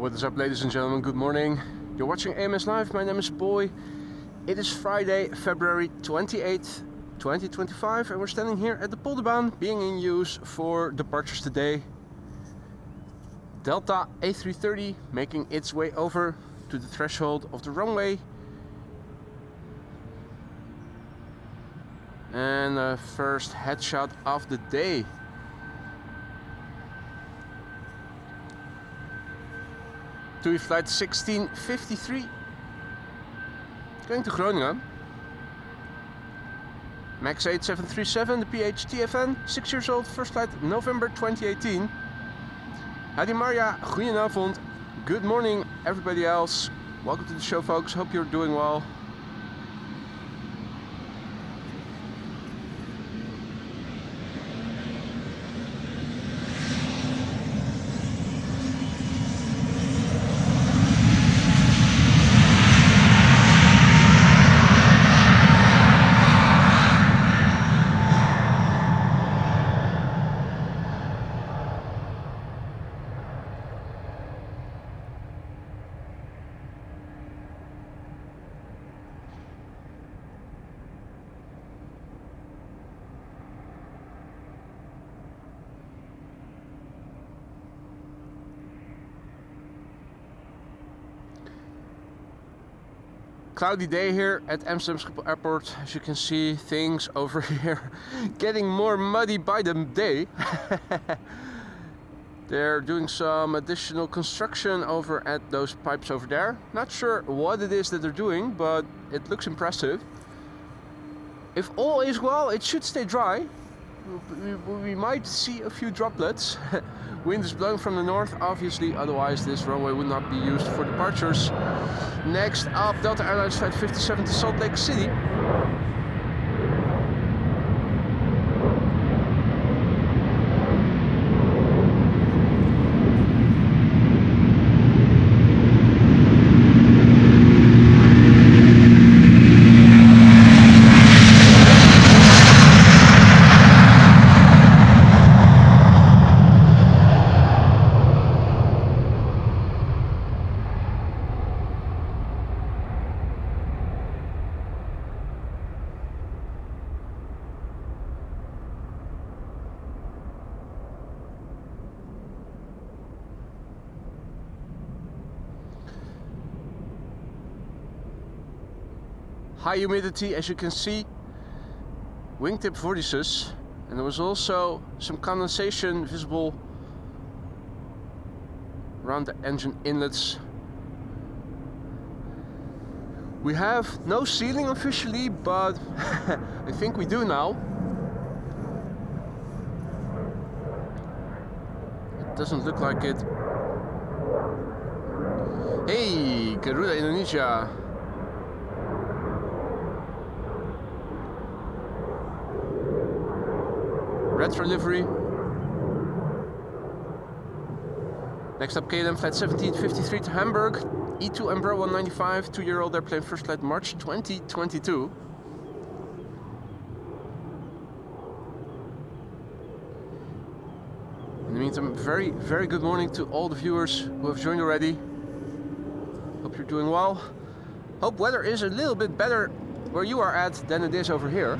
What is up, ladies and gentlemen? Good morning. You're watching AMS Live. My name is Boy. It is Friday, February 28th, 2025, and we're standing here at the Polderbaan being in use for departures today. Delta A330 making its way over to the threshold of the runway. And a first headshot of the day. TUI flight 1653 going to Groningen. Max 8737, the PHTFN, 6 years old, first flight November 2018. Hadi Maria, goedenavond, good morning everybody else. Welcome to the show, folks, hope you're doing well. Cloudy day here at Amsterdam Schiphol Airport. As you can see, things over here getting more muddy by the day. They're doing some additional construction over at those pipes over there. Not sure what it is that they're doing, but it looks impressive. If all is well, it should stay dry. We might see a few droplets. Wind is blowing from the north, obviously, otherwise this runway would not be used for departures. Next up, Delta Airlines Flight 57 to Salt Lake City. High humidity, as you can see, wingtip vortices, and there was also some condensation visible around the engine inlets. We have no ceiling officially, but I think we do now. It doesn't look like it. Hey, Garuda Indonesia. Retro livery. Next up, KLM flight 1753 to Hamburg. E2 Embraer 195, 2-year-old airplane, first flight March 2022. In the meantime, very good morning to all the viewers who have joined already. Hope you're doing well. Hope weather is a little bit better where you are at than it is over here.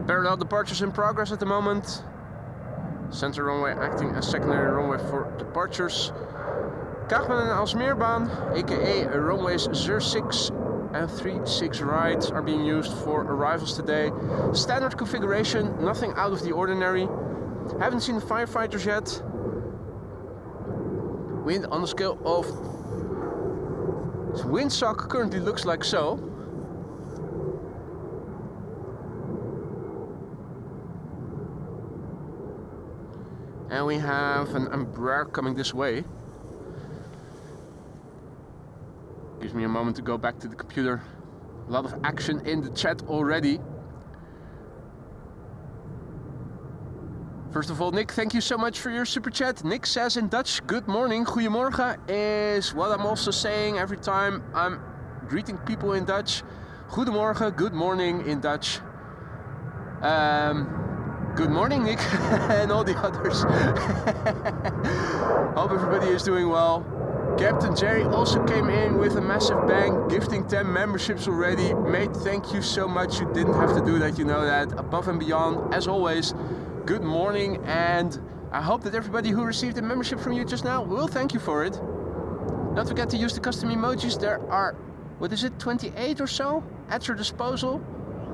Parallel departures in progress at the moment. Center runway acting as secondary runway for departures. Kaagman and Alsmeerbaan, aka runways 06 and 36 right, are being used for arrivals today. Standard configuration, nothing out of the ordinary. Haven't seen the firefighters yet. Wind on the scale of windsock currently looks like so. And we have an Embraer coming this way. Gives me a moment to go back to the computer. A lot of action in the chat already. First of all, Nick, thank you so much for your super chat. Nick says in Dutch, good morning, goedemorgen, is what I'm also saying every time I'm greeting people in Dutch. Goedemorgen, good morning in Dutch. Good morning, Nick, and all the others. Hope everybody is doing well. Captain Jerry also came in with a massive bang, gifting 10 memberships already. Mate, thank you so much. You didn't have to do that, you know that. Above and beyond, as always. Good morning, and I hope that everybody who received a membership from you just now will thank you for it. Don't forget to use the custom emojis. There are, 28 or so at your disposal.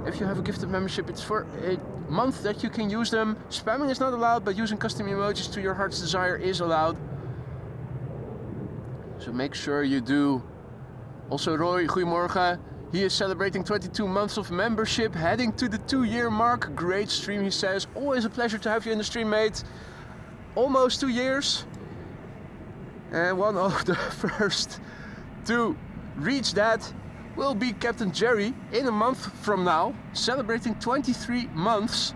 If you have a gifted membership, it's for a month that you can use them. Spamming is not allowed, but using custom emojis to your heart's desire is allowed. So make sure you do. Also, Roy, goedemorgen. He is celebrating 22 months of membership, heading to the 2-year mark. Great stream, he says. Always a pleasure to have you in the stream, mate. Almost 2 years. And one of the first to reach that will be Captain Jerry in a month from now, celebrating 23 months.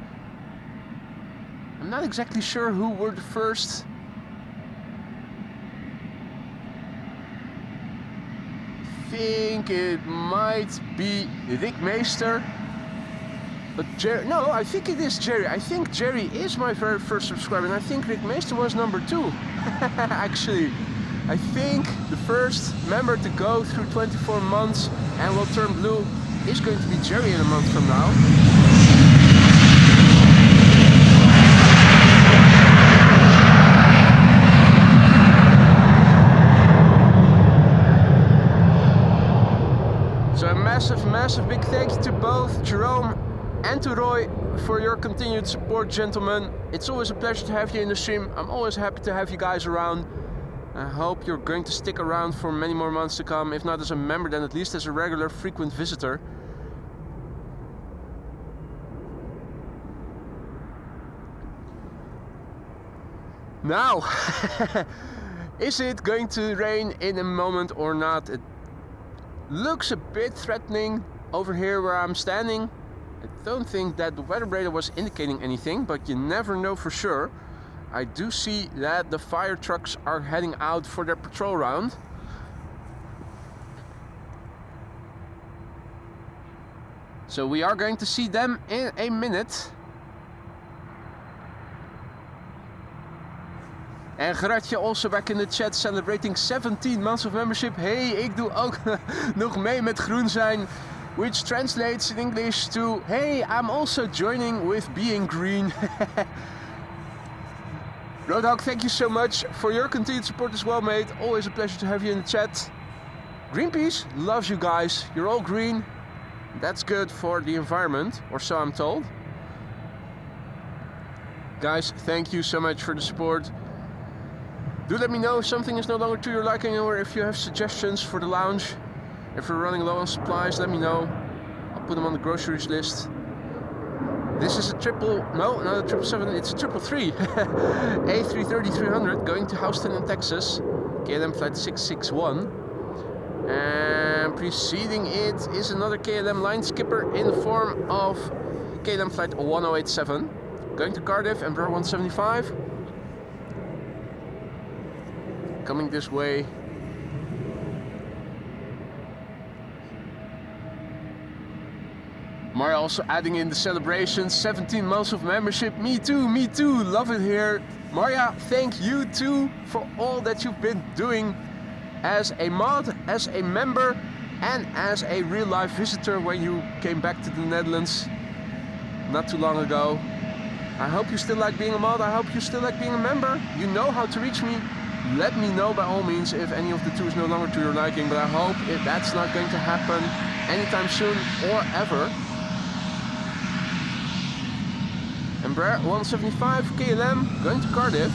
I'm not exactly sure who were the first. I think it might be Rick Meester, but Jerry, no, I think it is Jerry. I think Jerry is my very first subscriber, and I think Rick Meester was number 2. Actually, I think the first member to go through 24 months and will turn blue is going to be Jerry in a month from now. So a massive big thank you to both Jerome and to Roy for your continued support, gentlemen. It's always a pleasure to have you in the stream. I'm always happy to have you guys around. I hope you're going to stick around for many more months to come. If not as a member, then at least as a regular, frequent visitor. Now, is it going to rain in a moment or not? It looks a bit threatening over here where I'm standing. I don't think that the weather radar was indicating anything, but you never know for sure. I do see that the fire trucks are heading out for their patrol round. So we are going to see them in a minute. En Gratje also back in the chat, celebrating 17 months of membership. Hey, ik doe ook nog mee met groen zijn. Which translates in English to, hey, I'm also joining with being green. Roadhog, thank you so much for your continued support as well, mate. Always a pleasure to have you in the chat. Greenpeace loves you guys. You're all green. That's good for the environment, or so I'm told. Guys, thank you so much for the support. Do let me know if something is no longer to your liking, or if you have suggestions for the lounge. If we're running low on supplies, let me know. I'll put them on the groceries list. This is a not a 777, it's a 333. A330-300 going to Houston in Texas. KLM flight 661. And preceding it is another KLM line skipper in the form of KLM flight 1087. Going to Cardiff, Embraer 175. Coming this way. Maria also adding in the celebration, 17 months of membership. Me too, love it here. Maria, thank you too for all that you've been doing as a mod, as a member, and as a real life visitor when you came back to the Netherlands not too long ago. I hope you still like being a mod, I hope you still like being a member. You know how to reach me. Let me know by all means if any of the two is no longer to your liking, but I hope that's not going to happen anytime soon or ever. Embraer 175 KLM going to Cardiff.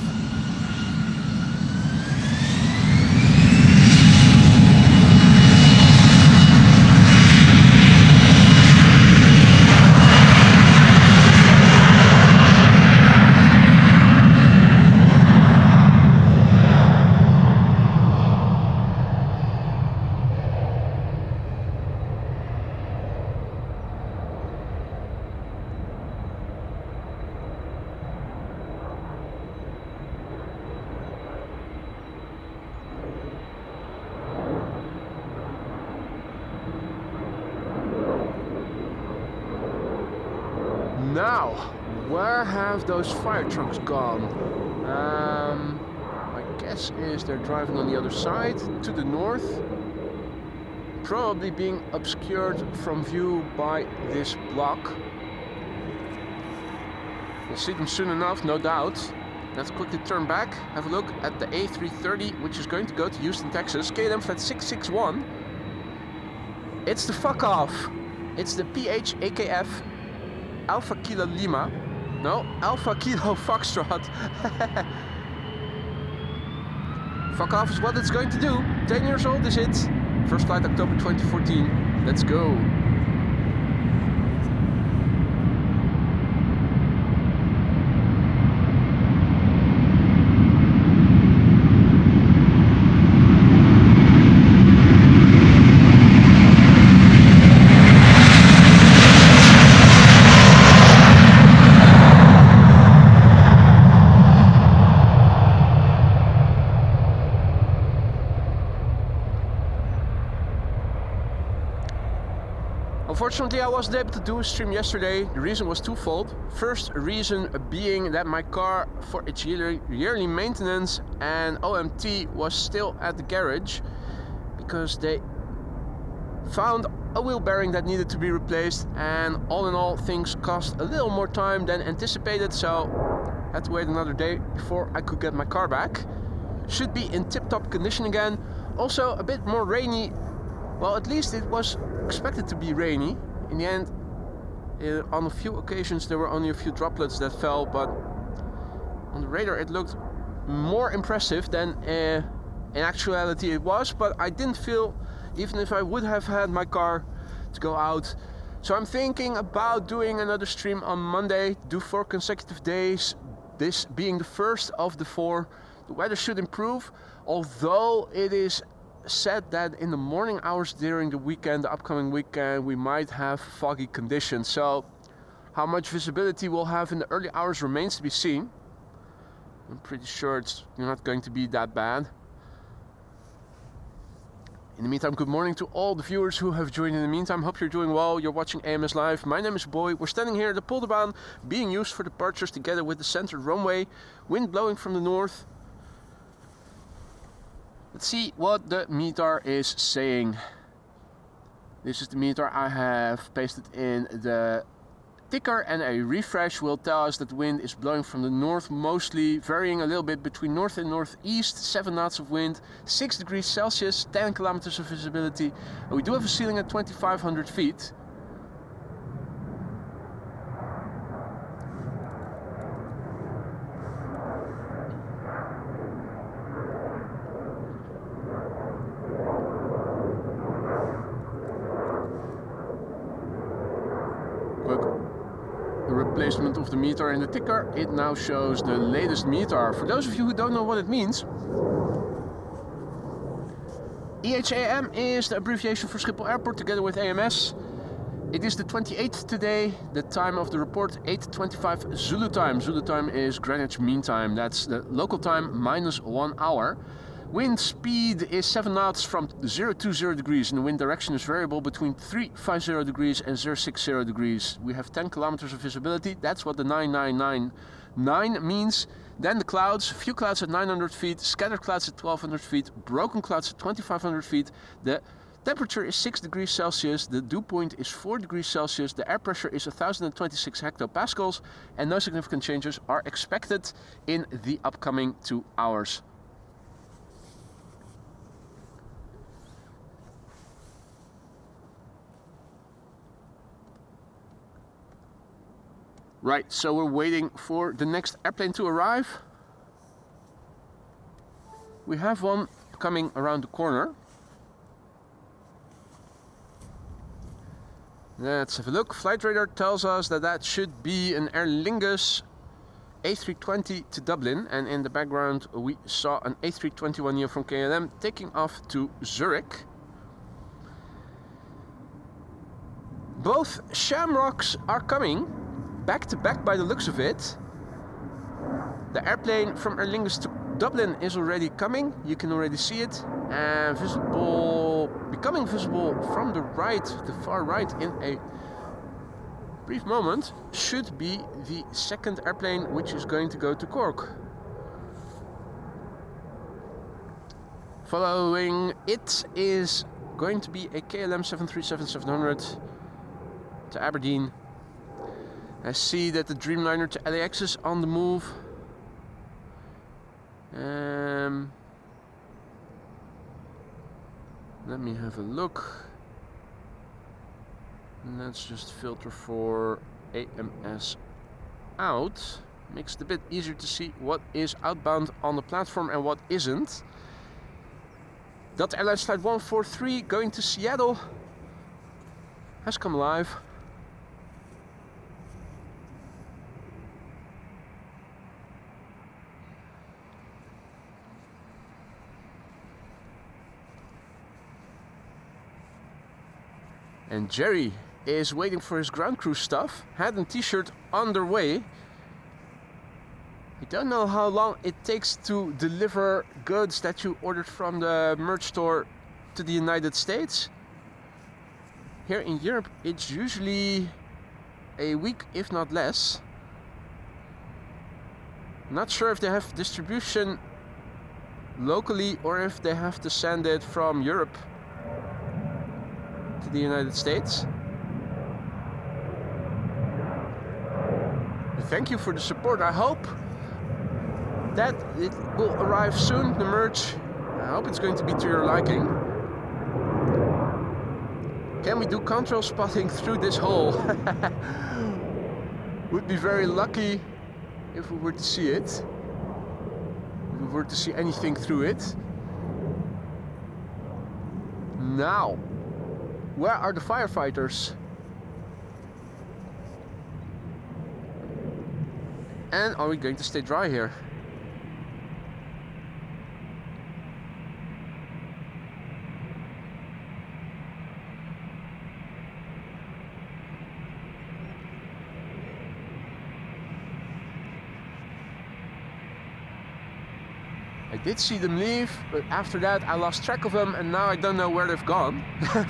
Now, where have those fire trucks gone? My guess is they're driving on the other side, to the north. Probably being obscured from view by this block. We'll see them soon enough, no doubt. Let's quickly turn back, have a look at the A330, which is going to go to Houston, Texas. KLM flight 661. It's the fuck off. It's the PHAKF Alpha Kilo Lima. No, Alpha Kilo Foxtrot. Fuck off is what it's going to do. 10 years old is it. First flight October 2014. Let's go. Unfortunately, I wasn't able to do a stream yesterday. The reason was twofold. First reason being that my car, for its yearly maintenance and OMT, was still at the garage because they found a wheel bearing that needed to be replaced, and all in all things cost a little more time than anticipated, so I had to wait another day before I could get my car back. Should be in tip-top condition again. Also a bit more rainy. Well, at least it was expected to be rainy. In the end, on a few occasions there were only a few droplets that fell, but on the radar it looked more impressive than in actuality it was. But I didn't feel, even if I would have had my car to go out. So I'm thinking about doing another stream on Monday, do 4 consecutive days, this being the first of the 4. The weather should improve, although it is said that in the morning hours during the weekend, the upcoming weekend, we might have foggy conditions. So how much visibility we'll have in the early hours remains to be seen. I'm pretty sure it's not going to be that bad. In the meantime, good morning to all the viewers who have joined in the meantime. Hope you're doing well. You're watching AMS Live. My name is Boy. We're standing here at the Polderbaan, being used for departures together with the centered runway. Wind blowing from the north. Let's see what the meter is saying. This is the meter I have pasted in the ticker, and a refresh will tell us that the wind is blowing from the north, mostly varying a little bit between north and northeast. 7 knots of wind, 6 degrees Celsius, 10 kilometers of visibility. And we do have a ceiling at 2,500 feet. Replacement of the meter in the ticker. It now shows the latest meter. For those of you who don't know what it means, EHAM is the abbreviation for Schiphol Airport together with AMS. It is the 28th today. The time of the report 8:25 Zulu time. Zulu time is Greenwich Mean Time. That's the local time minus 1 hour. Wind speed is 7 knots from 020 degrees, and the wind direction is variable between 350 degrees and 060 degrees. We have 10 kilometers of visibility. That's what the 9999 means. Then the clouds, few clouds at 900 feet, scattered clouds at 1200 feet, broken clouds at 2500 feet. The temperature is 6 degrees Celsius, the dew point is 4 degrees Celsius, the air pressure is 1026 hectopascals, and no significant changes are expected in the upcoming 2 hours. Right, so we're waiting for the next airplane to arrive. We have one coming around the corner. Let's have a look. Flight radar tells us that that should be an Aer Lingus A320 to Dublin, and in the background we saw an A321neo from KLM taking off to Zurich. Both Shamrocks are coming back to back by the looks of it. The airplane from Aer Lingus to Dublin is already coming. You can already see it, and becoming visible from the right, the far right, in a brief moment, should be the second airplane which is going to go to Cork. Following it is going to be a KLM 737-700 to Aberdeen. I see that the Dreamliner to LAX is on the move. Let me have a look. Let's just filter for AMS out. Makes it a bit easier to see what is outbound on the platform and what isn't. Delta Airlines Flight 143 going to Seattle has come alive. And Jerry is waiting for his ground crew stuff, hat and t-shirt underway. I don't know how long it takes to deliver goods that you ordered from the merch store to the United States. Here in Europe, it's usually a week, if not less. Not sure if they have distribution locally or if they have to send it from Europe to the United States. Thank you for the support. I hope that it will arrive soon, the merch. I hope it's going to be to your liking. Can we do contrail spotting through this hole? Would be very lucky if we were to see it. If we were to see anything through it. Now, where are the firefighters? And are we going to stay dry here? I did see them leave, but after that I lost track of them and now I don't know where they've gone.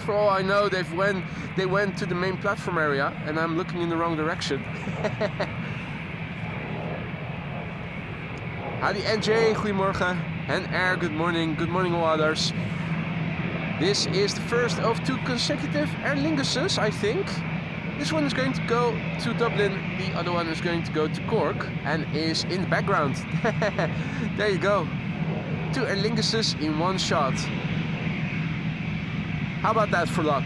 For all I know, they went to the main platform area and I'm looking in the wrong direction. Howdy NJ, goedemorgen. And Air, good morning all others. This is the first of 2 consecutive Aer Linguses, I think. This one is going to go to Dublin, the other one is going to go to Cork and is in the background. There you go. 2 Aer Linguses in one shot. How about that for luck?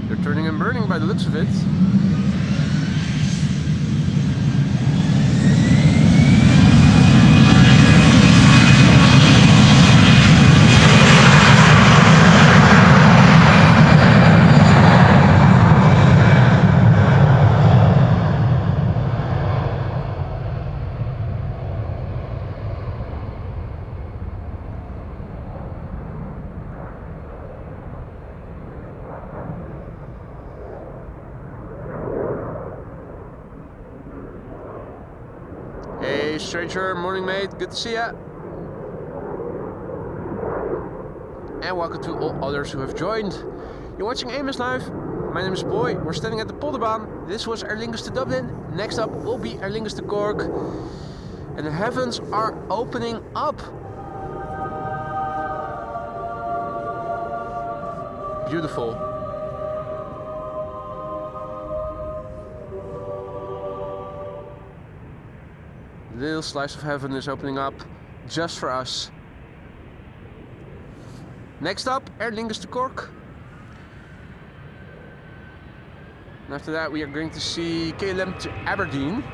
They're turning and burning by the looks of it. Hey stranger, morning mate, good to see ya. And welcome to all others who have joined. You're watching AMS Live. My name is Boy, we're standing at the Polderbaan. This was Aer Lingus to Dublin. Next up will be Aer Lingus to Cork. And the heavens are opening up. Beautiful. Little slice of heaven is opening up just for us. Next up, Aer Lingus to Cork. And after that we are going to see KLM to Aberdeen.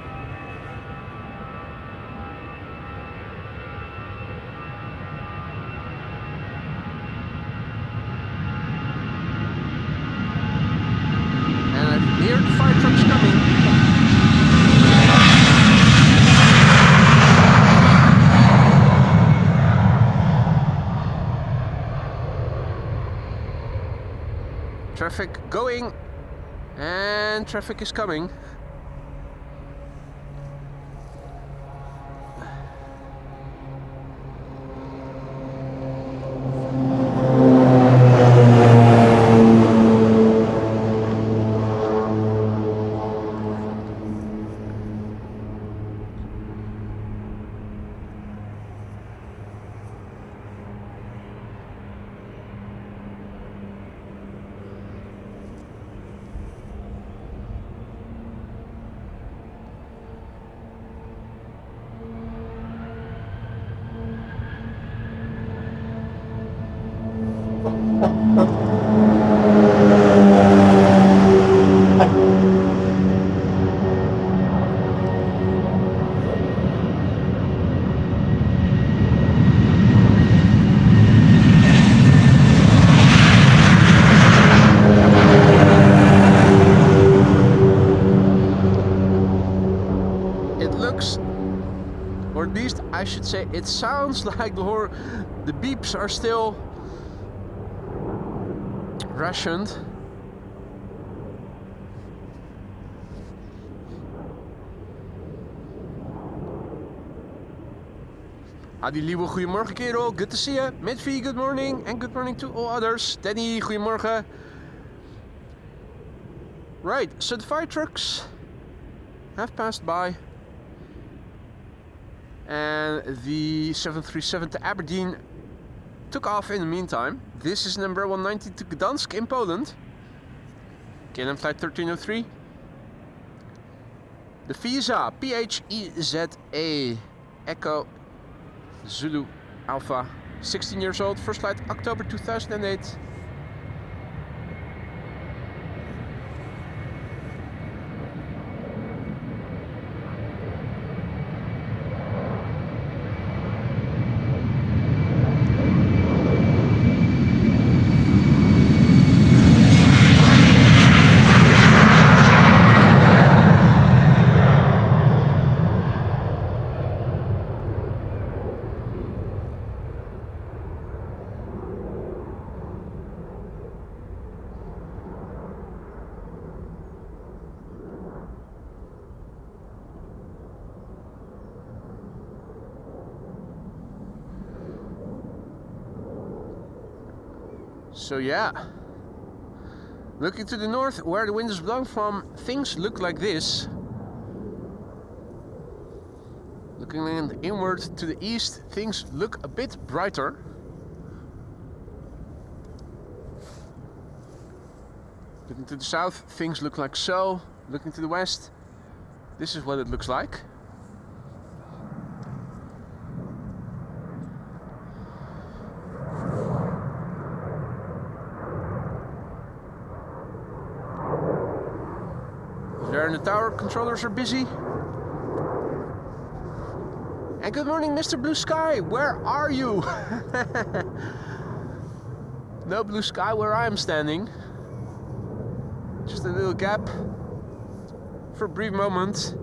And I hear the fire trucks coming. Traffic going and traffic is coming. It looks, or at least I should say, it sounds like the beeps are still rationed. Adi Liebe, goedemorgen kerel, good to see you. Midvi, good morning, and good morning to all others. Danny, goedemorgen. Right, so the fire trucks have passed by. And the 737 to Aberdeen took off in the meantime. This is number 190 to Gdansk in Poland. KLM flight 1303. The Visa PHEZA Echo Zulu Alpha, 16 years old, first flight October 2008. So yeah, looking to the north where the wind is blowing from, things look like this. Looking inward to the east, things look a bit brighter. Looking to the south, things look like so. Looking to the west, this is what it looks like. There in the tower, controllers are busy. And good morning, Mr. Blue Sky, where are you? No blue sky where I'm standing. Just a little gap for a brief moment.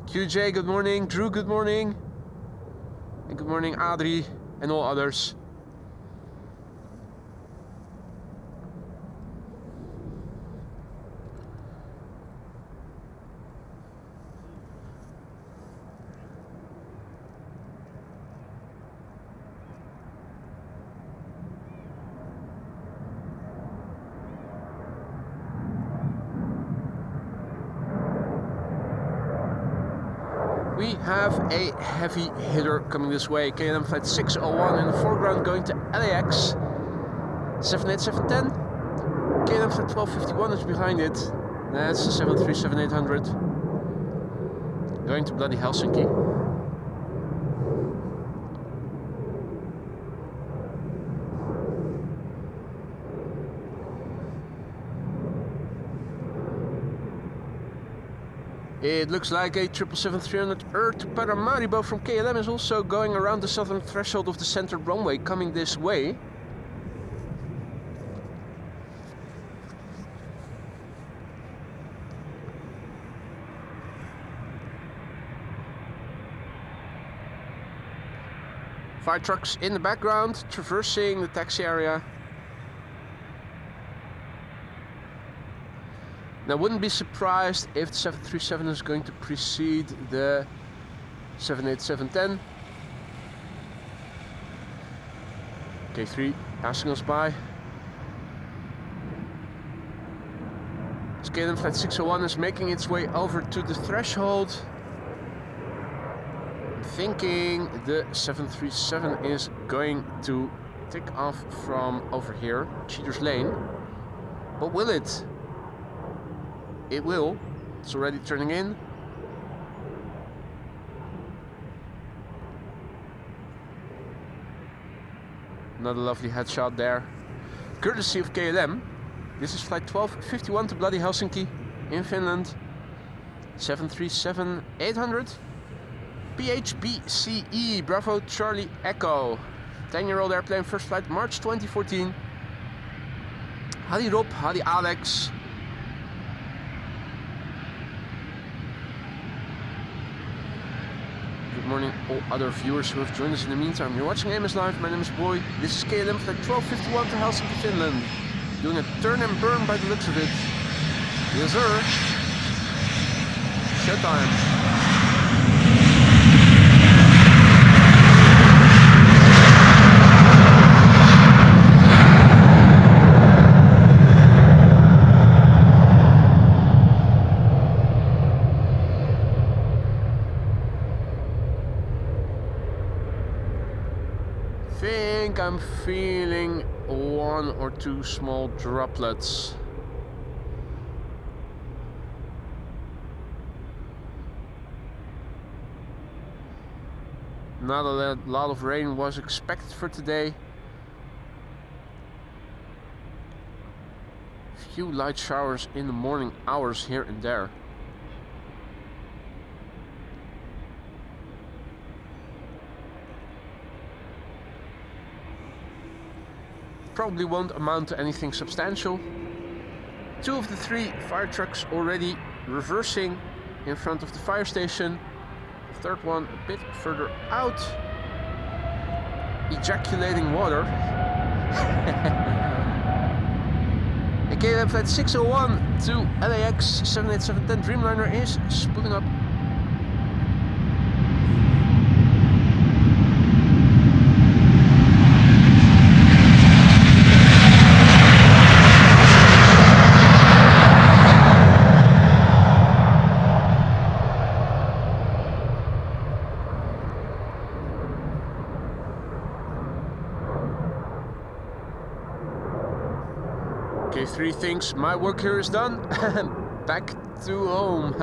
QJ, good morning. Drew, good morning. And good morning, Adri and all others. We have a heavy hitter coming this way. KLM flight 601 in the foreground going to LAX. 78710. KLM flight 1251 is behind it. That's the 737-800. Going to bloody Helsinki. It looks like a 777-300 to Paramaribo from KLM is also going around the southern threshold of the center runway, coming this way. Fire trucks in the background, traversing the taxi area. Now, wouldn't be surprised if the 737 is going to precede the 787-10. K3 passing us by. KLM flight 601 is making its way over to the threshold. I'm thinking the 737 is going to take off from over here, Cheaters Lane. But will it? It will. It's already turning in. Another lovely headshot there. courtesy of KLM. This is flight 1251 to bloody Helsinki in Finland. 737-800. PHBCE, Bravo Charlie Echo. 10-year-old airplane, first flight March 2014. Hadi Rob, Hadi Alex. Good morning all other viewers who have joined us in the meantime. You're watching AMS Live, my name is Boy. This is KLM flight 1251 to Helsinki, Finland. Doing a turn and burn by the looks of it. Yes sir. Showtime. I'm feeling one or two small droplets. Not a lot of rain was expected for today. Few light showers in the morning hours here and there. Probably won't amount to anything substantial. 2 of the 3 fire trucks already reversing in front of the fire station. The 3rd one a bit further out, ejaculating water. A KLM flight 601 to LAX 78710 Dreamliner is spooling up. Okay, 3 things. My work here is done. Back to home.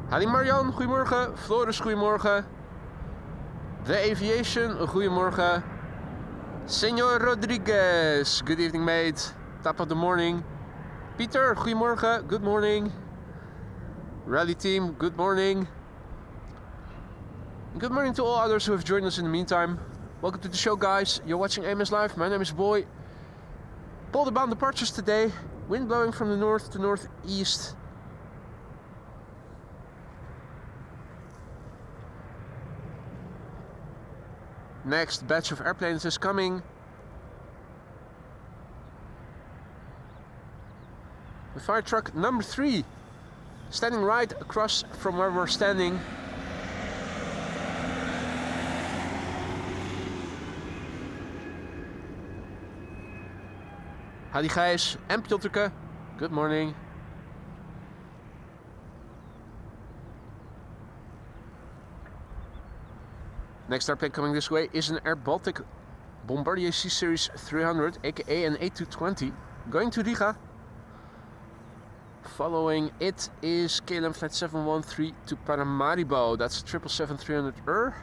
Hadi Marian, goedemorgen. Floris, goedemorgen. The Aviation, goedemorgen. Senor Rodriguez, good evening mate. Top of the morning. Peter, goedemorgen. Good morning. Rally team, good morning. Good morning to all others who have joined us in the meantime. Welcome to the show, guys. You're watching AMS Live. My name is Boy. Pulled bound departures today. Wind blowing from the north to northeast. Next batch of airplanes is coming. The fire truck number 3, standing right across from where we're standing. Hadi Gijs en Pjotruke, good morning. Next airplane coming this way is an Air Baltic Bombardier C-Series 300, aka an A220, going to Riga. Following it is KLM flight 713 to Paramaribo, that's 777-300ER.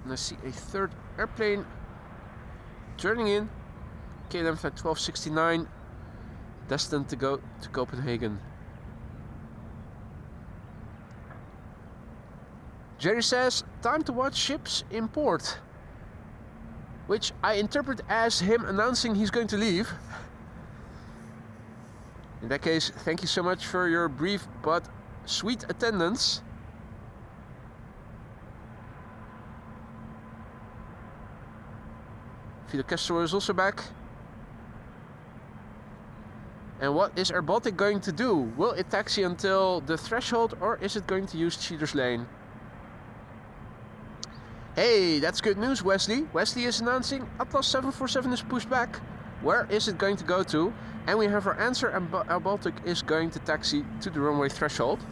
And I see a 3rd airplane turning in. KLM flight 1269, destined to go to Copenhagen. Jerry says, time to watch ships in port. Which I interpret as him announcing he's going to leave. In that case, thank you so much for your brief but sweet attendance. Fidel Castro is also back. And what is Air Baltic going to do? Will it taxi until the threshold or is it going to use Cheater's Lane? Hey, that's good news, Wesley. Wesley is announcing Atlas 747 is pushed back. Where is it going to go to? And we have our answer, and Air Baltic is going to taxi to the runway threshold.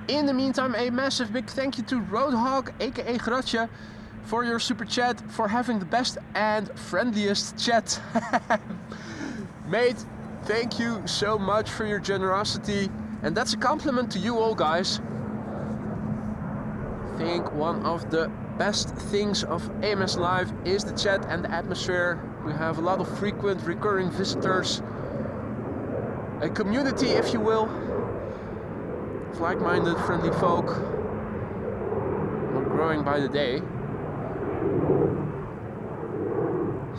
In the meantime, a massive big thank you to Roadhog, aka Gratje, for your super chat, for having the best and friendliest chat. Mate, thank you so much for your generosity. And that's a compliment to you all, guys. I think one of the best things of AMS Live is the chat and the atmosphere. We have a lot of frequent recurring visitors. A community, if you will, of like-minded, friendly folk. We're growing by the day.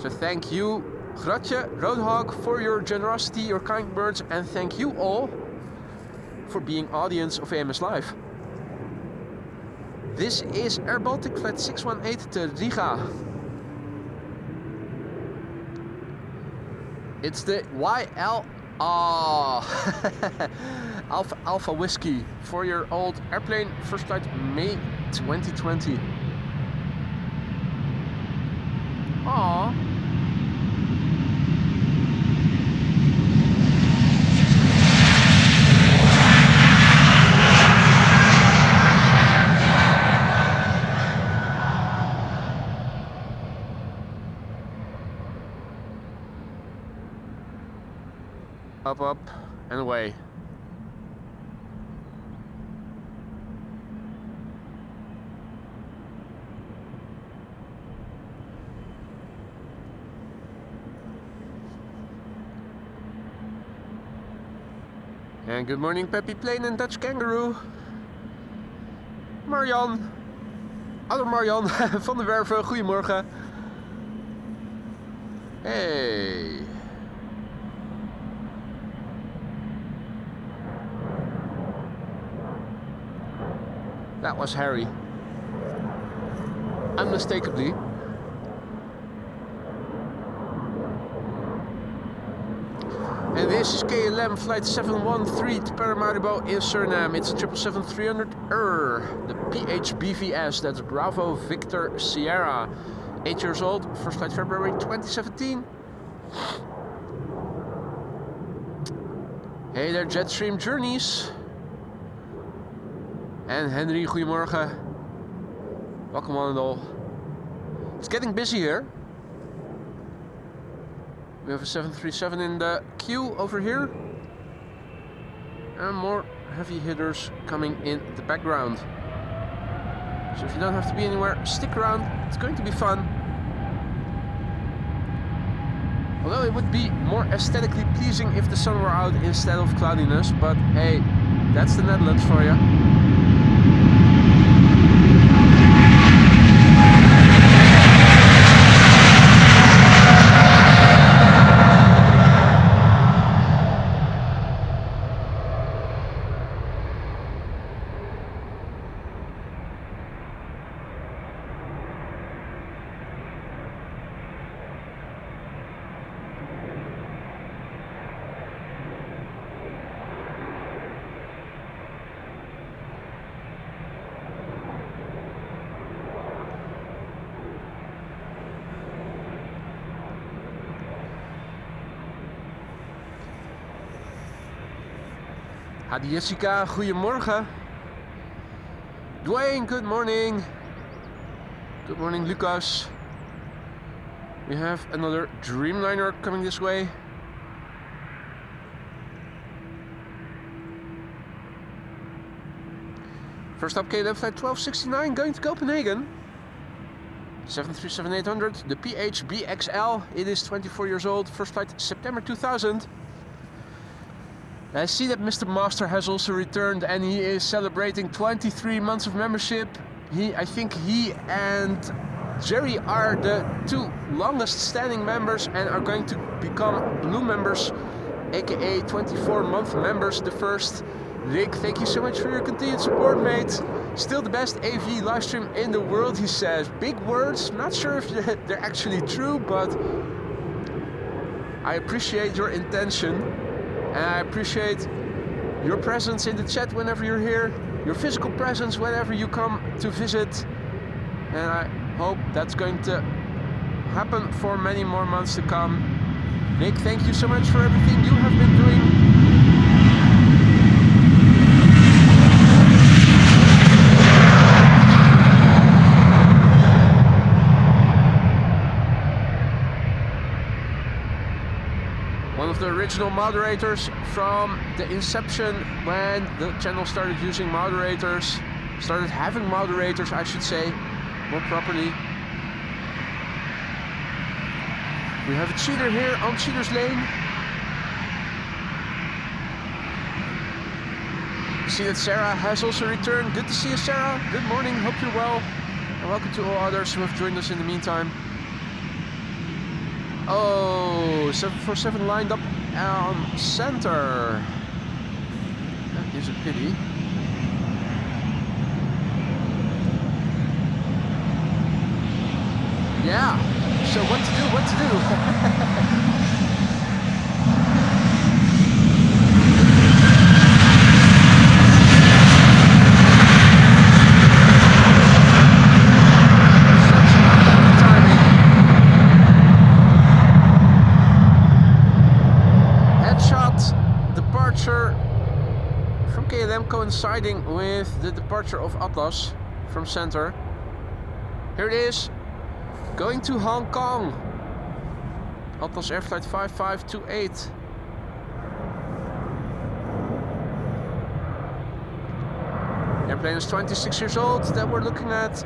So thank you, Gratje, Roadhog, for your generosity, your kind words, and thank you all for being audience of AMS Live. This is Air Baltic Flight 618 to Riga. It's the YL Alpha Whiskey for your old airplane, first flight May 2020. Aww. Up, up, and away. And good morning, Peppy Plane and Dutch Kangaroo. Marian. Hallo Marian van de Werven, goedemorgen. Hey. That was Harry. Unmistakably. And this is KLM flight 713 to Paramaribo in Suriname. It's a 777-300 the PHBVS, that's Bravo Victor Sierra. 8 years old, first flight February 2017. Hey there, Jetstream Journeys. And Henry, goedemorgen. Welcome one and all. It's getting busy here. We have a 737 in the queue over here. And more heavy hitters coming in the background. So if you don't have to be anywhere, stick around. It's going to be fun. Although it would be more aesthetically pleasing if the sun were out instead of cloudiness. But hey, that's the Netherlands for you. Hadi Jessica, goedemorgen. Dwayne, good morning. Good morning, Lucas. We have another Dreamliner coming this way. First up, KLM flight 1269 going to Copenhagen. 737-800, the PHBXL. It is 24 years old, first flight September 2000. I see that Mr. Master has also returned and he is celebrating 23 months of membership. I think he and Jerry are the two longest standing members and are going to become blue members, aka 24-month members, the first. Rick, thank you so much for your continued support, mate. Still the best AV livestream in the world, he says. Big words, not sure if they're actually true, but I appreciate your intention. And I appreciate your presence in the chat whenever you're here, your physical presence whenever you come to visit. And I hope that's going to happen for many more months to come. Nick, thank you so much for everything you have been doing. original moderators from the inception, when the channel started using moderators, started having moderators, I should say, more properly. We have a cheater here on Cheater's Lane. See that Sarah has also returned. Good to see you, Sarah. Good morning, hope you're well. And welcome to all others who have joined us in the meantime. Oh, 747 lined up on center. That is a pity. Yeah, so what to do? From KLM coinciding with the departure of Atlas from center. Here it is, going to Hong Kong. Atlas Air Flight 5528. Airplane is 26 years old that we're looking at,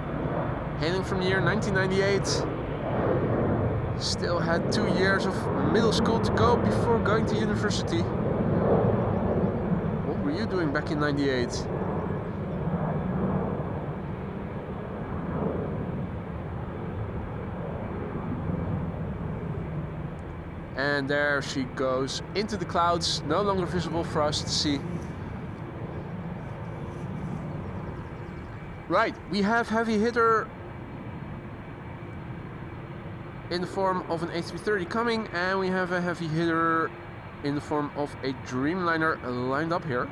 hailing from the year 1998. Still had 2 years of middle school to go before going to university. What were you doing back in 98? And there she goes into the clouds, no longer visible for us to see. Right, we have heavy hitter in the form of an A330 coming, and we have a heavy hitter in the form of a Dreamliner lined up here.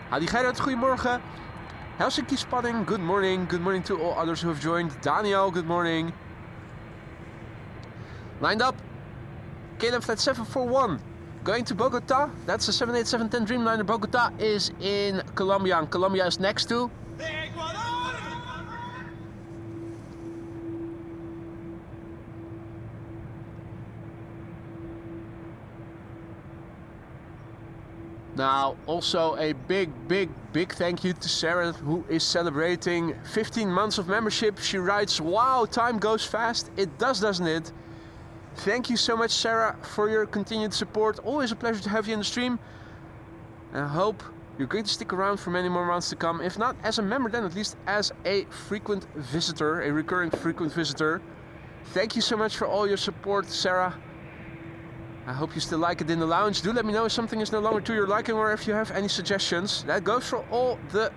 Hadi Gerrit, goedemorgen. Helsinki Spotting, good morning. Good morning to all others who have joined. Daniel, good morning. Lined up, KLM Flight 741, going to Bogota. That's the 787-10 Dreamliner. Bogota is in Colombia, and Colombia is next to Now, also a big thank you to Sarah, who is celebrating 15 months of membership. She writes, wow, time goes fast. It does, doesn't it? Thank you so much, Sarah, for your continued support. Always a pleasure to have you in the stream. And I hope you're going to stick around for many more months to come. If not as a member, then at least as a frequent visitor, a recurring frequent visitor. Thank you so much for all your support, Sarah. I hope you still like it in the lounge. Do let me know if something is no longer to your liking, or if you have any suggestions. That goes for all the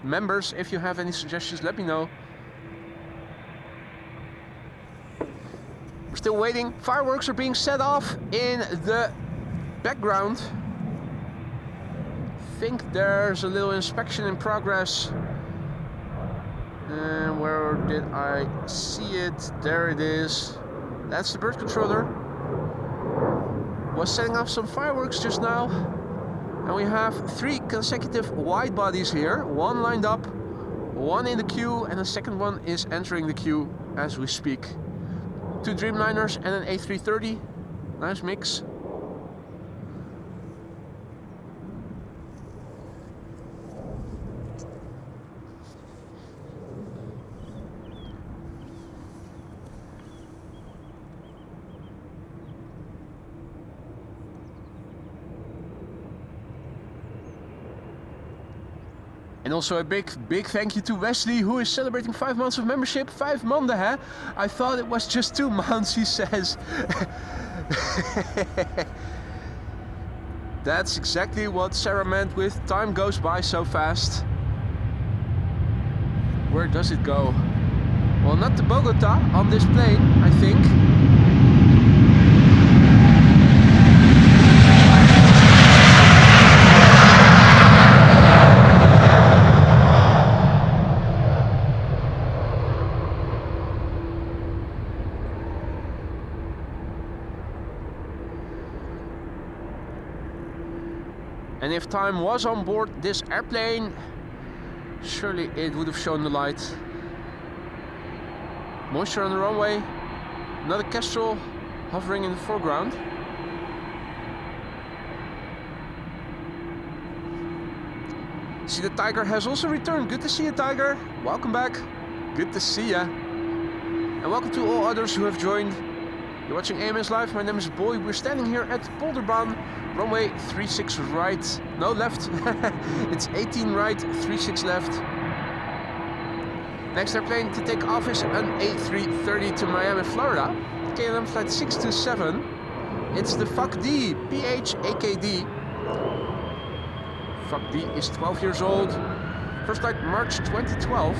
members. If you have any suggestions, let me know. We're still waiting. Fireworks are being set off in the background. I think there's a little inspection in progress. And where did I see it? There it is. That's the bird controller. Was setting off some fireworks just now, and we have 3 consecutive wide bodies here, 1 lined up, 1 in the queue, and the second one is entering the queue as we speak. 2 Dreamliners and an A330, nice mix. And also a big thank you to Wesley, who is celebrating 5 months of membership. 5 maanden, hè? I thought it was just 2 months, he says. That's exactly what Sarah meant with time goes by so fast. Where does it go? Well, not to Bogota on this plane, I think. And if time was on board this airplane, surely it would have shown the light. Moisture on the runway, another Kestrel hovering in the foreground. See, the Tiger has also returned. Good to see you, Tiger. Welcome back. Good to see ya. And welcome to all others who have joined. You're watching AMS Live. My name is Boy. We're standing here at Polderbaan. Runway 36 right. No, left. It's 18 right, 36 left. Next airplane to take off is an A330 to Miami, Florida. KLM flight 627. It's the FACD, PH-AKD. FACD is 12 years old. First flight March 2012.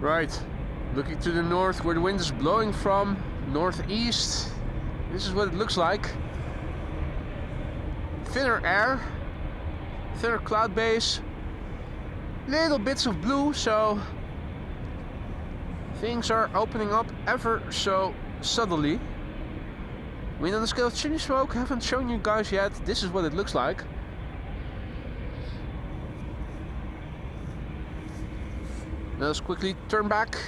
Right, looking to the north where the wind is blowing from, northeast. This is what it looks like. Thinner air, thinner cloud base, little bits of blue, so things are opening up ever so subtly. Wind on the scale of chimney smoke, haven't shown you guys yet. This is what it looks like. Now let's quickly turn back.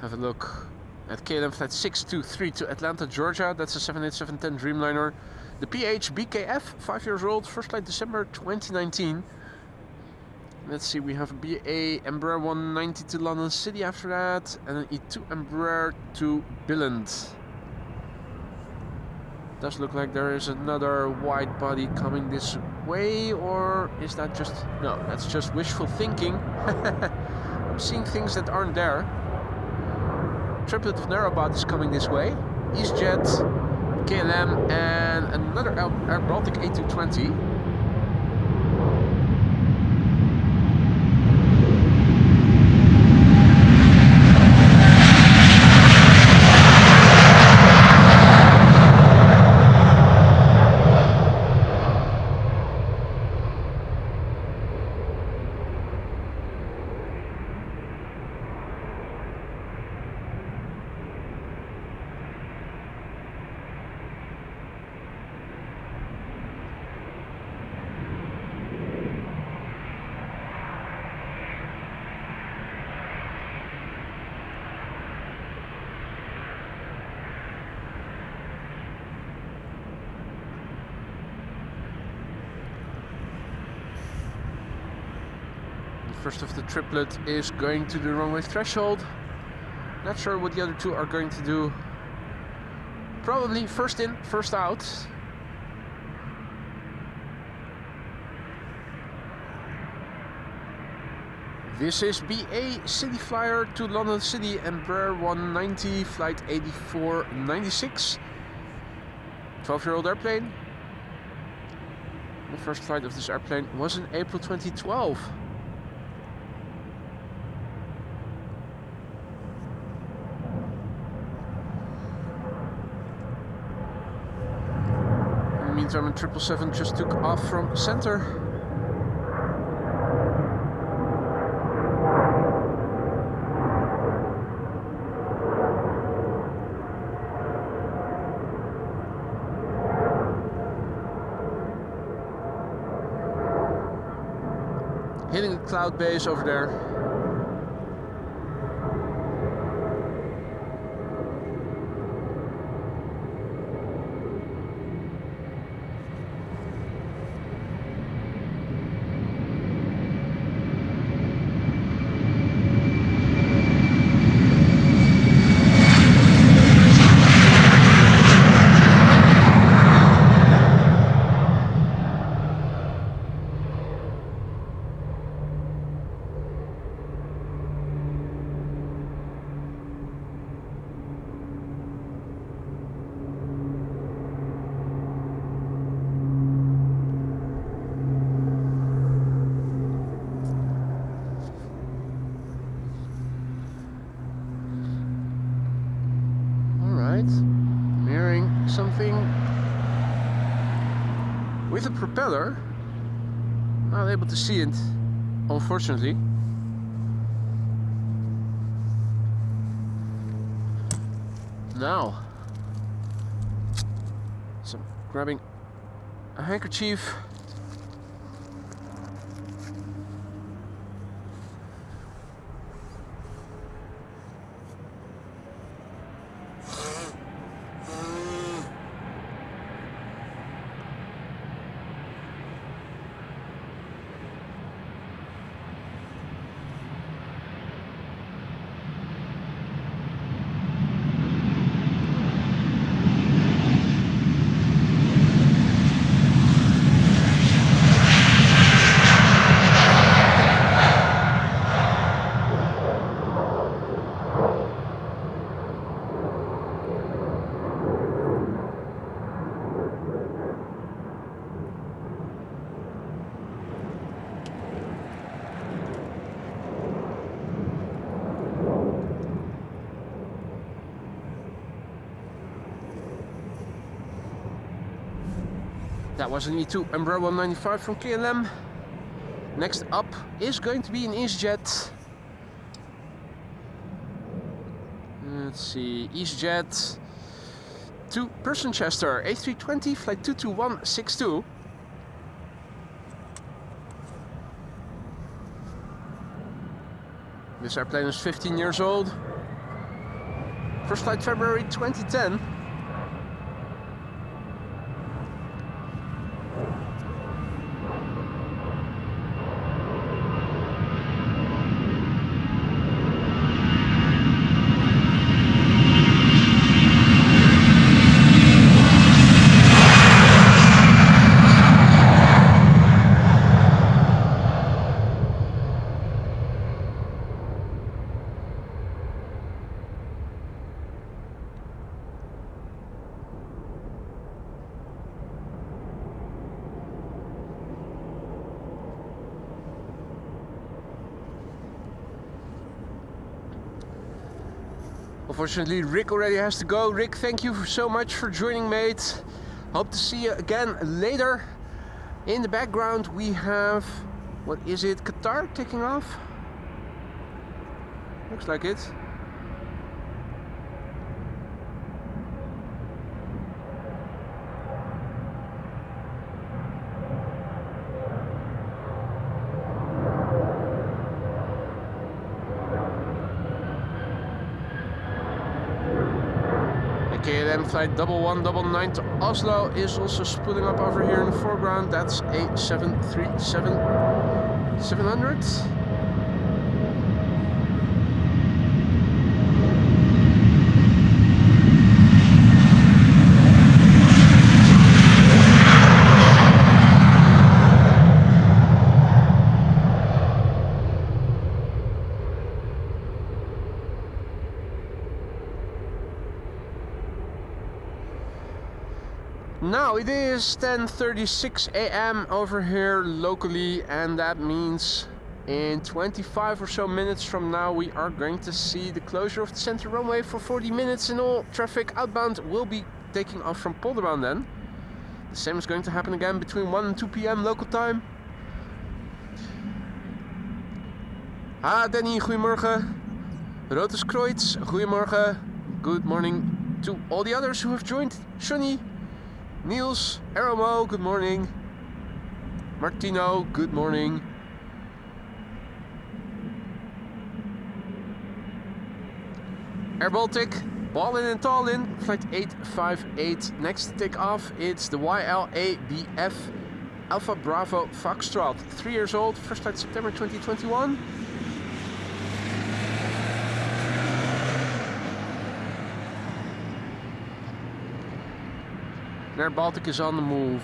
Have a look at KLM flight 623 to Atlanta, Georgia. That's a 787-10 Dreamliner. The PH BKF, 5 years old, first flight December 2019. Let's see, we have a BA Embraer 190 to London City after that, and an E2 Embraer to Billund. Does look like there is another wide body coming this way, or is that just... No, that's just wishful thinking. I'm seeing things that aren't there. Triplet of narrow bodies coming this way. EasyJet, KLM, and another Air Baltic A220. First of the triplet is going to the runway threshold. Not sure what the other two are going to do. Probably first in, first out. This is BA City Flyer to London City, Embraer 190, flight 8496. 12-year-old airplane. The first flight of this airplane was in April 2012. Meantime, 777 just took off from center. Hitting the cloud base over there. something with a propeller. Not able to see it, unfortunately. Now, so I'm grabbing a handkerchief. That was an E2 Embraer 195 from KLM. Next up is going to be an EasyJet. Let's see, EasyJet to Person-Chester, A320, flight 22162. This airplane is 15 years old. First flight February 2010. Unfortunately, Rick already has to go. Rick, thank you so much for joining, mate. Hope to see you again later. In the background we have, what is it, Qatar taking off? Looks like it. KLM flight 1199 to Oslo is also spooling up over here in the foreground. That's a 737-700. Now it is 10:36 a.m. over here locally, and that means in 25 or so minutes from now we are going to see the closure of the center runway for 40 minutes, and all traffic outbound will be taking off from Polderbound then. The same is going to happen again between 1 and 2 p.m. local time. Danny, goedemorgen. Rotus Kreutz, goedemorgen. Good morning to all the others who have joined. Shoni, Niels, Aeromo, good morning. Martino, good morning. Air Baltic, Ballin and Tallinn, flight 858. Next to take off, it's the YLABF Alpha Bravo Foxtrot. 3 years old, first flight September 2021. Air Baltic is on the move.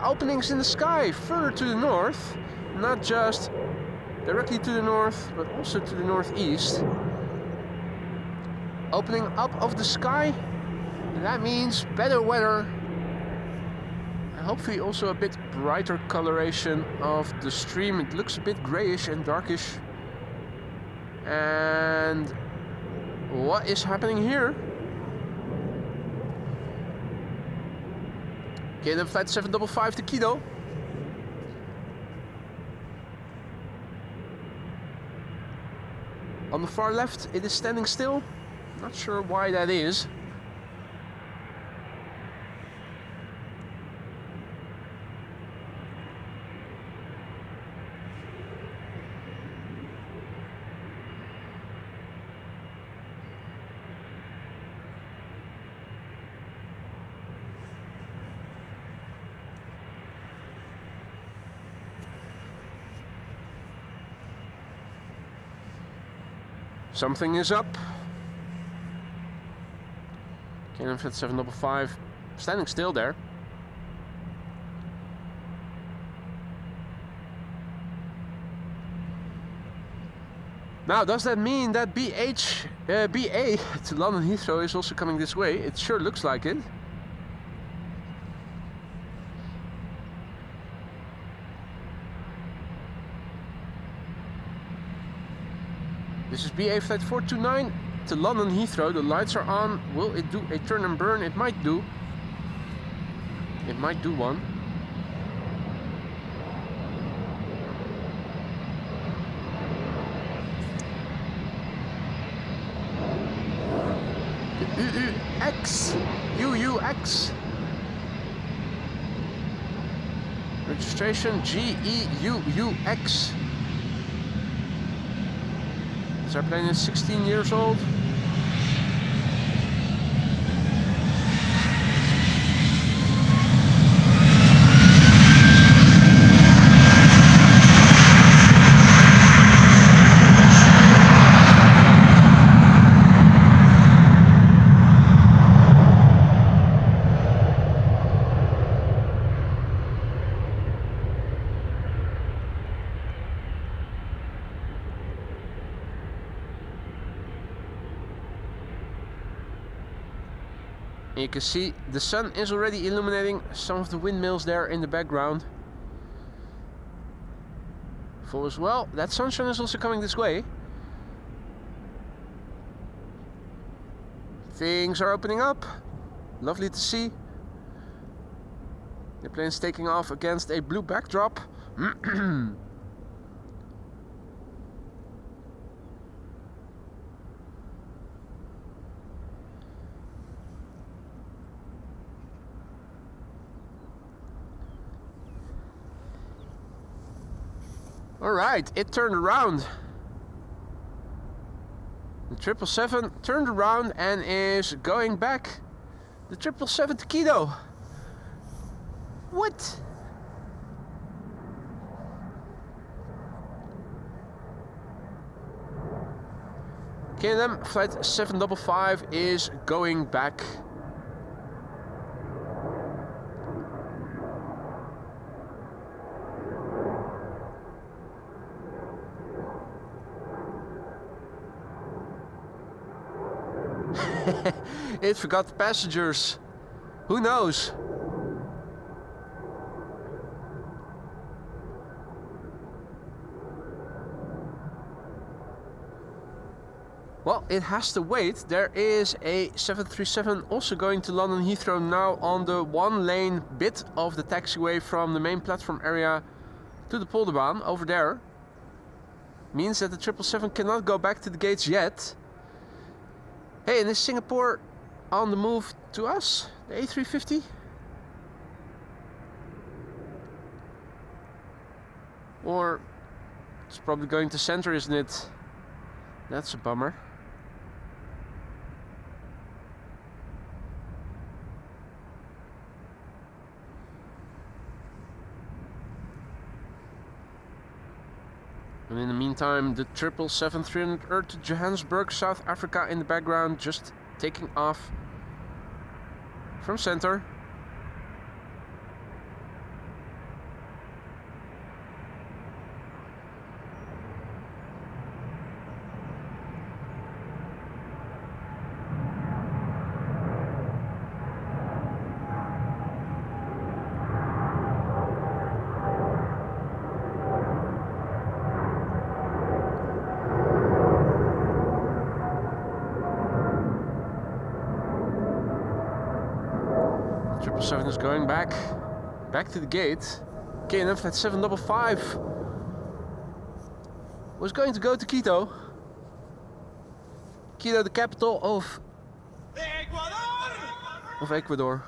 openings in the sky further to the north, not just directly to the north, but also to the northeast. Opening up of the sky, that means better weather. And hopefully also a bit brighter coloration of the stream. It looks a bit grayish and darkish. And what is happening here? KLM flight 755 to Quito. On the far left, it is standing still. Not sure why that is. Something is up. KLM flight 755 standing still there. Now, does that mean that BA to London Heathrow is also coming this way? It sure looks like it. This is BA flight 429 to London Heathrow. The lights are on. Will it do a turn and burn? It might do. It might do one. UUX. Registration GEUUX. This airplane is 16 years old. You can see the sun is already illuminating some of the windmills there in the background. Full as well. That sunshine is also coming this way. Things are opening up. Lovely to see. The plane's taking off against a blue backdrop. Alright, it turned around. The 777 turned around and is going back. The 777 to Quito. What? KLM flight 755 is going back. It forgot the passengers. Who knows? Well, it has to wait. There is a 737 also going to London Heathrow now on the one-lane bit of the taxiway from the main platform area to the Polderbaan over there. Means that the 777 cannot go back to the gates yet. Hey, and is Singapore on the move to us? The A350? Or it's probably going to center, isn't it? That's a bummer. And in the meantime, the 777-300 to Johannesburg, South Africa in the background, just taking off from center. 777 is going back to the gate. KLM flight 755 was going to go to Quito. Quito, the capital of Ecuador.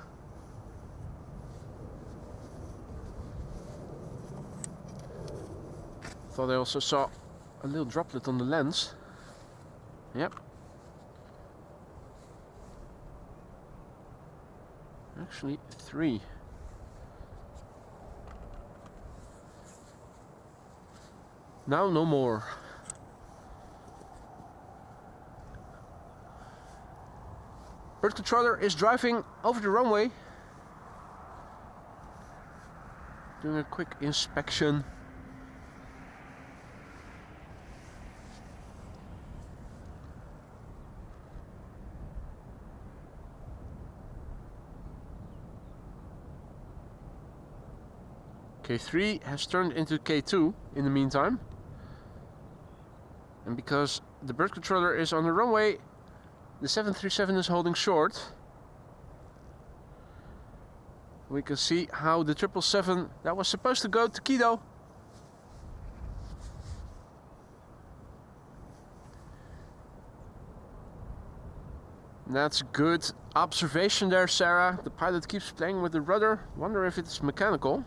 Thought I also saw a little droplet on the lens. Yep. Actually, 3. Now no more. Bird controller is driving over the runway, doing a quick inspection. K3 has turned into K2 in the meantime. And because the bird controller is on the runway, the 737 is holding short. We can see how the 777 that was supposed to go to Quito that's good observation there, Sarah. The pilot keeps playing with the rudder. Wonder if it's mechanical.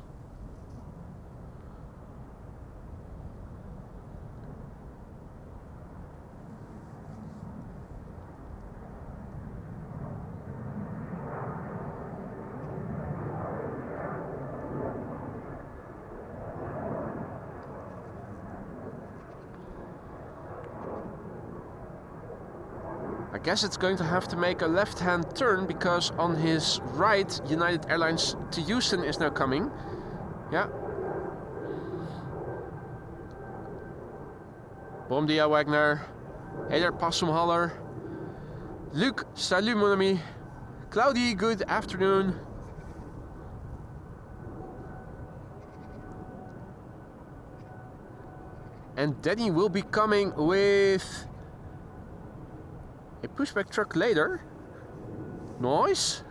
I guess it's going to have to make a left-hand turn because on his right, United Airlines to Houston is now coming. Yeah. Bom dia, Wagner. Hey there, Possum Holler. Luc, salut mon ami. Cloudy, good afternoon. And Danny will be coming with a pushback truck later. Nice.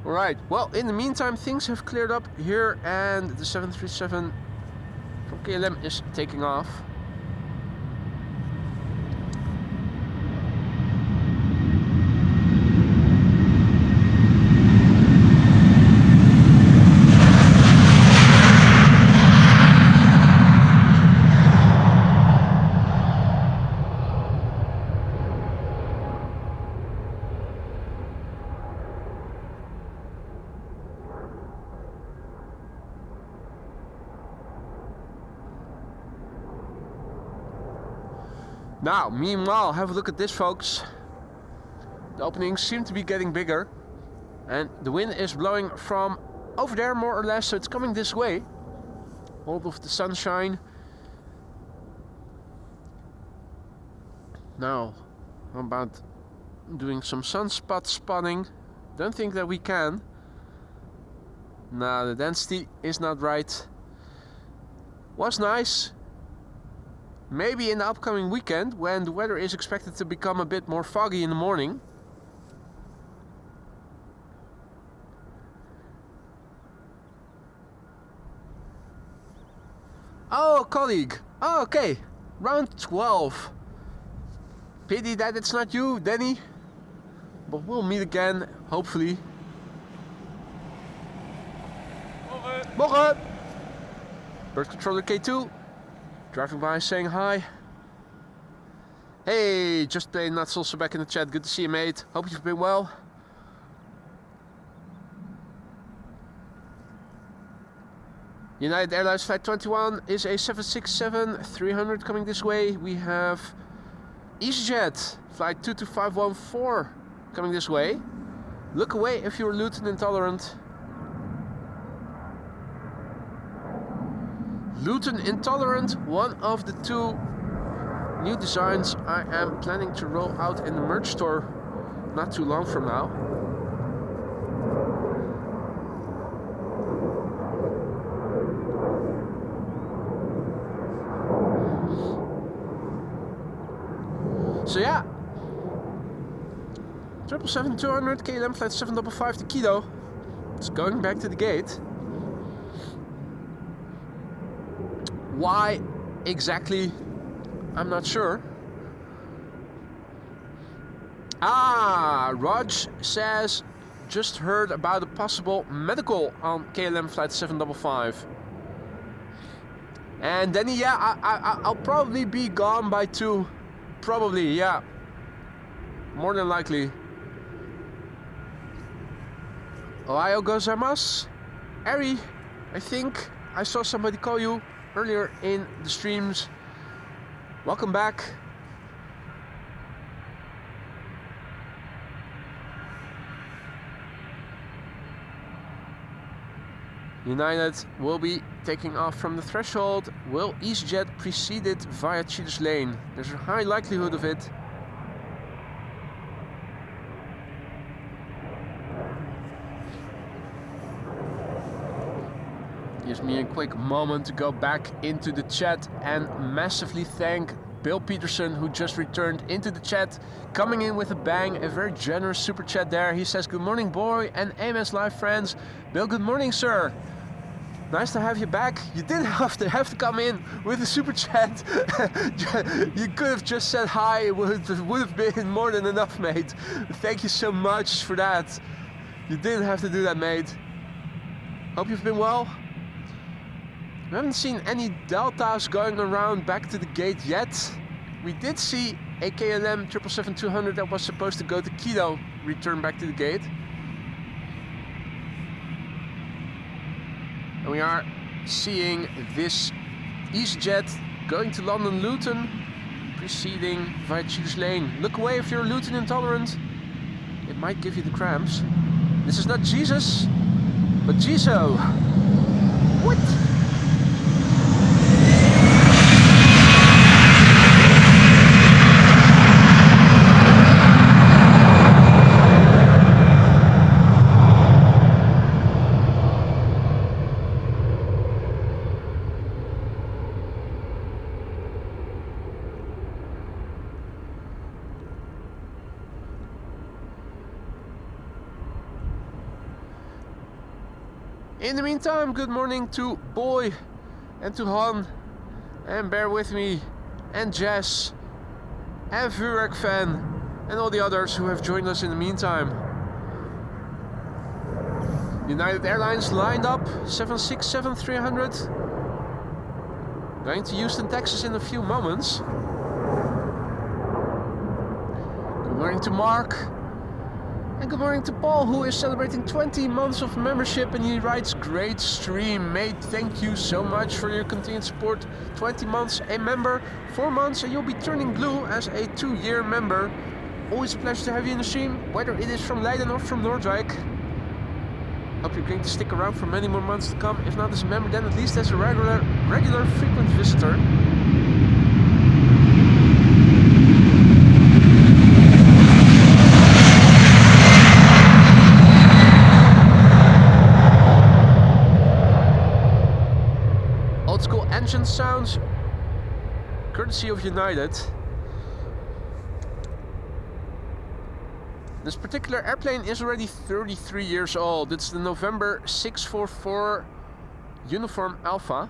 Alright, well, in the meantime, things have cleared up here and the 737 from KLM is taking off. Now, meanwhile, have a look at this, folks. The openings seem to be getting bigger. And the wind is blowing from over there, more or less, so it's coming this way. All of the sunshine. Now, how about doing some sunspot spotting? Don't think that we can. Nah, the density is not right. Was nice. Maybe in the upcoming weekend, when the weather is expected to become a bit more foggy in the morning. Oh, colleague. Oh, okay. Round 12. Pity that it's not you, Danny. But we'll meet again, hopefully. Morgen. Bird controller K2. Driving by saying hi. Hey, just playing nuts also back in the chat. Good to see you, mate. Hope you've been well. United Airlines Flight 21 is a 767-300 coming this way. We have EasyJet Flight 22514 coming this way. Look away if you're Luton intolerant. Luton Intolerant, one of the 2 new designs I am planning to roll out in the merch store not too long from now. So yeah, 777-200 KLM flight 755 to Quito. It's going back to the gate. Why exactly? I'm not sure. Raj says, just heard about a possible medical on KLM flight 755. And Denny, yeah, I'll probably be gone by 2. Probably, yeah. More than likely. Ohio gozaimasu. Ari, I think I saw somebody call you earlier in the streams. Welcome back. United will be taking off from the threshold. Will EasyJet precede it via Cheetah's Lane? There's a high likelihood of it. Gives me a quick moment to go back into the chat and massively thank Bill Peterson, who just returned into the chat, coming in with a bang, a very generous super chat there. He says, good morning, boy and AMS Live friends. Bill, good morning, sir. Nice to have you back. You didn't have to come in with a super chat. You could have just said hi. It would have been more than enough, mate. Thank you so much for that. You didn't have to do that, mate. Hope you've been well. We haven't seen any deltas going around back to the gate yet. We did see a KLM 777-200 that was supposed to go to Quito return back to the gate. And we are seeing this EasyJet going to London Luton, proceeding via Cheetah's Lane. Look away if you're Luton intolerant. It might give you the cramps. This is not Jesus, but Jiso. What? In the meantime, good morning to Boy and to Han, and bear with me, and Jess, and Vurek fan, and all the others who have joined us in the meantime. United Airlines lined up 767-300, going to Houston, Texas in a few moments. Good morning to Mark. And good morning to Paul, who is celebrating 20 months of membership, and he writes, great stream, mate, thank you so much for your continued support. 20 months a member, 4 months and you'll be turning blue as a 2-year member. Always a pleasure to have you in the stream, whether it is from Leiden or from Noordwijk. Hope you're going to stick around for many more months to come. If not as a member, then at least as a regular frequent visitor. Engine sounds courtesy of United. This particular airplane is already 33 years old. It's the November 644 Uniform Alpha.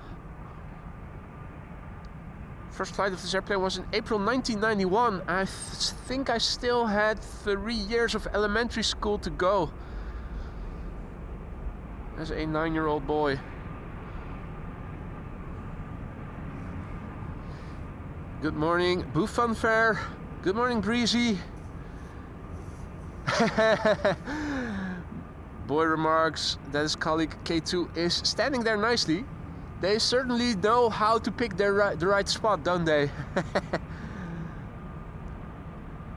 First flight of this airplane was in April 1991. I think I still had 3 years of elementary school to go as a 9-year-old boy. Good morning, Boo Funfair. Good morning, Breezy. Boy remarks that his colleague K2 is standing there nicely. They certainly know how to pick the right spot, don't they?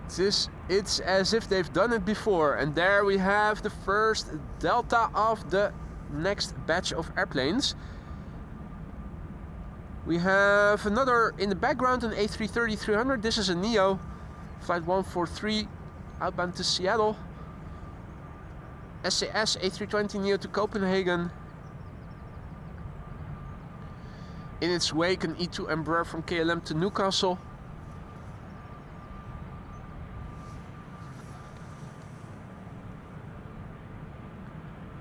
It's as if they've done it before. And there we have the first delta of the next batch of airplanes. We have another in the background, an A330-300. This is a NEO, flight 143, outbound to Seattle. SAS A320 NEO to Copenhagen. In its wake, an E2 Embraer from KLM to Newcastle.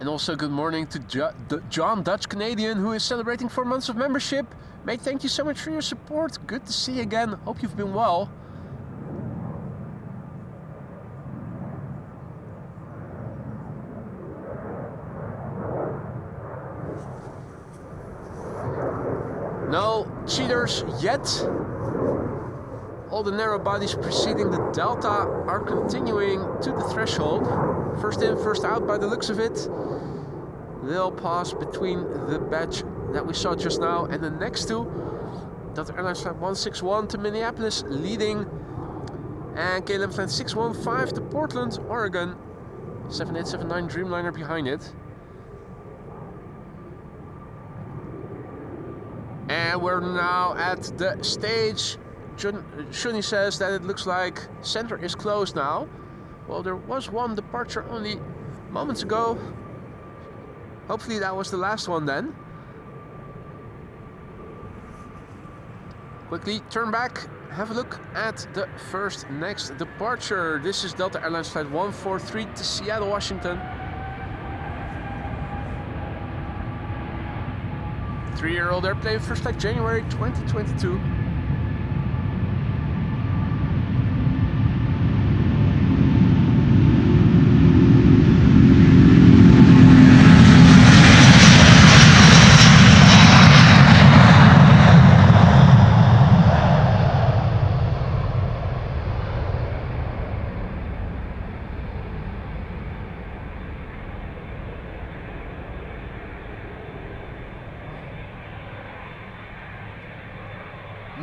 And also good morning to John Dutch Canadian, who is celebrating 4 months of membership. Mate, thank you so much for your support. Good to see you again. Hope you've been well. No cheaters yet. All the narrow bodies preceding the Delta are continuing to the threshold. First in, first out by the looks of it. They'll pass between the batch that we saw just now and the next two. Delta Airlines Flight 161 to Minneapolis leading. And KLM Flight 615 to Portland, Oregon. 7879 Dreamliner behind it. And we're now at the stage. Shuni says that it looks like center is closed now. Well, there was one departure only moments ago. Hopefully that was the last one then. Quickly turn back, have a look at the next departure. This is Delta Airlines Flight 143 to Seattle, Washington. 3-year-old airplane, first flight January 2022.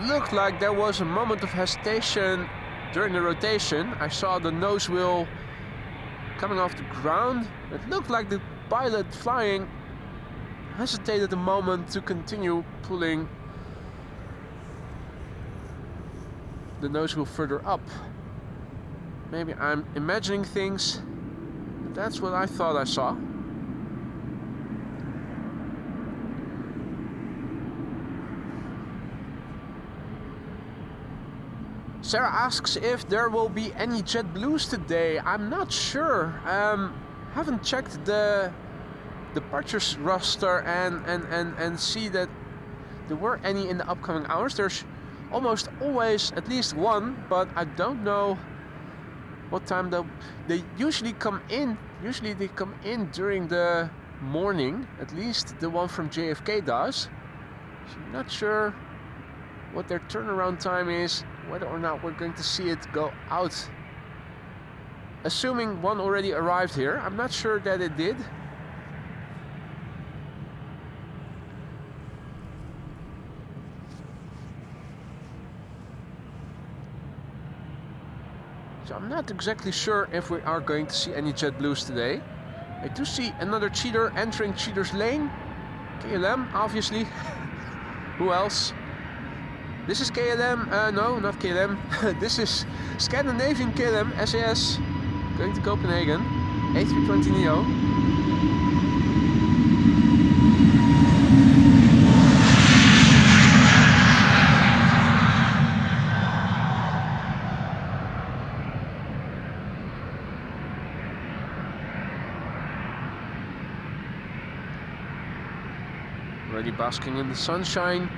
Looked like there was a moment of hesitation during the rotation. I saw the nose wheel coming off the ground. It looked like the pilot flying hesitated a moment to continue pulling the nose wheel further up. Maybe I'm imagining things, but that's what I thought I saw. Sarah asks if there will be any JetBlues today. I'm not sure. Haven't checked the departures roster and see that there were any in the upcoming hours. There's almost always at least one, but I don't know what time they usually come in. Usually they come in during the morning. At least the one from JFK does. So I'm not sure what their turnaround time is, whether or not we're going to see it go out. Assuming one already arrived here, I'm not sure that it did. So I'm not exactly sure if we are going to see any JetBlues today. I do see another cheater entering cheater's lane. KLM, obviously. Who else? This is KLM, no, not KLM. This is Scandinavian KLM, SAS, going to Copenhagen, A320neo. Already basking in the sunshine.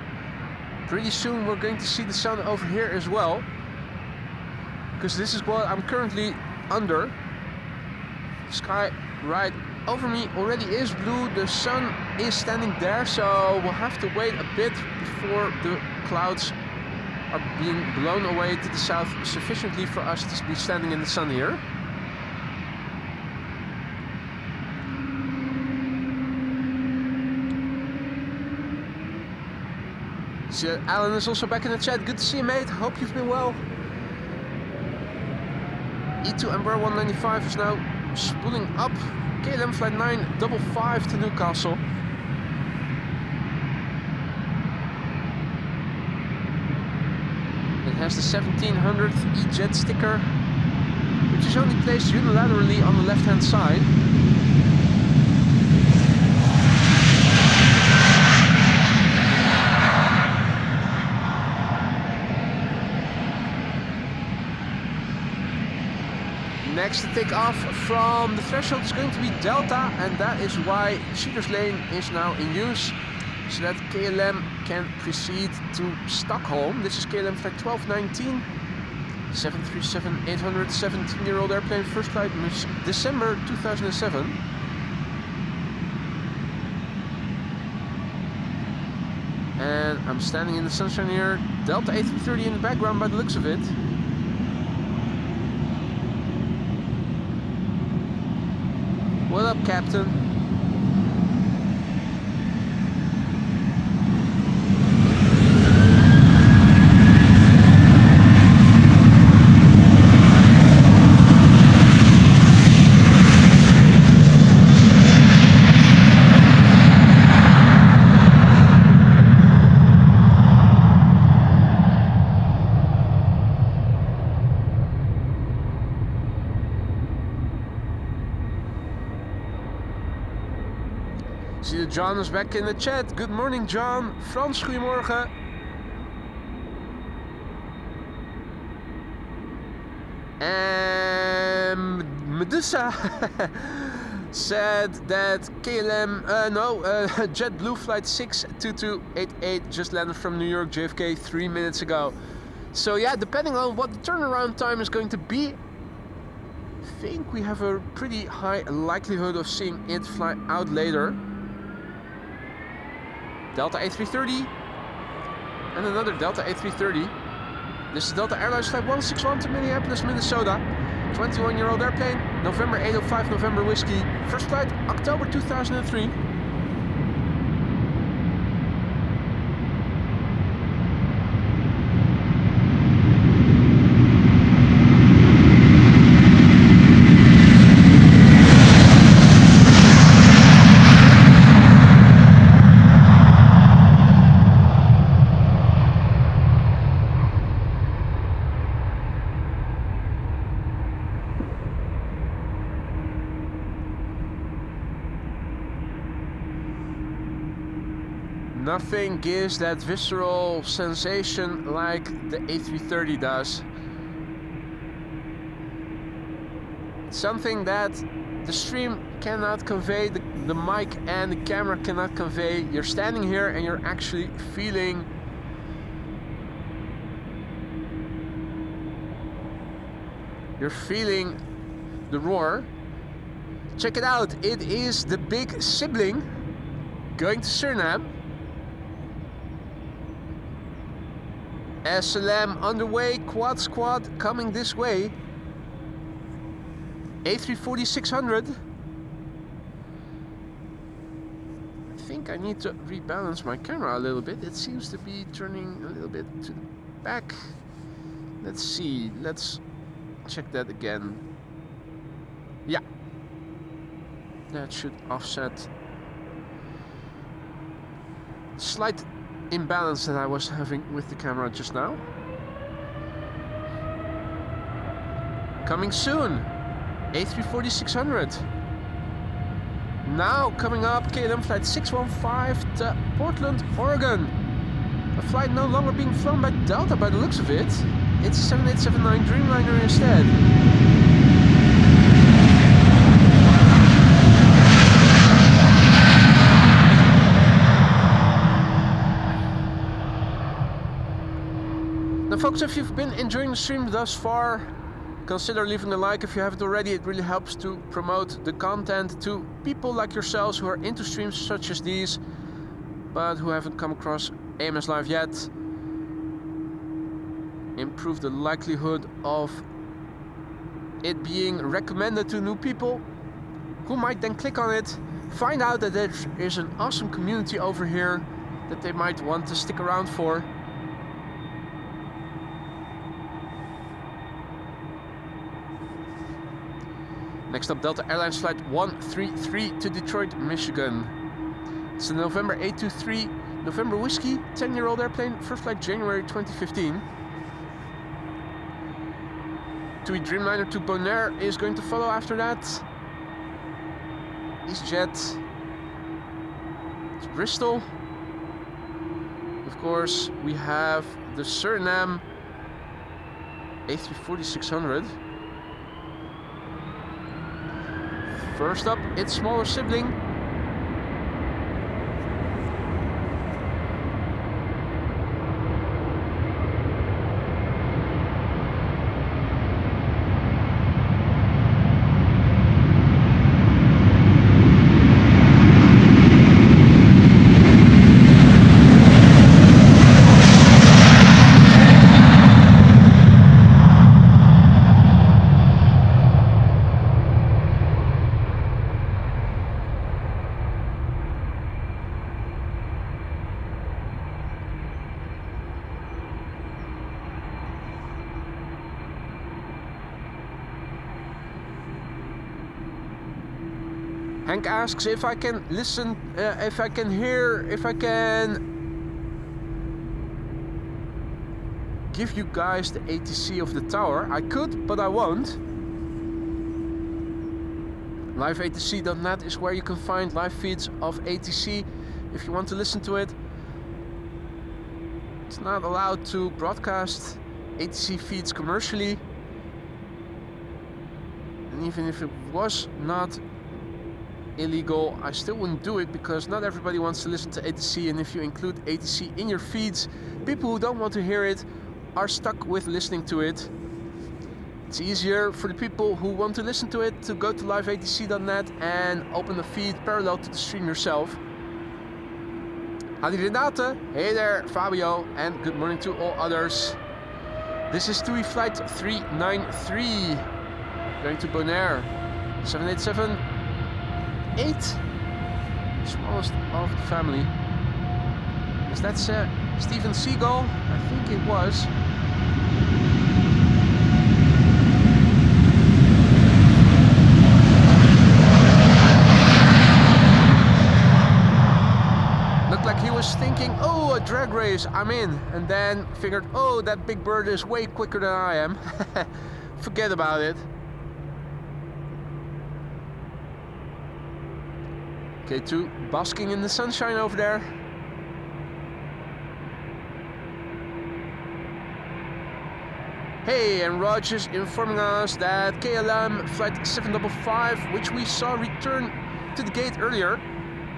Pretty soon we're going to see the sun over here as well, because this is what I'm currently under. The sky right over me already is blue, the sun is standing there, so we'll have to wait a bit before the clouds are being blown away to the south sufficiently for us to be standing in the sun here. So Alan is also back in the chat. Good to see you, mate. Hope you've been well. E2 Embraer 195 is now spooling up. KLM Flight 955 to Newcastle. It has the 1700th E-Jet sticker, which is only placed unilaterally on the left-hand side. Next to take off from the threshold is going to be Delta, and that is why Cheaters Lane is now in use, so that KLM can proceed to Stockholm. This is KLM flight 1219, 737-800, 17-year-old airplane, first flight December 2007. And I'm standing in the sunshine here, Delta A330 in the background by the looks of it. What up, Captain? See that John is back in the chat. Good morning, John. Frans, goedemorgen. And Medusa said that KLM, JetBlue flight 62288 just landed from New York JFK 3 minutes ago. So yeah, depending on what the turnaround time is going to be, I think we have a pretty high likelihood of seeing it fly out later. Delta A330 and another Delta A330. This is Delta Airlines flight 161 to Minneapolis, Minnesota. 21-year-old airplane, November 805, November Whiskey. First flight, October 2003. Nothing gives that visceral sensation like the A330 does. It's something that the stream cannot convey, the mic and the camera cannot convey. You're standing here and you're actually feeling the roar. Check it out, it is the big sibling going to Suriname. SLM underway, quad squad coming this way. A340-600. I think I need to rebalance my camera a little bit. It seems to be turning a little bit to the back. Let's see, let's check that again. Yeah, that should offset slight imbalance that I was having with the camera just now. Coming soon, A340-600. Now coming up, KLM flight 615 to Portland, Oregon. A flight no longer being flown by Delta by the looks of it. It's a 7879 Dreamliner instead. Now folks, if you've been enjoying the stream thus far, consider leaving a like if you haven't already. It really helps to promote the content to people like yourselves who are into streams such as these, but who haven't come across AMS Live yet. Improve the likelihood of it being recommended to new people who might then click on it, find out that there is an awesome community over here that they might want to stick around for. Next up, Delta Airlines flight 133 to Detroit, Michigan. It's the November 823, November Whiskey, 10-year-old airplane, first flight January 2015. TUI Dreamliner to Bonaire is going to follow after that. EasyJet to Bristol. Of course, we have the Suriname A340-600. First up, its smaller sibling. Hank asks if I can listen, if I can hear, if I can give you guys the ATC of the tower. I could, but I won't. Liveatc.net is where you can find live feeds of ATC if you want to listen to it. It's not allowed to broadcast ATC feeds commercially. And even if it was not illegal, I still wouldn't do it because not everybody wants to listen to ATC, and if you include ATC in your feeds, people who don't want to hear it are stuck with listening to it. It's easier for the people who want to listen to it to go to liveatc.net and open a feed parallel to the stream yourself. Howdy Renate, hey there Fabio, and good morning to all others. This is TUI flight 393 going to Bonaire 787 8, smallest of the family. Is that Steven Seagal? I think it was. Looked like he was thinking, oh, a drag race, I'm in. And then figured, oh, that big bird is way quicker than I am. Forget about it. K2 basking in the sunshine over there. Hey, and Raj is informing us that KLM flight 755, which we saw return to the gate earlier,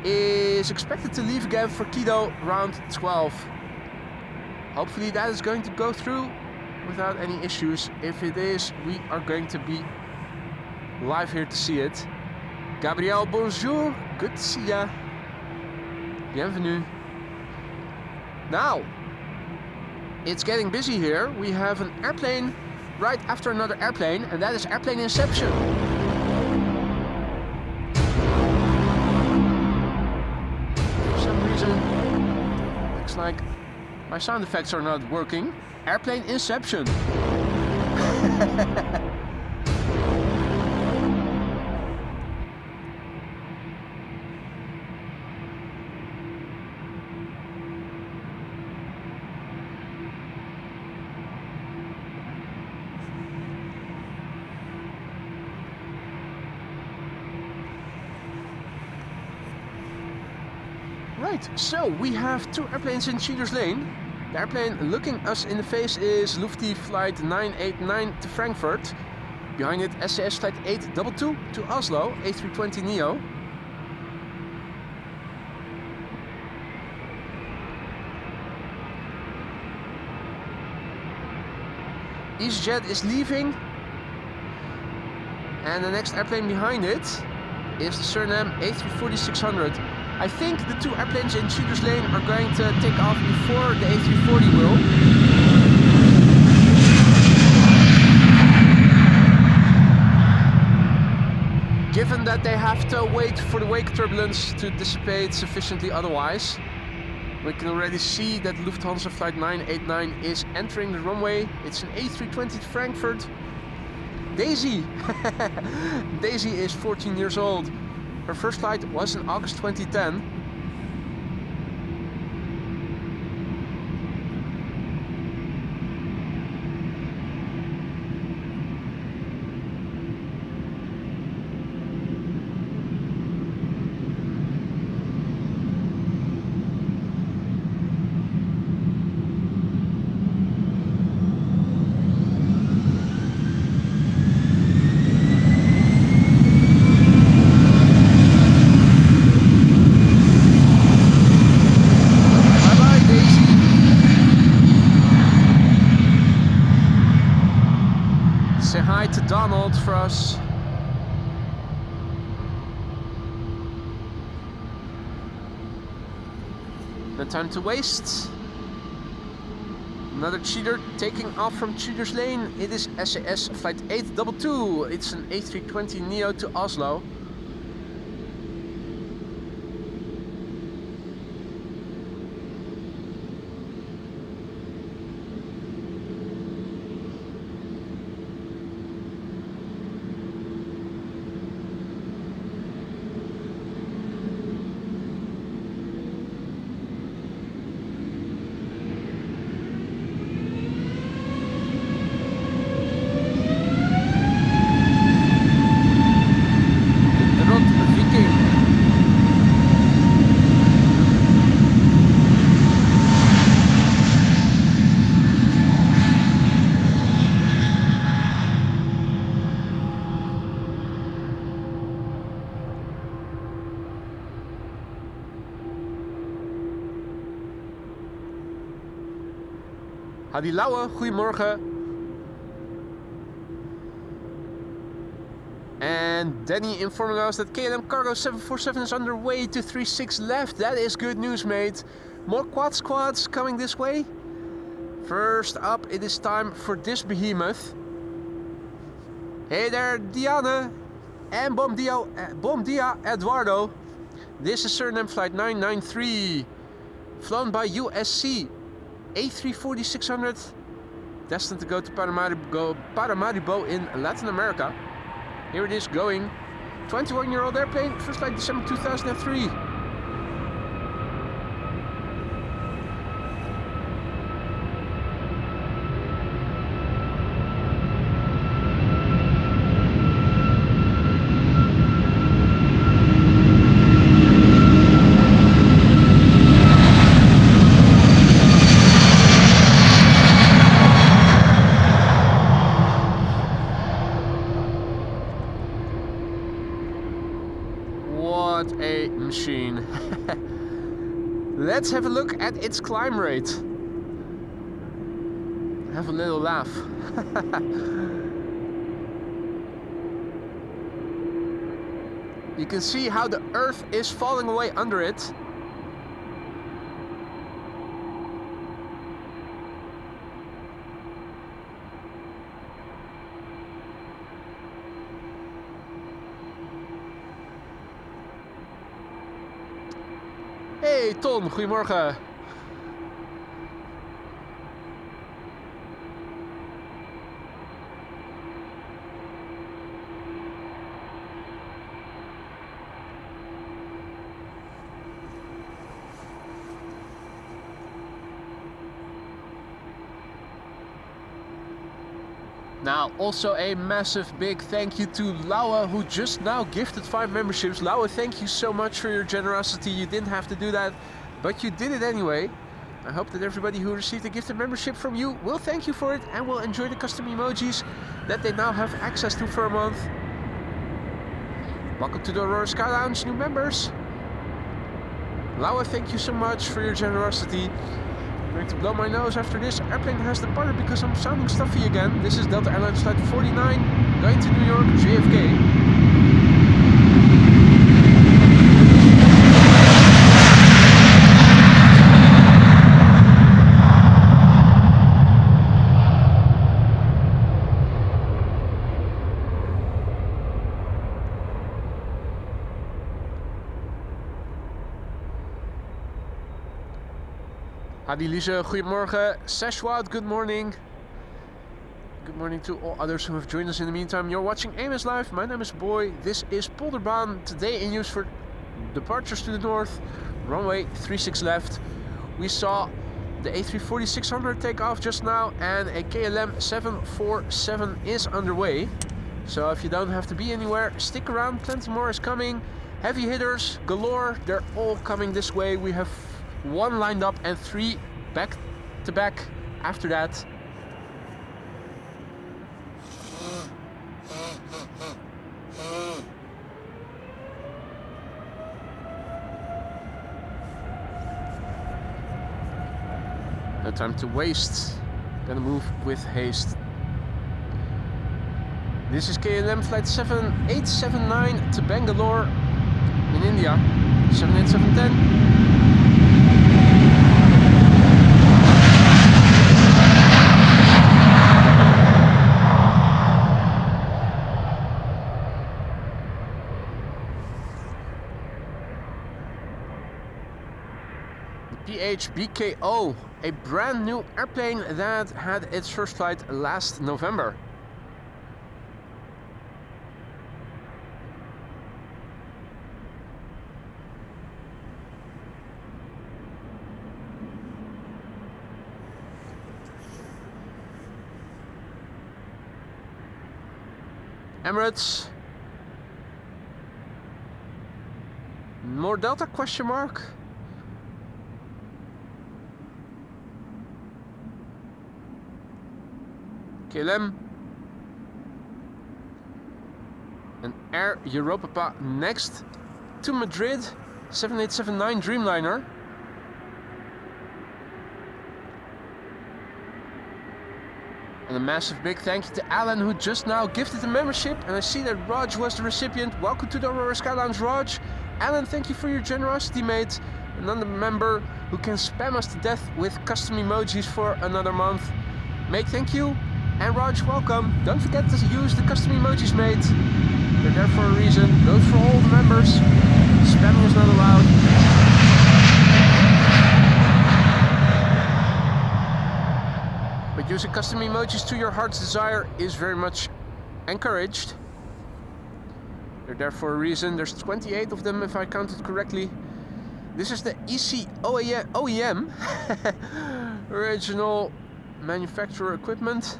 is expected to leave again for Quito around 12. Hopefully that is going to go through without any issues. If it is, we are going to be live here to see it. Gabriel, bonjour. Good to see ya. Bienvenue. Now, it's getting busy here. We have an airplane right after another airplane, and that is airplane inception. For some reason, looks like my sound effects are not working. Airplane inception. Right, so we have two airplanes in Cheaters Lane. The airplane looking us in the face is Lufthansa flight 989 to Frankfurt. Behind it, SAS flight 822 to Oslo, A320neo. EasyJet is leaving. And the next airplane behind it is the Suriname A340-600. I think the two airplanes in Cheaters Lane are going to take off before the A340 will. Given that they have to wait for the wake turbulence to dissipate sufficiently otherwise. We can already see that Lufthansa flight 989 is entering the runway. It's an A320 to Frankfurt. Daisy! Daisy is 14 years old. Her first flight was in August 2010. Say hi to Donald for us. No time to waste. Another cheater taking off from Cheater's Lane. It is SAS Flight 822. It's an A320neo to Oslo. Hadi Lauwe, goedemorgen. And Danny informing us that KLM Cargo 747 is underway to 36 left. That is good news, mate. More quad squads coming this way. First up, it is time for this behemoth. Hey there, Diane. And bom dia, Eduardo. This is Suriname Flight 993. Flown by USC. A340-600, destined to go to Paramaribo in Latin America. Here it is going. 21-year-old airplane, first flight December 2003. What a machine. Let's have a look at its climb rate. Have a little laugh. You can see how the earth is falling away under it. Hey Ton, goedemorgen. Now, also a massive big thank you to Lauwe, who just now gifted 5 memberships. Lauwe, thank you so much for your generosity. You didn't have to do that, but you did it anyway. I hope that everybody who received a gifted membership from you will thank you for it and will enjoy the custom emojis that they now have access to for a month. Welcome to the Aurora Sky Lounge, new members. Lauwe, thank you so much for your generosity. I'm going to blow my nose after this airplane has departed because I'm sounding stuffy again. This is Delta Airlines Flight 49 going to New York, JFK. Hadi Lise, goedemorgen. Seshwat, good morning. Good morning to all others who have joined us in the meantime. You're watching AMS Live. My name is Boy. This is Polderbaan. Today in use for departures to the north. Runway 36 left. We saw the A340-600 take off just now, and a KLM 747 is underway. So if you don't have to be anywhere, stick around. Plenty more is coming. Heavy hitters galore. They're all coming this way. We have 1 lined up and 3 back to back after that. No time to waste. Gonna move with haste. This is KLM flight 7879 to Bangalore in India. 78710. PHBKO, a brand new airplane that had its first flight last November. Emirates. More Delta question mark? KLM and Air Europa next to Madrid, 7879 Dreamliner. And a massive big thank you to Alan, who just now gifted the membership, and I see that Raj was the recipient. Welcome to the Aurora Sky Lounge, Raj. Alan, thank you for your generosity, mate. Another member who can spam us to death with custom emojis for another month. Mate, thank you. And Raj, welcome. Don't forget to use the custom emojis, mate. They're there for a reason. Those for all the members. Spamming is not allowed. But using custom emojis to your heart's desire is very much encouraged. They're there for a reason. There's 28 of them if I counted correctly. This is the EC OEM. Original manufacturer equipment.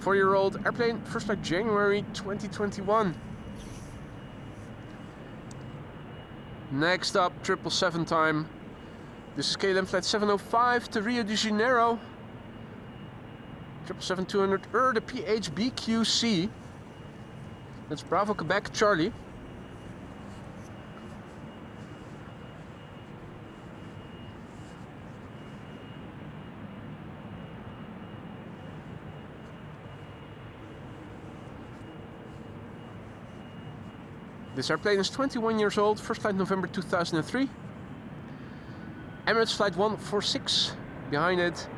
4-year-old airplane, first flight January 2021. Next up, 777 time. This is KLM flight 705 to Rio de Janeiro. 777-200 the PHBQC. That's Bravo Quebec Charlie. This airplane is 21 years old, first flight November 2003. Emirates flight 146 behind it.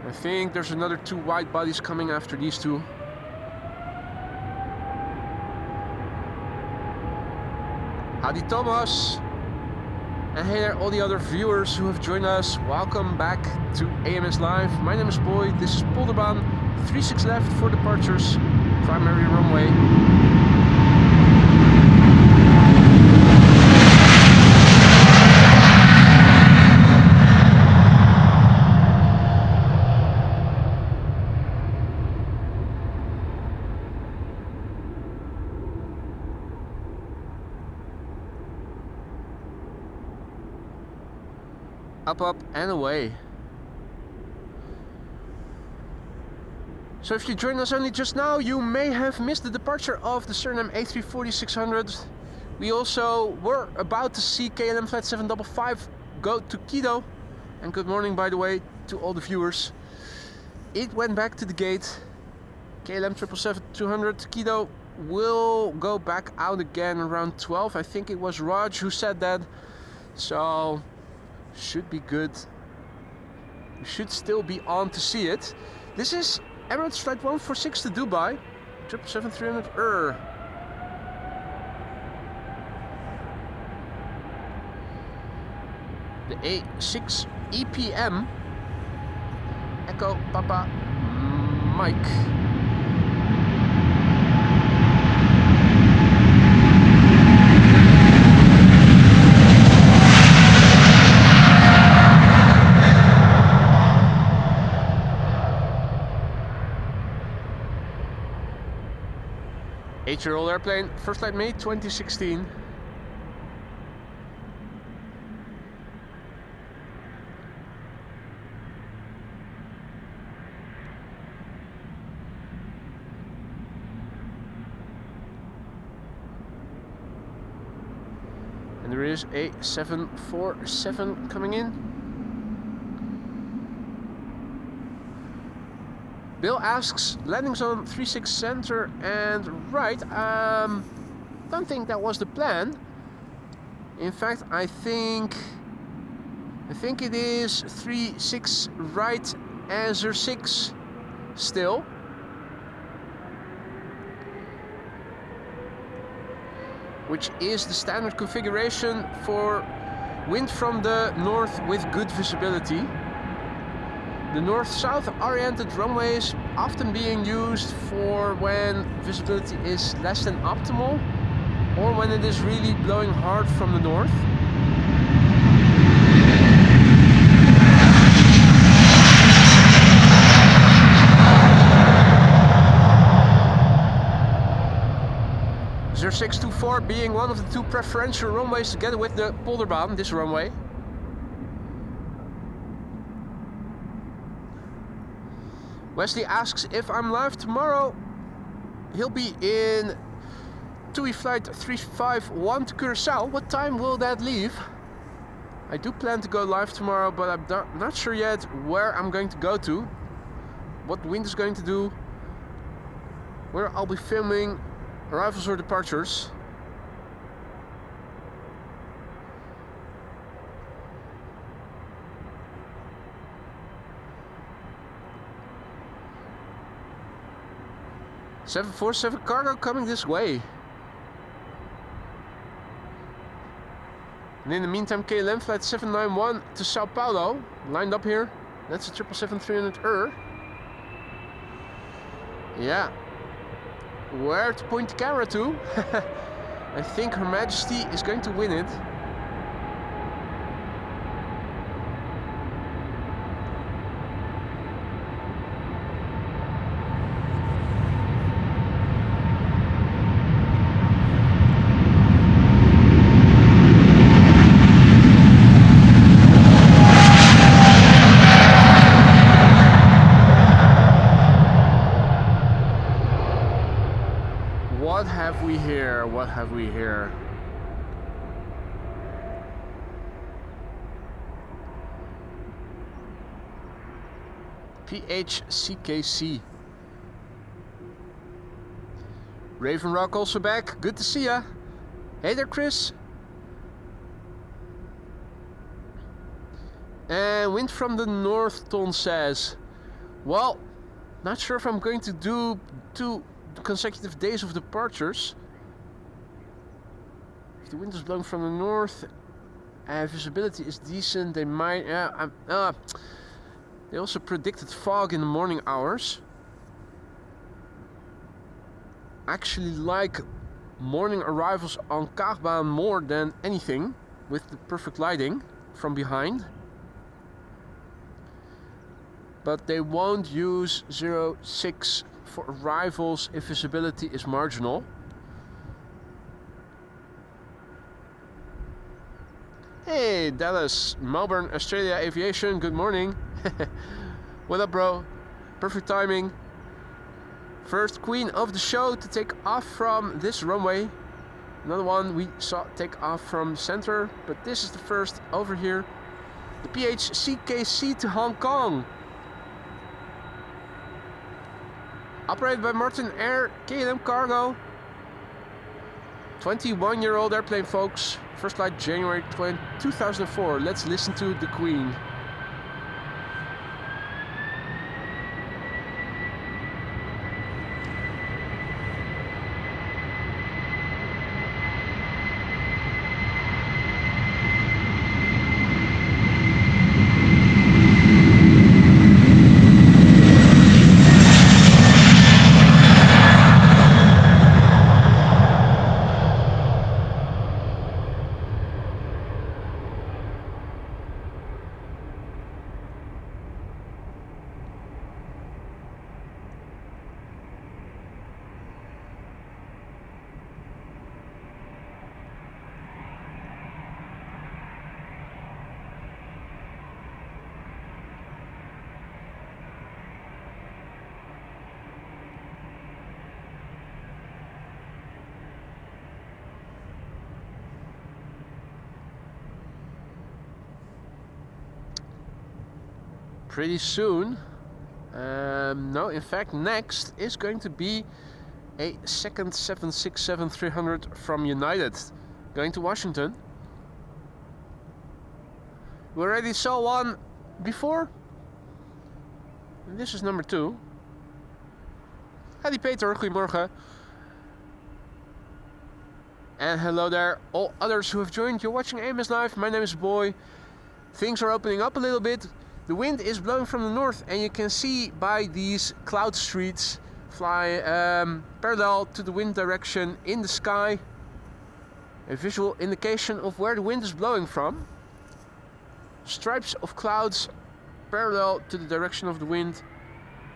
I think there's another 2 wide bodies coming after these two. Howdy Thomas! And hey there all the other viewers who have joined us. Welcome back to AMS Live. My name is Boy, this is Polderbaan. 36 left for departures, primary runway. Up and away. So if you joined us only just now, you may have missed the departure of the Suriname A340-600. We also were about to see KLM flight 755 go to Quito. And good morning, by the way, to all the viewers. It went back to the gate. KLM 777-200 to Quito will go back out again around 12. I think it was Raj who said that. So should be good. We should still be on to see it. This is Emirates flight 146 to Dubai. 777-300 The A6 EPM Echo Papa Mike. Eight-year-old airplane, first flight May 2016. And there is a 747 coming in. Bill asks, landing zone 36 center and right. Don't think that was the plan. In fact, I think it is 36 right, answer 6 still. Which is the standard configuration for wind from the north with good visibility. The north-south oriented runways often being used for when visibility is less than optimal or when it is really blowing hard from the north. Zero 624 being one of the two preferential runways together with the Polderbaan, this runway. Wesley asks if I'm live tomorrow. He'll be in TUI flight 351 to Curacao. What time will that leave? I do plan to go live tomorrow, but I'm not sure yet where I'm going to go to, what wind is going to do, where I'll be filming arrivals or departures. (747) cargo coming this way. And in the meantime, KLM flight 791 to Sao Paulo, lined up here. That's a 777-300 Yeah. Where to point the camera to? I think Her Majesty is going to win it. What have we here? What have we here? PHCKC. Raven Rock also back. Good to see ya. Hey there, Chris. And wind from the north, Ton says. Well, not sure if I'm going to do 2 consecutive days of departures. If the wind is blowing from the north and visibility is decent, they might. They also predicted fog in the morning hours. I actually like morning arrivals on Kaagbaan more than anything, with the perfect lighting from behind. But they won't use 06 for arrivals if visibility is marginal. Hey Dallas, Melbourne, Australia Aviation, good morning. What up, bro? Perfect timing. First queen of the show to take off from this runway. Another one we saw take off from center, but this is the first over here. The PHCKC to Hong Kong. Operated by Martin Air, KLM Cargo. 21-year-old airplane, folks. First flight January 2004. Let's listen to the Queen. Pretty soon No, in fact, next is going to be a second 767-300 from United, going to Washington. We already saw one before. And this is number 2. Howdy Peter, goedemorgen. And hello there, all others who have joined. You're watching AMS Live. My name is Boy. Things are opening up a little bit. The wind is blowing from the north, and you can see by these cloud streets fly parallel to the wind direction in the sky. A visual indication of where the wind is blowing from. Stripes of clouds parallel to the direction of the wind.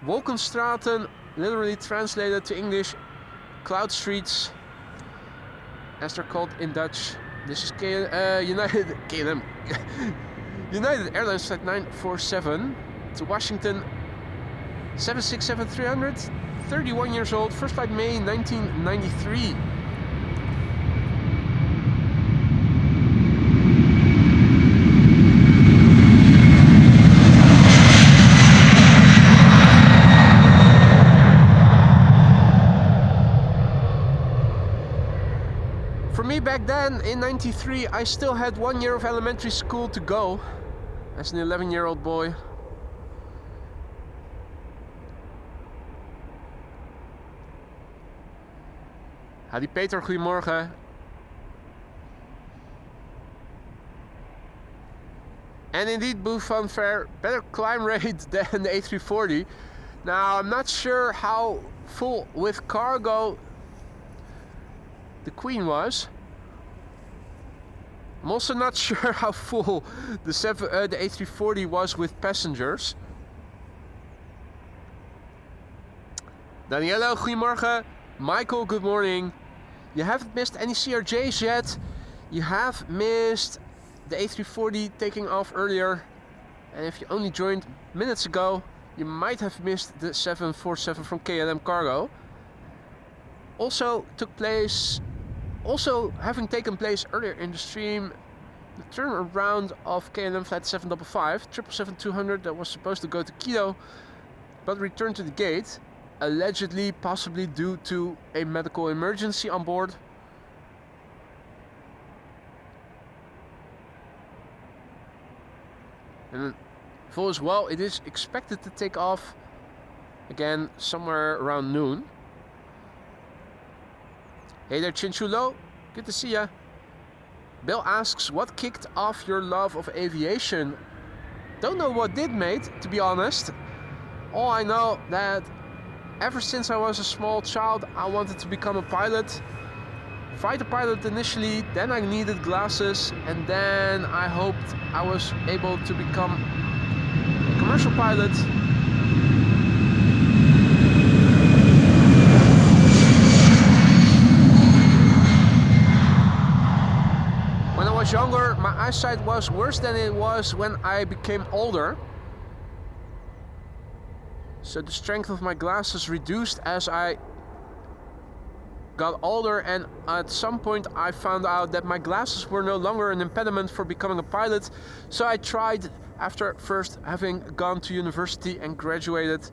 Wolkenstraten, literally translated to English, cloud streets, as they're called in Dutch. This is United KLM. United Airlines Flight 947 to Washington, 767-300, 31 years old, first flight May 1993. For me back then, in 93, I still had 1 year of elementary school to go as an 11-year-old boy. Howdy Peter, goedemorgen. And indeed, Boo Funfair, better climb rate than the A340. Now, I'm not sure how full with cargo the Queen was. I'm also not sure how full the A340 was with passengers. Daniela, goedemorgen. Michael, good morning. You haven't missed any CRJs yet. You have missed the A340 taking off earlier. And if you only joined minutes ago, you might have missed the 747 from KLM Cargo. Also having taken place earlier in the stream, the turnaround of KLM Flight 755, 777-200 that was supposed to go to Quito, but returned to the gate, allegedly possibly due to a medical emergency on board. And if all is well, it is expected to take off again somewhere around noon. Hey there, Chinchulo. Good to see ya. Bill asks, what kicked off your love of aviation? Don't know what did, mate, to be honest. All I know that ever since I was a small child, I wanted to become a pilot. Fighter pilot initially, then I needed glasses, and then I hoped I was able to become a commercial pilot. When I was younger, my eyesight was worse than it was when I became older. So the strength of my glasses reduced as I got older, and at some point I found out that my glasses were no longer an impediment for becoming a pilot. So I tried, after first having gone to university and graduated,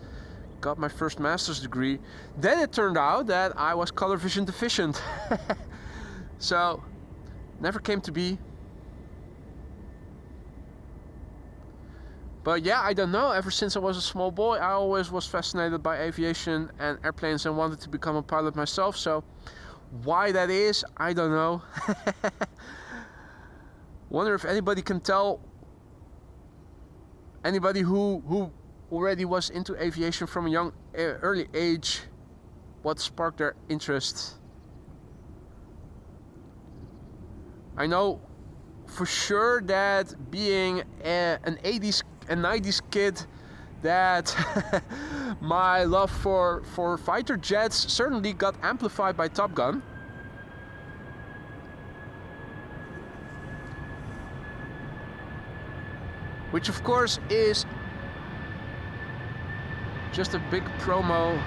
got my first master's degree. Then it turned out that I was color vision deficient. So never came to be. But yeah, I don't know, ever since I was a small boy, I always was fascinated by aviation and airplanes and wanted to become a pilot myself. So why that is, I don't know. Wonder if anybody can tell, anybody who already was into aviation from a young, early age, what sparked their interest. I know for sure that being an 80s and 90s kid, that my love for fighter jets certainly got amplified by Top Gun. Which of course is just a big promo .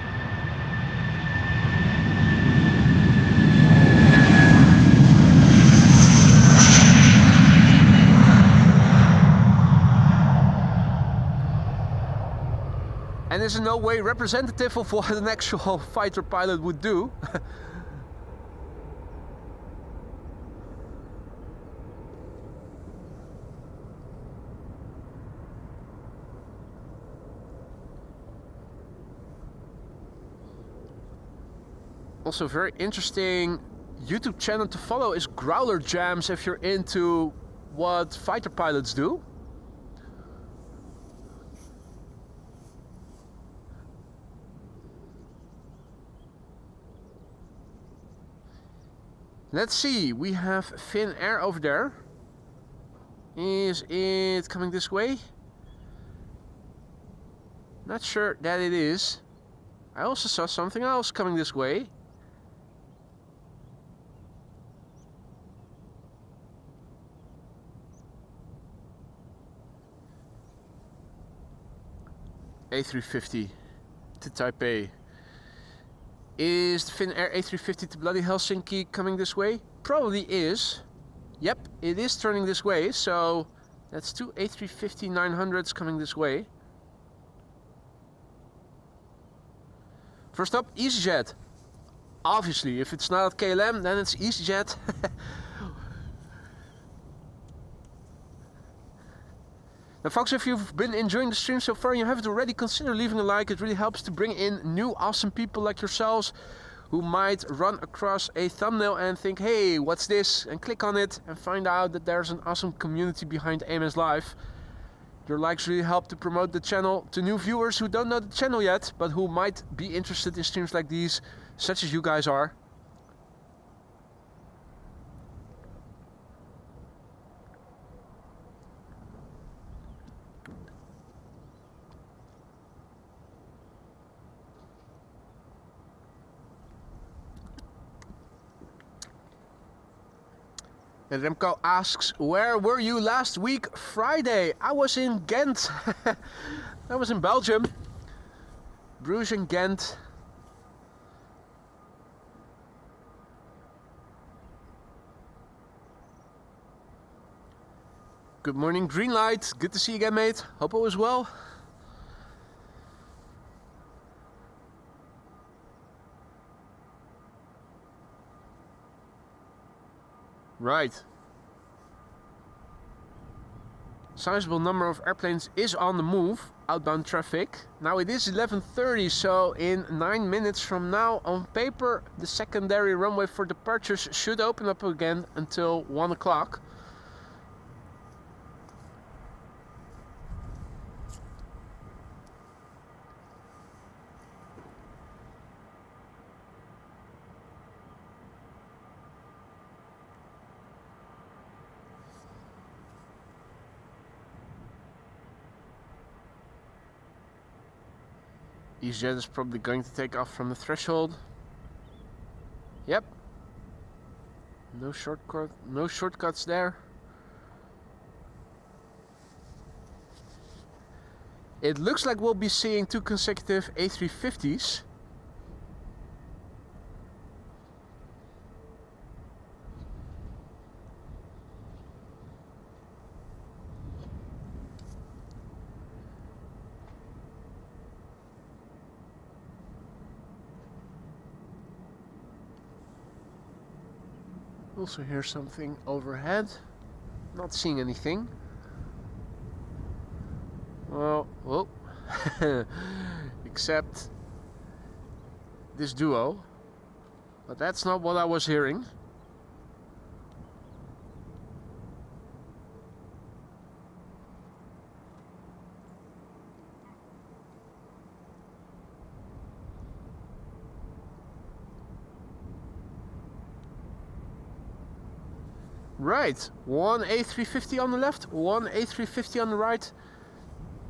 and is in no way representative of what an actual fighter pilot would do. Also very interesting YouTube channel to follow is Growler Jams if you're into what fighter pilots do. Let's see, we have Finnair over there. Is it coming this way? Not sure that it is. I also saw something else coming this way. A350 to Taipei. Is the Finnair A350 to bloody Helsinki coming this way? Probably is. Yep, it is turning this way, so that's two A350-900s coming this way. First up, EasyJet. Obviously, if it's not at KLM, then it's EasyJet. Now folks, if you've been enjoying the stream so far and you haven't already, consider leaving a like. It really helps to bring in new awesome people like yourselves who might run across a thumbnail and think, hey, what's this? And click on it and find out that there's an awesome community behind AMS Live. Your likes really help to promote the channel to new viewers who don't know the channel yet, but who might be interested in streams like these, such as you guys are. And Remco asks, where were you last week Friday? I was in Ghent. I was in Belgium. Bruges and Ghent. Good morning, Greenlight. Good to see you again, mate. Hope all is well. Right. Sizable number of airplanes is on the move, outbound traffic. Now it is 11:30, so in 9 minutes from now, on paper, the secondary runway for departures should open up again until 1 o'clock. EasyJet is probably going to take off from the threshold. Yep. No shortcuts there. It looks like we'll be seeing 2 consecutive A350s. Also hear something overhead. Not seeing anything. Well, whoa. Except this duo. But that's not what I was hearing. Right, one A350 on the left, one A350 on the right.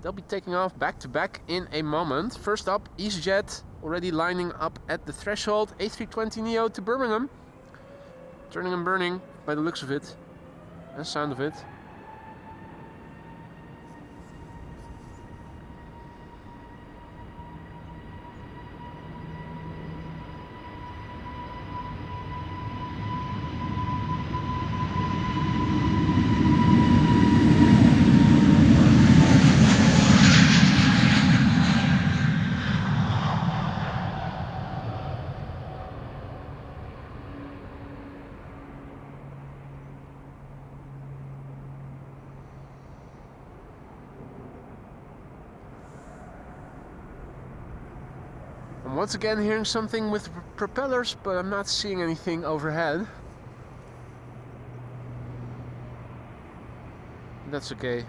They'll be taking off back to back in a moment. First up, EasyJet already lining up at the threshold. A320neo to Birmingham. Turning and burning by the looks of it and sound of it. I'm once again hearing something with propellers, but I'm not seeing anything overhead. That's okay.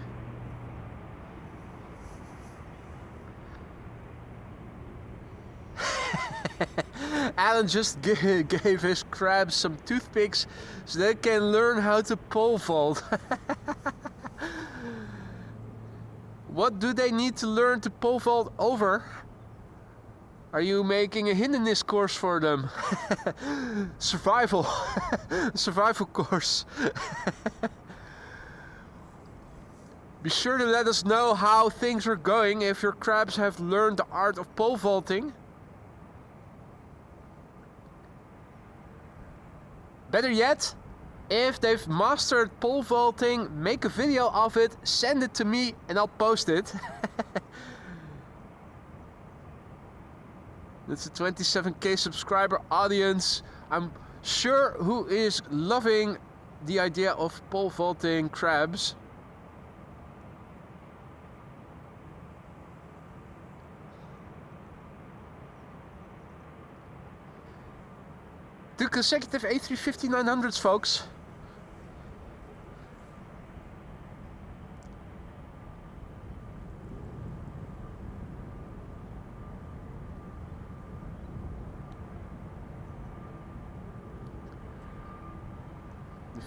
Alan just gave his crabs some toothpicks so they can learn how to pole vault. What do they need to learn to pole vault over? Are you making a hindernis course for them? Survival. Survival course. Be sure to let us know how things are going if your crabs have learned the art of pole vaulting. Better yet, if they've mastered pole vaulting, make a video of it, send it to me and I'll post it. That's a 27k subscriber audience. I'm sure who is loving the idea of pole vaulting crabs. Two consecutive A350-900s, folks.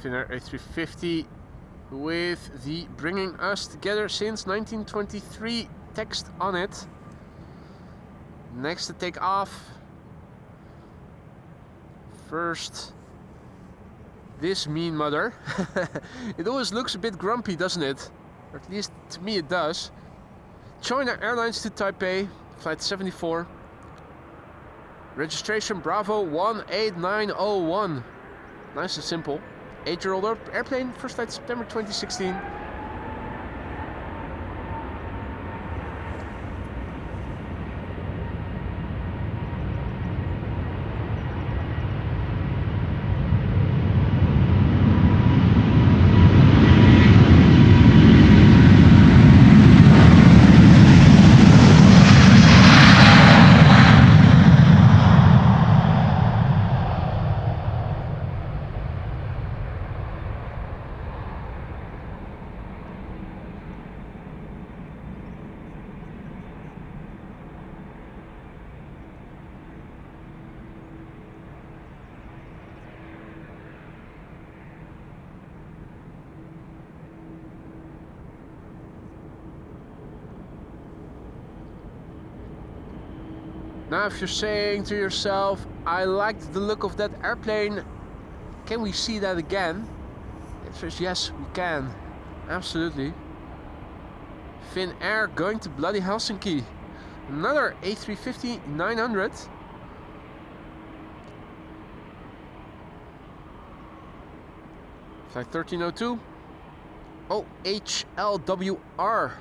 The Finnair A350 with the bringing us together since 1923 text on it. Next to take off. First, this mean mother. It always looks a bit grumpy, doesn't it? Or at least to me it does. China Airlines to Taipei, flight 74. Registration Bravo 18901. Nice and simple. 8-year-old airplane, first flight September 2016. Now if you're saying to yourself, I liked the look of that airplane, can we see that again? The answer is yes, we can. Absolutely. Finnair going to bloody Helsinki. Another A350-900. Flight 1302. Oh, HLWR.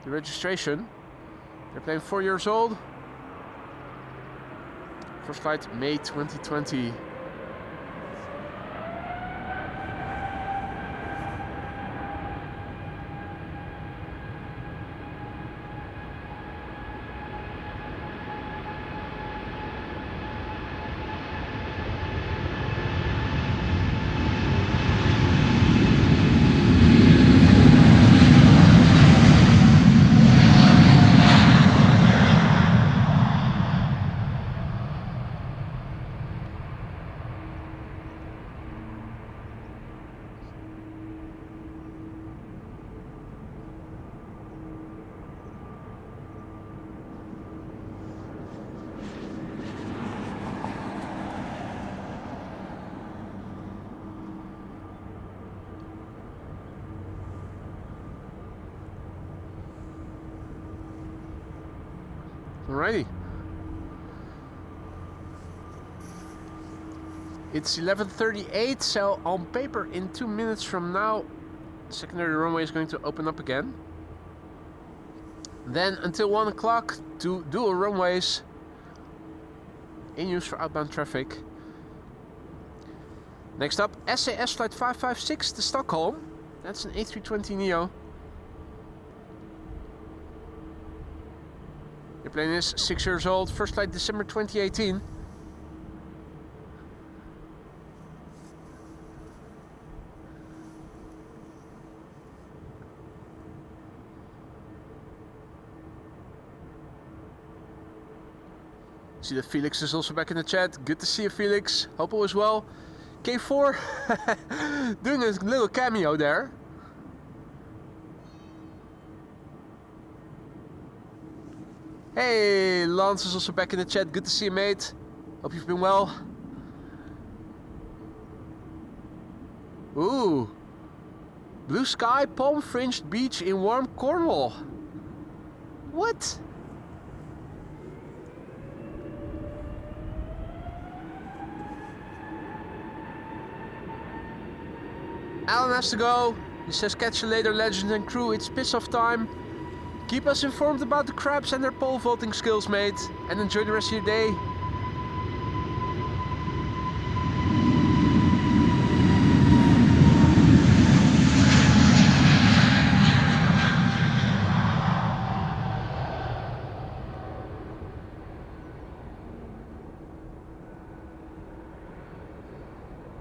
The registration. Airplane 4 years old. First flight May 2020. Alrighty. It's 11:38, so on paper in 2 minutes from now the secondary runway is going to open up again. Then until 1 o'clock, 2 dual runways in use for outbound traffic. Next up, SAS flight 556 to Stockholm. That's an A320neo. The plane is 6 years old, first flight December 2018. See that Felix is also back in the chat. Good to see you, Felix. Hope all is well. K4 doing a little cameo there. Hey, Lance is also back in the chat. Good to see you, mate. Hope you've been well. Ooh. Blue sky, palm-fringed beach in warm Cornwall. What? Alan has to go. He says, catch you later, legend and crew. It's piss-off time. Keep us informed about the crabs and their pole vaulting skills, mate. And enjoy the rest of your day.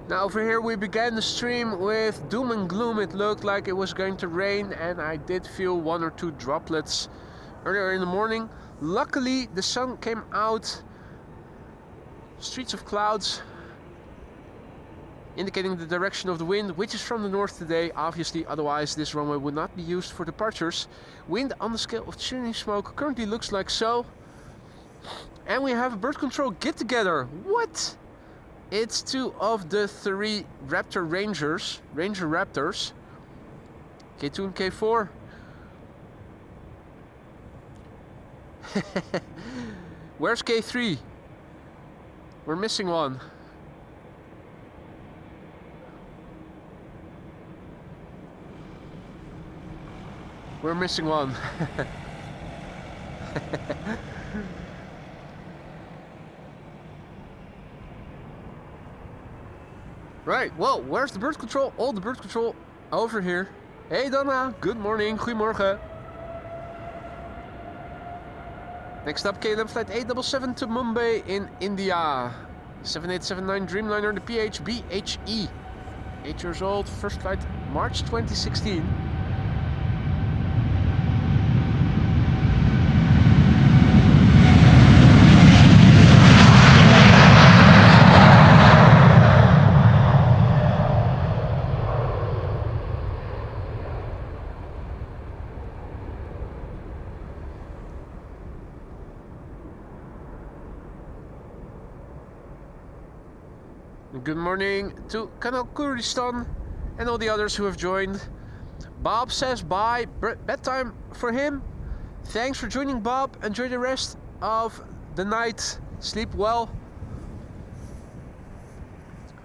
Now over here we began the stream with doom and gloom. It looked like it was going to rain and I did feel 1 or 2 droplets earlier in the morning. Luckily the sun came out, streets of clouds indicating the direction of the wind, which is from the north today. Obviously, otherwise this runway would not be used for departures. Wind on the scale of chimney smoke currently looks like so. And we have a bird control get together. What? It's 2 of the 3 Raptor Ranger Raptors. K2 and K4. Where's K3? We're missing one. We're missing one. Right, well, where's the bird control? All the bird control over here. Hey Donna, good morning, goedemorgen. Next up, KLM flight 877 to Mumbai in India. 7879 Dreamliner, the PHBHE. 8 years old, first flight March 2016. Good morning to Kanal Kurdistan and all the others who have joined. Bob says bye, bedtime for him. Thanks for joining, Bob. Enjoy the rest of the night. Sleep well.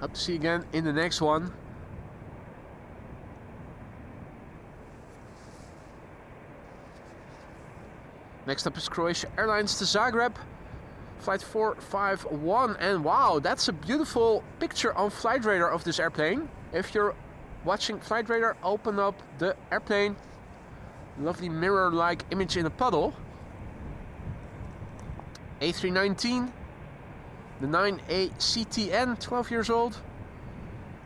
Hope to see you again in the next one. Next up is Croatia Airlines to Zagreb. Flight 451, and wow, that's a beautiful picture on Flight Radar of this airplane. If you're watching Flight Radar, open up the airplane. Lovely mirror-like image in a puddle. A319, the 9A CTN, 12 years old.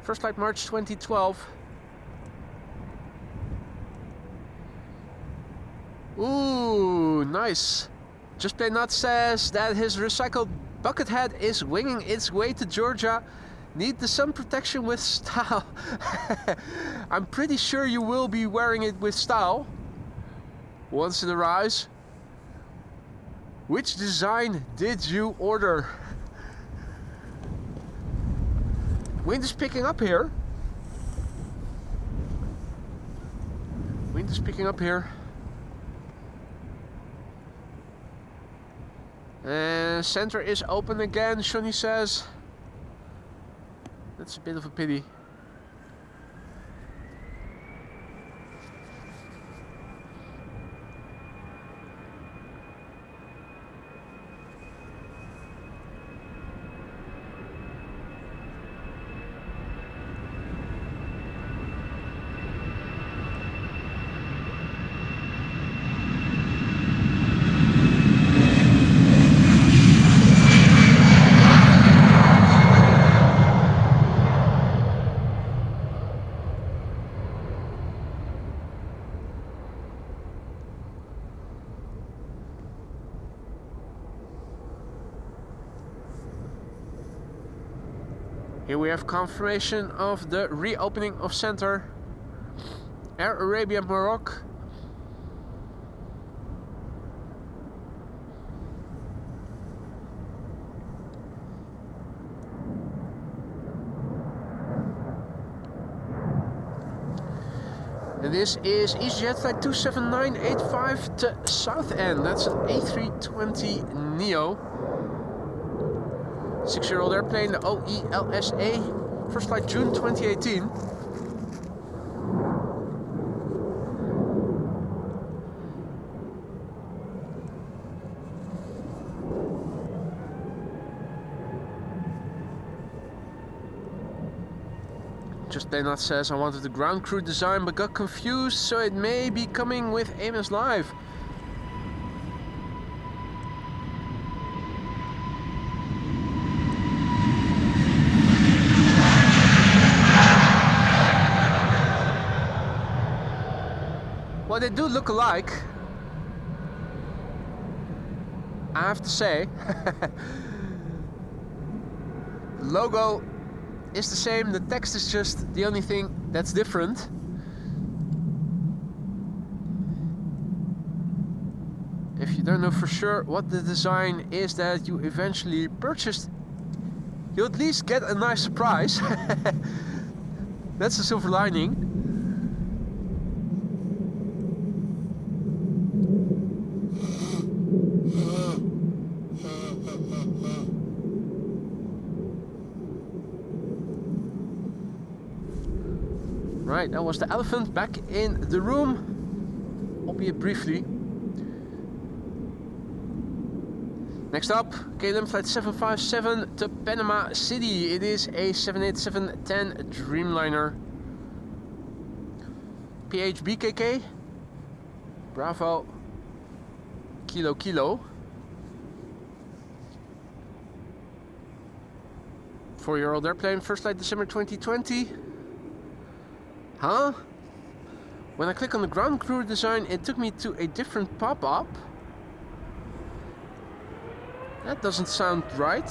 First flight March 2012. Ooh, nice. Just Play Nut says that his recycled bucket hat is winging its way to Georgia. Need the sun protection with style. I'm pretty sure you will be wearing it with style once it arrives. Which design did you order? Wind is picking up here. Wind is picking up here. Center is open again, Shoni says. That's a bit of a pity. Here we have confirmation of the reopening of center. Air Arabia Morocco. And this is EasyJet flight 27985 to Southend. That's an A320 Neo. 6-year-old airplane, the OELSA. First flight June 2018. Just Playnot says, I wanted the ground crew design but got confused, so it may be coming with AMS Live. Well, they do look alike, I have to say. The logo is the same, the text is just the only thing that's different. If you don't know for sure what the design is that you eventually purchased, you'll at least get a nice surprise. That's the silver lining. Right, that was the elephant back in the room, albeit briefly. Next up, KLM flight 757 to Panama City. It is a 787-10 Dreamliner. PHBKK, Bravo, Kilo Kilo. 4-year-old airplane, first flight December 2020. Huh? When I click on the ground crew design, it took me to a different pop-up. That doesn't sound right.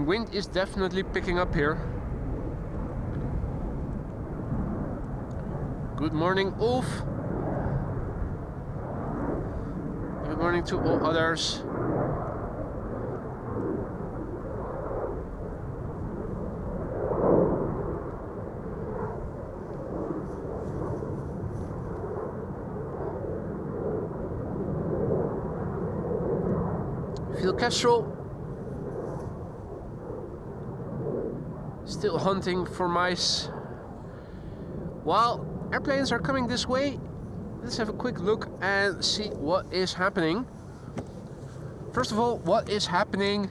Wind is definitely picking up here. Good morning, Ulf. Good morning to all others. Phil Kestrel. Still hunting for mice. While airplanes are coming this way, let's have a quick look and see what is happening. First of all, what is happening?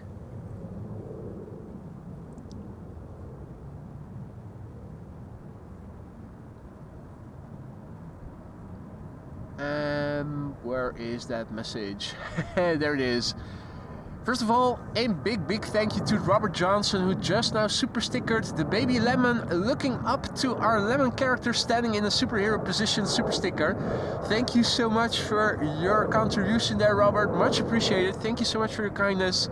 Where is that message? There it is. First of all, a big thank you to Robert Johnson, who just now super stickered the baby lemon looking up to our lemon character standing in a superhero position super sticker. Thank you so much for your contribution there, Robert. Much appreciated. Thank you so much for your kindness.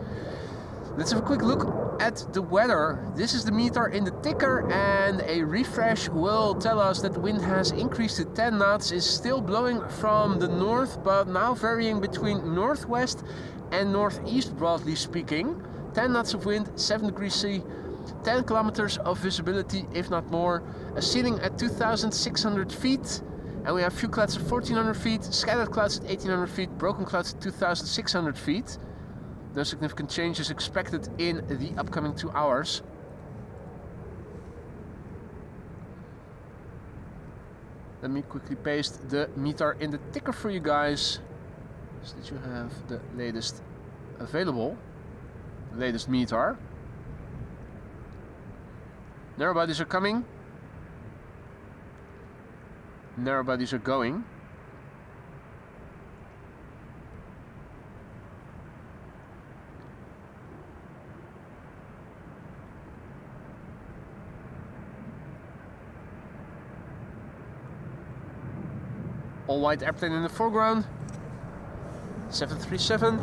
Let's have a quick look at the weather. This is the meter in the ticker, and a refresh will tell us that the wind has increased to 10 knots, is still blowing from the north, but now varying between northwest and northeast, broadly speaking. 10 knots of wind, 7 degrees C, 10 kilometers of visibility, if not more. A ceiling at 2,600 feet, and we have few clouds at 1,400 feet, scattered clouds at 1,800 feet, broken clouds at 2,600 feet. No significant changes expected in the upcoming 2 hours. Let me quickly paste the meter in the ticker for you guys, so that you have the latest available. latest meter. Narrow bodies are coming. Narrow bodies are going. All white airplane in the foreground. 737.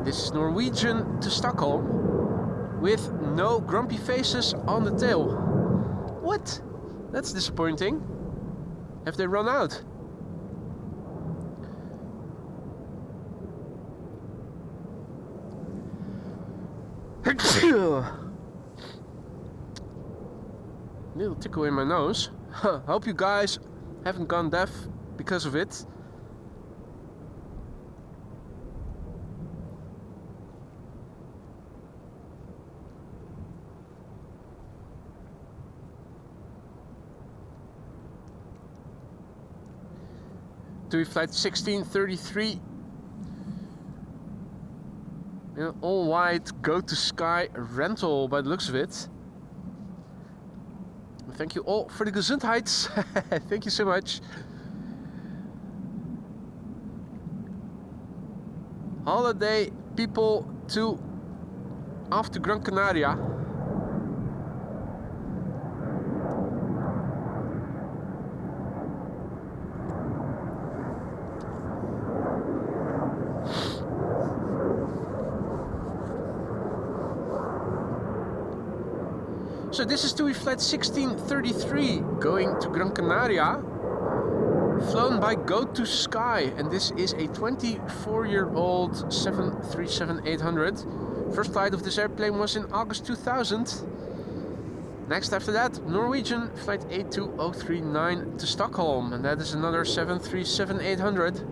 This is Norwegian to Stockholm with no grumpy faces on the tail. What? That's disappointing. Have they run out? Little tickle in my nose. Hope you guys haven't gone deaf because of it. TUI flight 1633. An all white go to sky rental by the looks of it. Thank you all for the Gesundheit. Thank you so much. Holiday people off to Gran Canaria. So this is TUI flight 1633 going to Gran Canaria, flown by Go to Sky, and this is a 24-year-old 737-800. First flight of this airplane was in August 2000. Next after that, Norwegian flight 82039 to Stockholm, and that is another 737-800.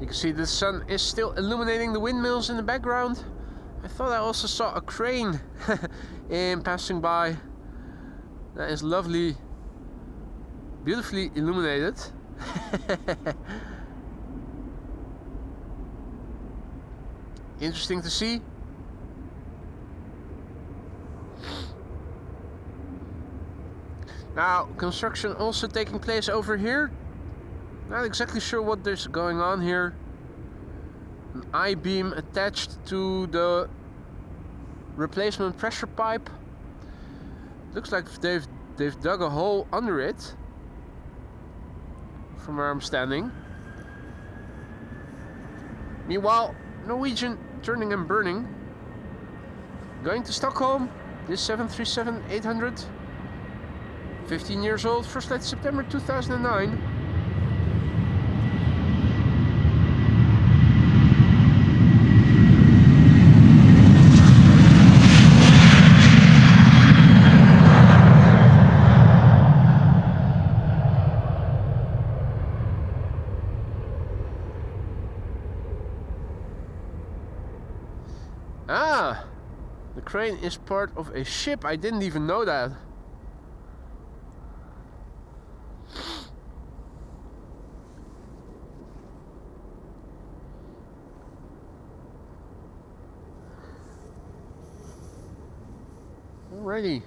You can see the sun is still illuminating the windmills in the background. I thought I also saw a crane in passing by. That is lovely, beautifully illuminated. Interesting to see. Now, construction also taking place over here. Not exactly sure what is going on here. An I-beam attached to the replacement pressure pipe. Looks like they've dug a hole under it, from where I'm standing. Meanwhile, Norwegian turning and burning. Going to Stockholm. This 737-800. 15 years old. First flight September 2009. Ah, the crane is part of a ship. I didn't even know that. Alrighty.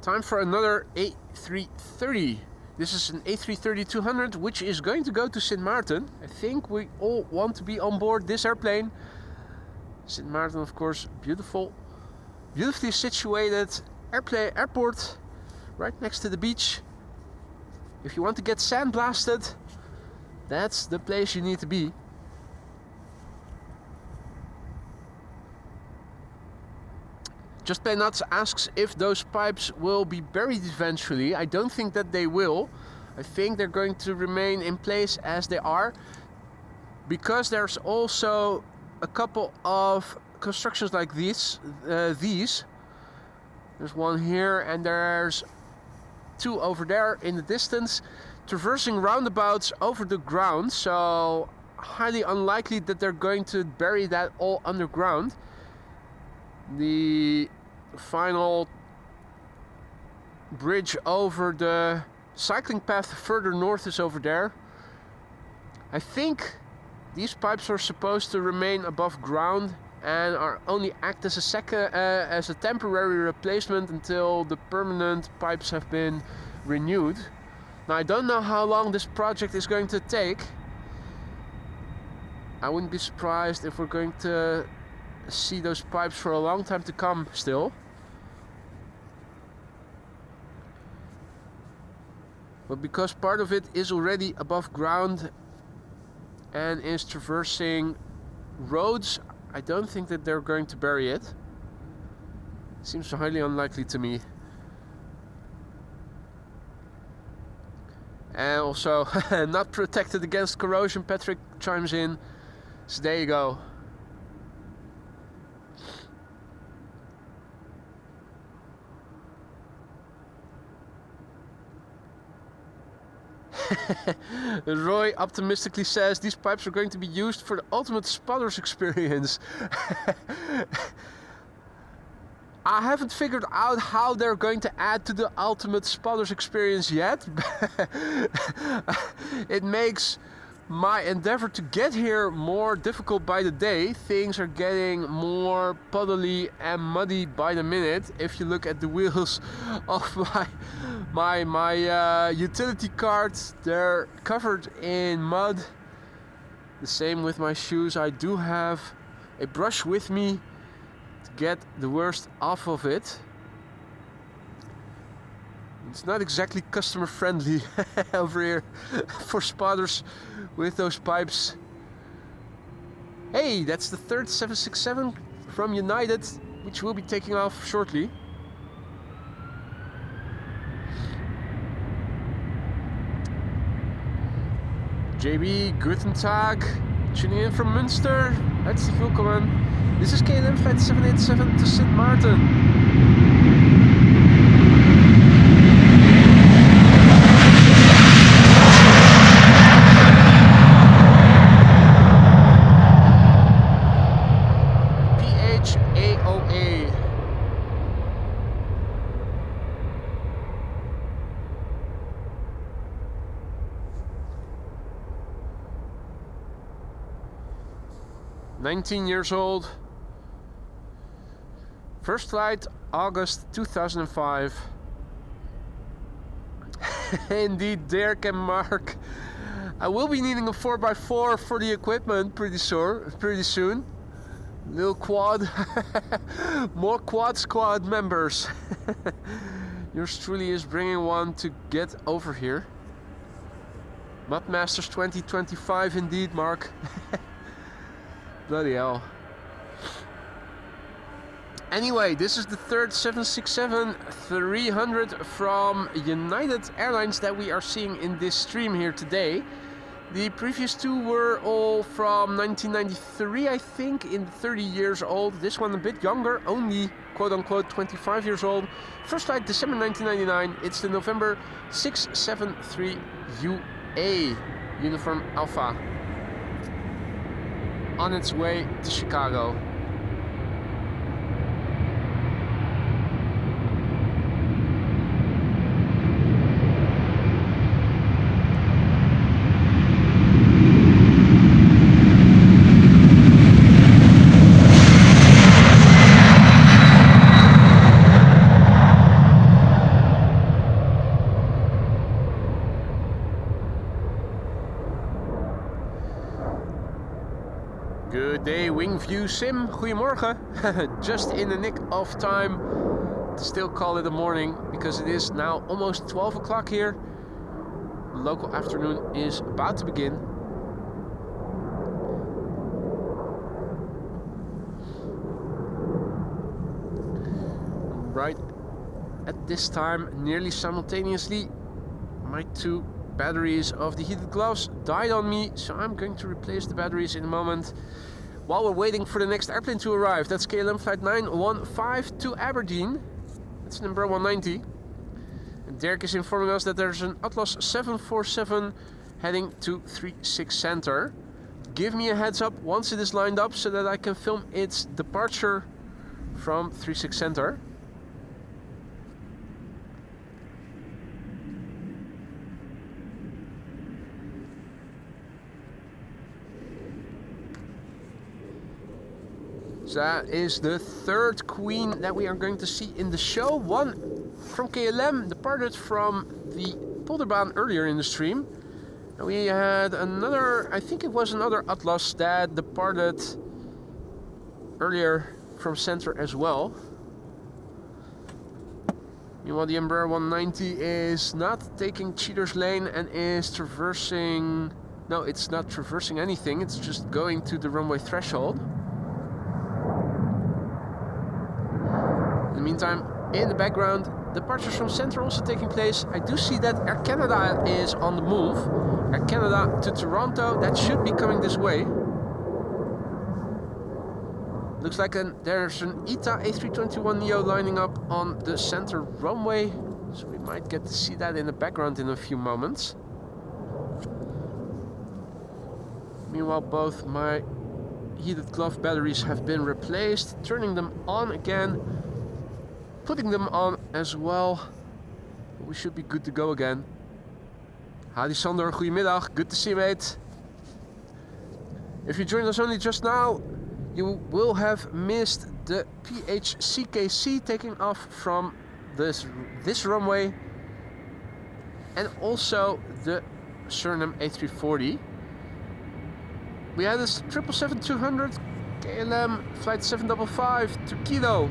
Time for another A330. This is an A330-200, which is going to go to Sint Maarten. I think we all want to be on board this airplane. Sint Maarten, of course, beautifully situated airport right next to the beach. If you want to get sandblasted, that's the place you need to be. Just Play Nuts asks if those pipes will be buried eventually. I don't think that they will. I think they're going to remain in place as they are, because there's also a couple of constructions like these. There's one here and there's two over there in the distance, traversing roundabouts over the ground, so highly unlikely that they're going to bury that all underground. The final bridge over the cycling path further north is over there. I think these pipes are supposed to remain above ground and are only act as a temporary replacement until the permanent pipes have been renewed. Now I don't know how long this project is going to take. I wouldn't be surprised if we're going to see those pipes for a long time to come still. But because part of it is already above ground and is traversing roads, I don't think that they're going to bury it. Seems highly unlikely to me. And also not protected against corrosion, Patrick chimes in. So there you go. Roy optimistically says these pipes are going to be used for the ultimate spotters experience. I haven't figured out how they're going to add to the ultimate spotters experience yet. It makes my endeavor to get here more difficult by the day. Things are getting more puddly and muddy by the minute. If you look at the wheels of my utility cart, they're covered in mud. The same with my shoes. I do have a brush with me to get the worst off of it. It's not exactly customer friendly over here for spotters with those pipes. Hey, that's the third 767 from United, which will be taking off shortly. JB, guten Tag, tuning in from Münster. Herzlich willkommen. This is KLM flight 787 to Sint Maarten. PHAOA. "19 years old. First flight, August 2005. Indeed, Dirk and Mark. I will be needing a 4x4 for the equipment pretty soon. Little quad. More quad squad members. Yours truly is bringing one to get over here. Mudmasters 2025 indeed, Mark. Bloody hell. Anyway, this is the third 767-300 from United Airlines that we are seeing in this stream here today. The previous two were all from 1993, I think, in 30 years old. This one a bit younger, only quote-unquote 25 years old. First flight December 1999. It's the November 673 UA, Uniform Alpha, on its way to Chicago. Good day, Wingview Sim. Goedemorgen. Just in the nick of time to still call it a morning because it is now almost 12 o'clock here. The local afternoon is about to begin. Right at this time, nearly simultaneously, my two batteries of the heated gloves died on me, so I'm going to replace the batteries in a moment while we're waiting for the next airplane to arrive. That's KLM flight 915 to Aberdeen. That's number 190. And Derek is informing us that there's an Atlas 747 heading to 36 Center. Give me a heads up once it is lined up so that I can film its departure from 36 Center. So that is the third Queen that we are going to see in the show. One from KLM, departed from the Polderbaan earlier in the stream. And we had another, I think it was another Atlas that departed earlier from Center as well. Meanwhile, the Embraer 190 is not taking Cheater's Lane and is traversing... No, it's not traversing anything, it's just going to the runway threshold. In the meantime, in the background, departures from Center also taking place. I do see that Air Canada is on the move. Air Canada to Toronto, that should be coming this way. Looks like there's an ITA A321neo lining up on the Center runway. So we might get to see that in the background in a few moments. Meanwhile, both my heated glove batteries have been replaced. Turning them on again. Putting them on as well. We should be good to go again. Hadi Sander, goedemiddag. Good to see you, mate. If you joined us only just now, you will have missed the PHCKC taking off from this runway. And also the Suriname A340. We had this 777-200 KLM flight 755 to Quito.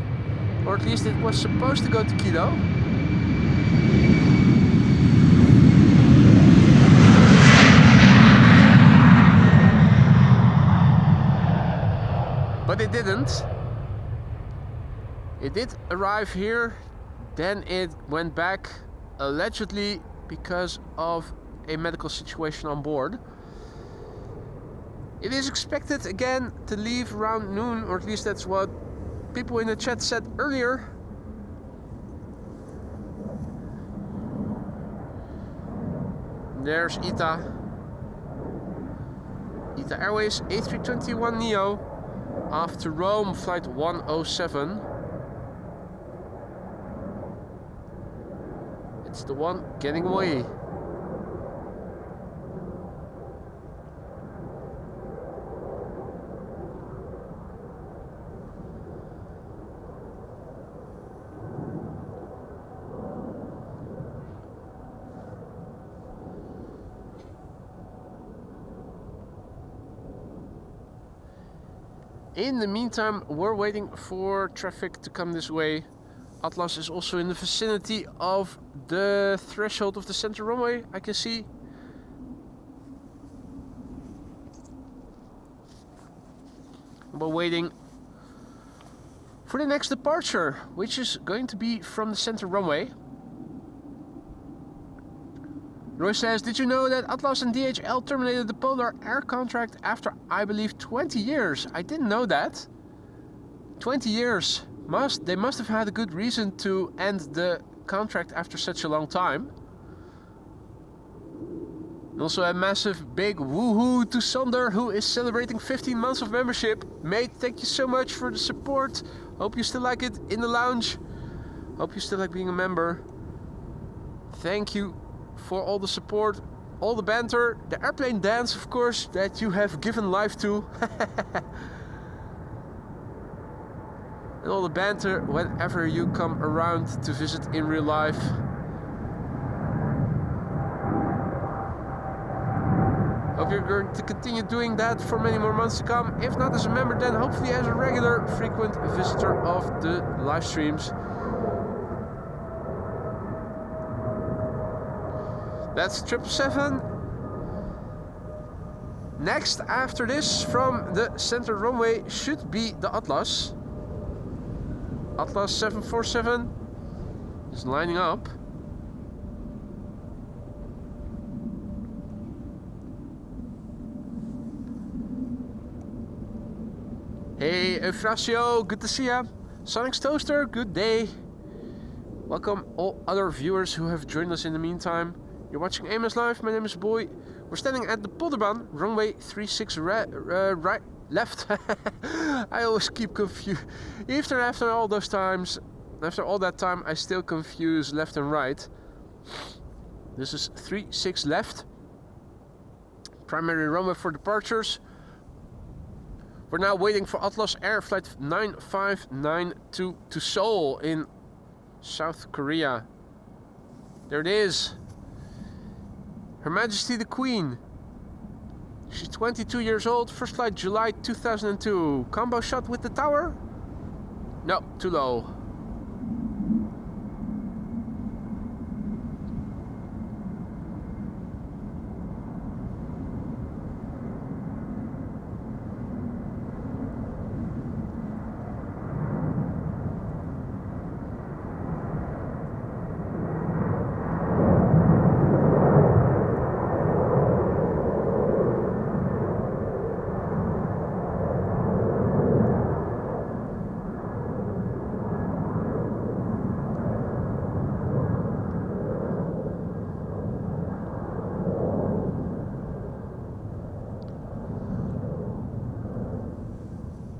Or at least it was supposed to go to Quito. But it didn't. It did arrive here, then it went back, allegedly because of a medical situation on board. It is expected again to leave around noon, or at least that's what people in the chat said earlier. There's ITA Airways A321neo off to Rome, flight 107. It's the one getting away. In the meantime, we're waiting for traffic to come this way. Atlas is also in the vicinity of the threshold of the Center runway, I can see. We're waiting for the next departure, which is going to be from the Center runway. Roy says, did you know that Atlas and DHL terminated the Polar Air contract after, I believe, 20 years? I didn't know that. 20 years. They must have had a good reason to end the contract after such a long time. And also a massive big woohoo to Sander, who is celebrating 15 months of membership. Mate, thank you so much for the support. Hope you still like it in the lounge. Hope you still like being a member. Thank you for all the support, all the banter, the airplane dance, of course, that you have given life to. And all the banter whenever you come around to visit in real life. Hope you're going to continue doing that for many more months to come. If not as a member, then hopefully as a regular, frequent visitor of the live streams. That's 777. Next after this from the center runway should be the Atlas. Atlas 747 is lining up. Hey Eufrasio, good to see ya. Sonic's Toaster, good day. Welcome all other viewers who have joined us in the meantime. You're watching AMS Live, my name is Boy. We're standing at the Polderbaan, runway 36 right, left. I always keep confused. After all those times, after all that time, I still confuse left and right. This is 36 left. Primary runway for departures. We're now waiting for Atlas Air Flight 9592 to Seoul in South Korea. There it is. Her Majesty the Queen. She's 22 years old. First flight July 2002. Combo shot with the tower? No, too low.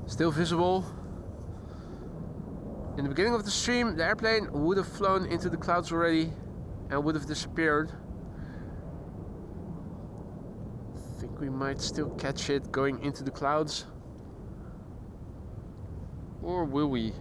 Still visible. In the beginning of the stream, the airplane would have flown into the clouds already and would have disappeared. I think we might still catch it going into the clouds. Or will we?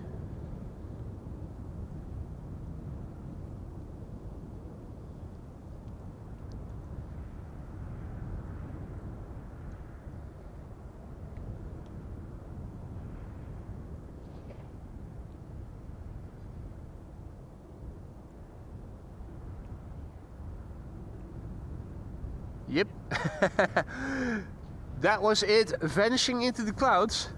Yep. That was it, vanishing into the clouds.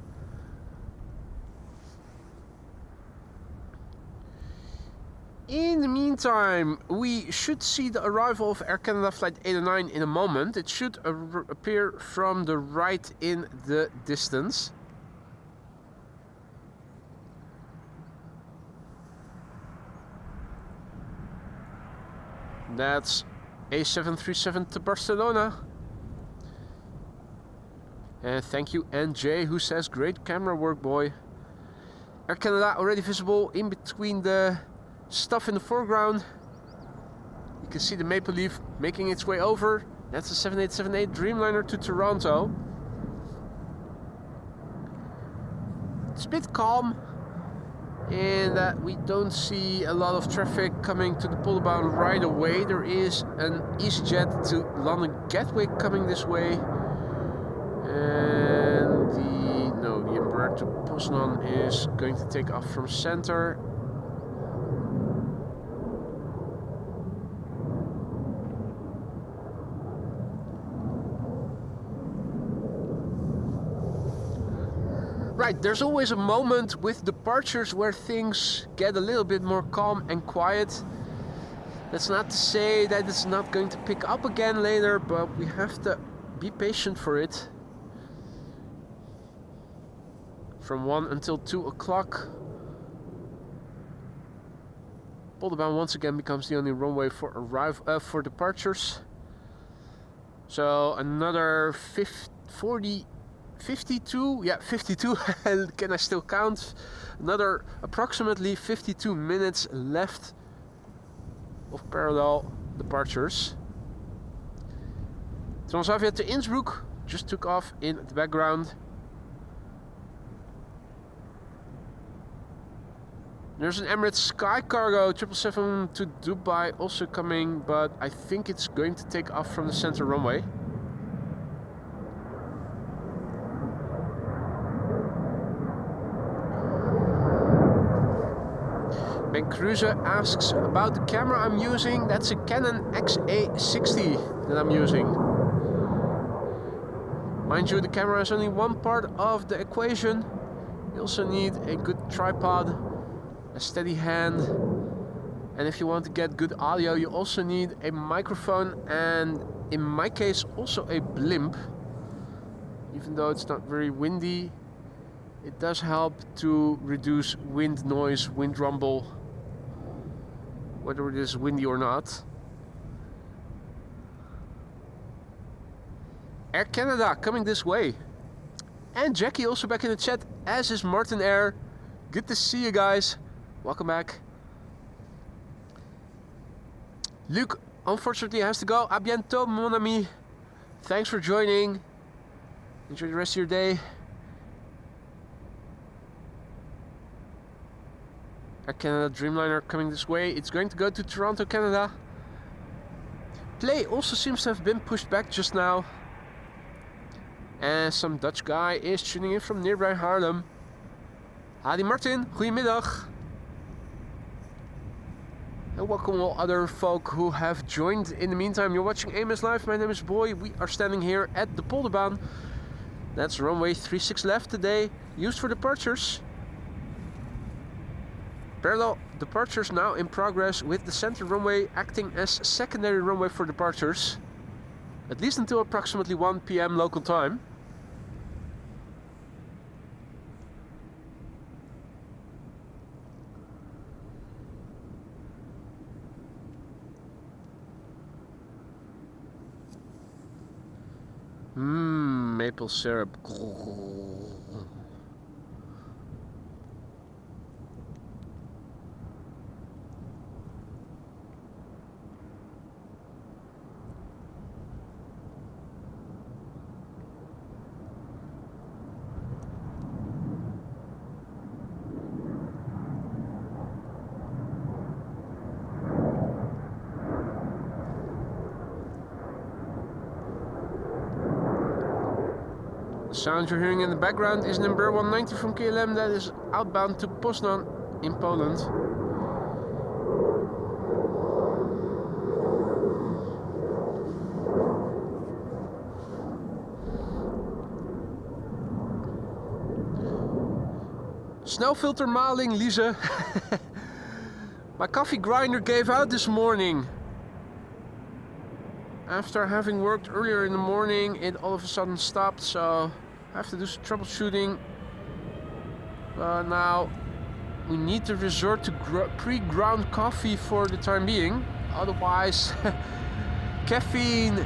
In the meantime, we should see the arrival of Air Canada Flight 809 in a moment. It should appear from the right in the distance. That's A737 to Barcelona. And thank you NJ, who says great camera work, boy. Air Canada already visible in between the stuff in the foreground. You can see the Maple Leaf making its way over. That's a 7878 Dreamliner to Toronto. It's a bit calm in that we don't see a lot of traffic coming to the Polderbaan right away. There is an EasyJet to London Gatwick coming this way, and the Embraer to Poznan is going to take off from center. Right, there's always a moment with departures where things get a little bit more calm and quiet. That's not to say that it's not going to pick up again later, but we have to be patient for it. From 1 until 2 o'clock. Polderbaan once again becomes the only runway for departures. So another 52, yeah, 52, can I still count? Another approximately 52 minutes left of parallel departures. Transavia to Innsbruck just took off in the background. There's an Emirates Sky Cargo 777 to Dubai also coming, but I think it's going to take off from the center runway. Bank Kruse asks about the camera I'm using. That's a Canon XA60 that I'm using. Mind you, the camera is only one part of the equation. You also need a good tripod, a steady hand, and if you want to get good audio, you also need a microphone, and in my case also a blimp. Even though it's not very windy, it does help to reduce wind noise, wind rumble, whether it is windy or not. Air Canada coming this way. And Jackie also back in the chat, as is Martin Air. Good to see you guys. Welcome back. Luke unfortunately has to go. A bientôt, mon ami. Thanks for joining. Enjoy the rest of your day. Air Canada Dreamliner coming this way. It's going to go to Toronto, Canada. Play also seems to have been pushed back just now. And some Dutch guy is tuning in from nearby Haarlem. Hadi Martin, goedemiddag. And welcome all other folk who have joined in the meantime. You're watching AMS Live. My name is Boy. We are standing here at the Polderbaan. That's runway 36 left today, used for departures. Parallel departures now in progress, with the center runway acting as secondary runway for departures. At least until approximately 1 PM local time. Maple syrup. The sound you're hearing in the background is number 190 from KLM that is outbound to Poznan in Poland. Snelfilter maling, Lise. My coffee grinder gave out this morning. After having worked earlier in the morning, it all of a sudden stopped, so I have to do some troubleshooting. Now we need to resort to pre-ground coffee for the time being, otherwise caffeine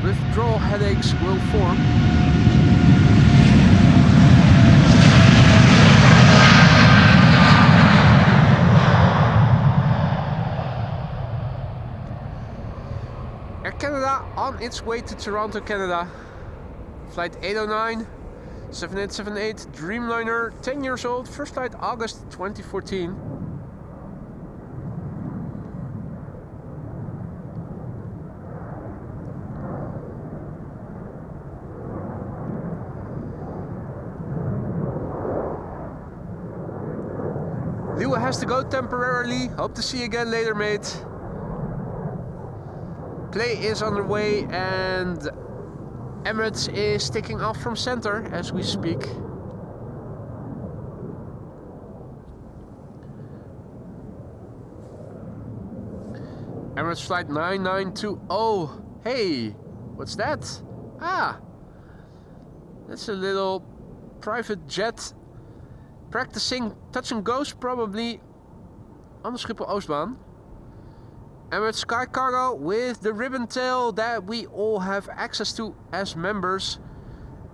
withdrawal headaches will form. Canada on its way to Toronto, Canada. Flight 809, 7878 Dreamliner, 10 years old, first flight August 2014. Lua has to go temporarily. Hope to see you again later, mate. Play is underway and Emirates is taking off from center as we speak. Emirates flight 9920. Hey, what's that? Ah, that's a little private jet practicing touch and goes probably on the Schiphol Oostbaan. Emirates Sky Cargo with the ribbon tail that we all have access to as members.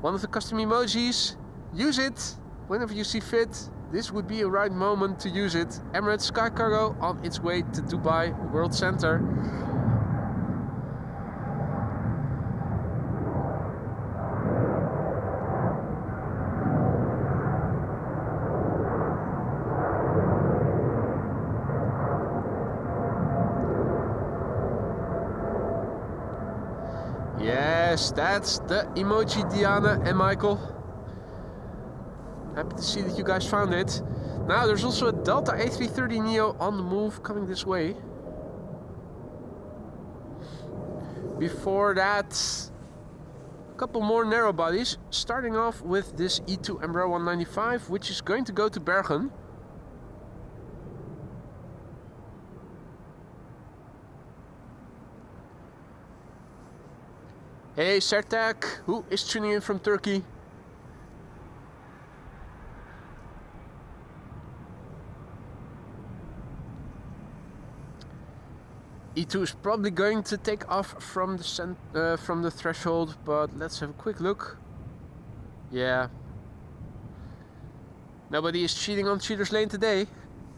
One of the custom emojis. Use it whenever you see fit. This would be a right moment to use it. Emirates Sky Cargo on its way to Dubai World Center. Yes, that's the emoji, Diana and Michael. Happy to see that you guys found it. Now there's also a Delta A330neo on the move coming this way. Before that, a couple more narrow bodies, starting off with this E2 Embraer 195, which is going to go to Bergen. Hey Sertak, who is tuning in from Turkey? E2 is probably going to take off from the threshold, but let's have a quick look. Yeah. Nobody is cheating on Cheater's Lane today.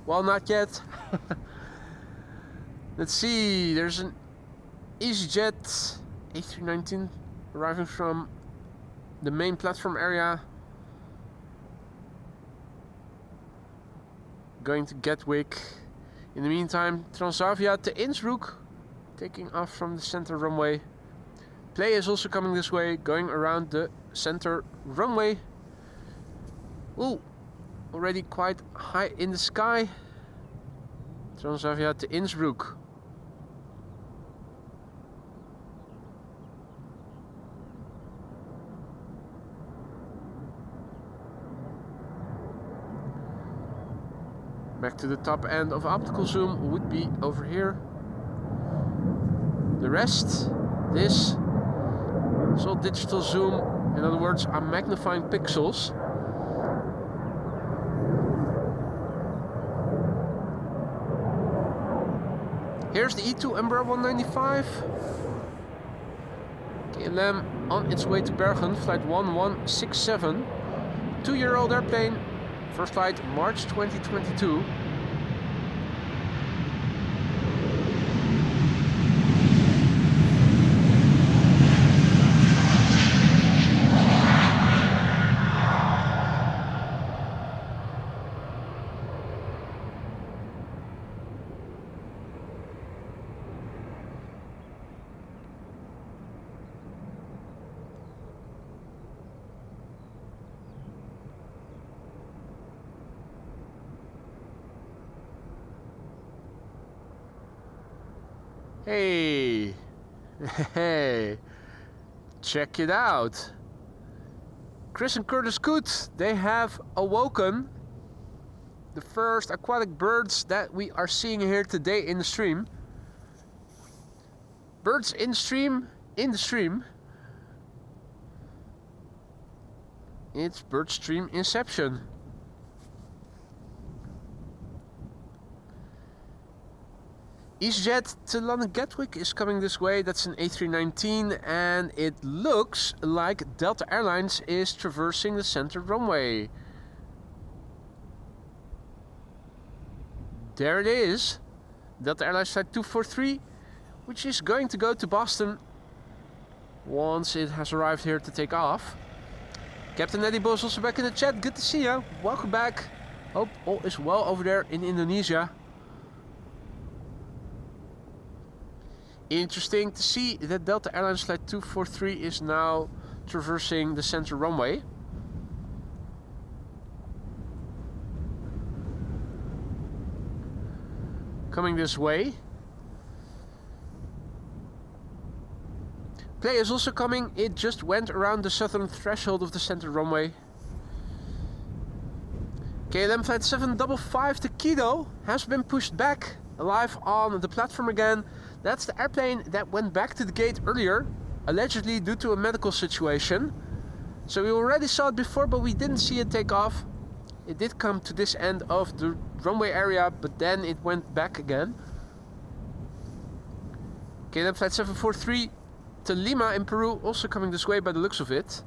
Well, not yet. Let's see, there's an EasyJet A319 arriving from the main platform area, going to Gatwick. In the meantime, Transavia to Innsbruck, taking off from the center runway. Play is also coming this way, going around the center runway. Ooh, already quite high in the sky. Transavia to Innsbruck. Back to the top end of optical zoom would be over here. The rest, this is all digital zoom. In other words, I'm magnifying pixels. Here's the E2 Embraer 195. KLM on its way to Bergen, flight 1167. 2-year-old airplane. First flight March 2022. Hey, hey, check it out. Chris and Curtis Coote, they have awoken the first aquatic birds that we are seeing here today in the stream. Birds in stream, in the stream. It's bird stream inception. EasyJet to London Gatwick is coming this way. That's an A319, and it looks like Delta Airlines is traversing the center runway. There it is. Delta Airlines flight 243, which is going to go to Boston once it has arrived here to take off. Captain Eddie Bo is also back in the chat. Good to see you. Welcome back. Hope all is well over there in Indonesia. Interesting to see that Delta Airlines flight 243 is now traversing the center runway. Coming this way. Play is also coming. It just went around the southern threshold of the center runway. KLM flight 755 to Quito has been pushed back, alive on the platform again. That's the airplane that went back to the gate earlier, allegedly due to a medical situation. So we already saw it before, but we didn't see it take off. It did come to this end of the runway area, but then it went back again. KLM flight 743 to Lima in Peru, also coming this way by the looks of it.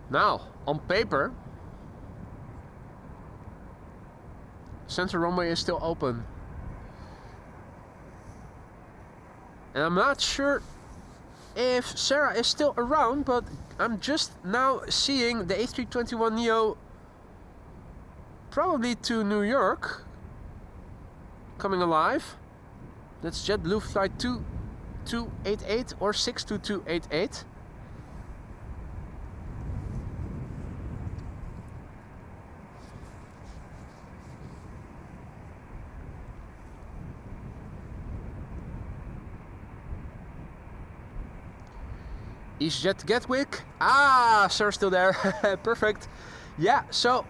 Now, on paper, center runway is still open. And I'm not sure if Sarah is still around, but I'm just now seeing the A321neo probably to New York coming alive. That's JetBlue flight 2288 or 62288. EasyJet Gatwick. Ah, sir, still there. Perfect. Yeah, so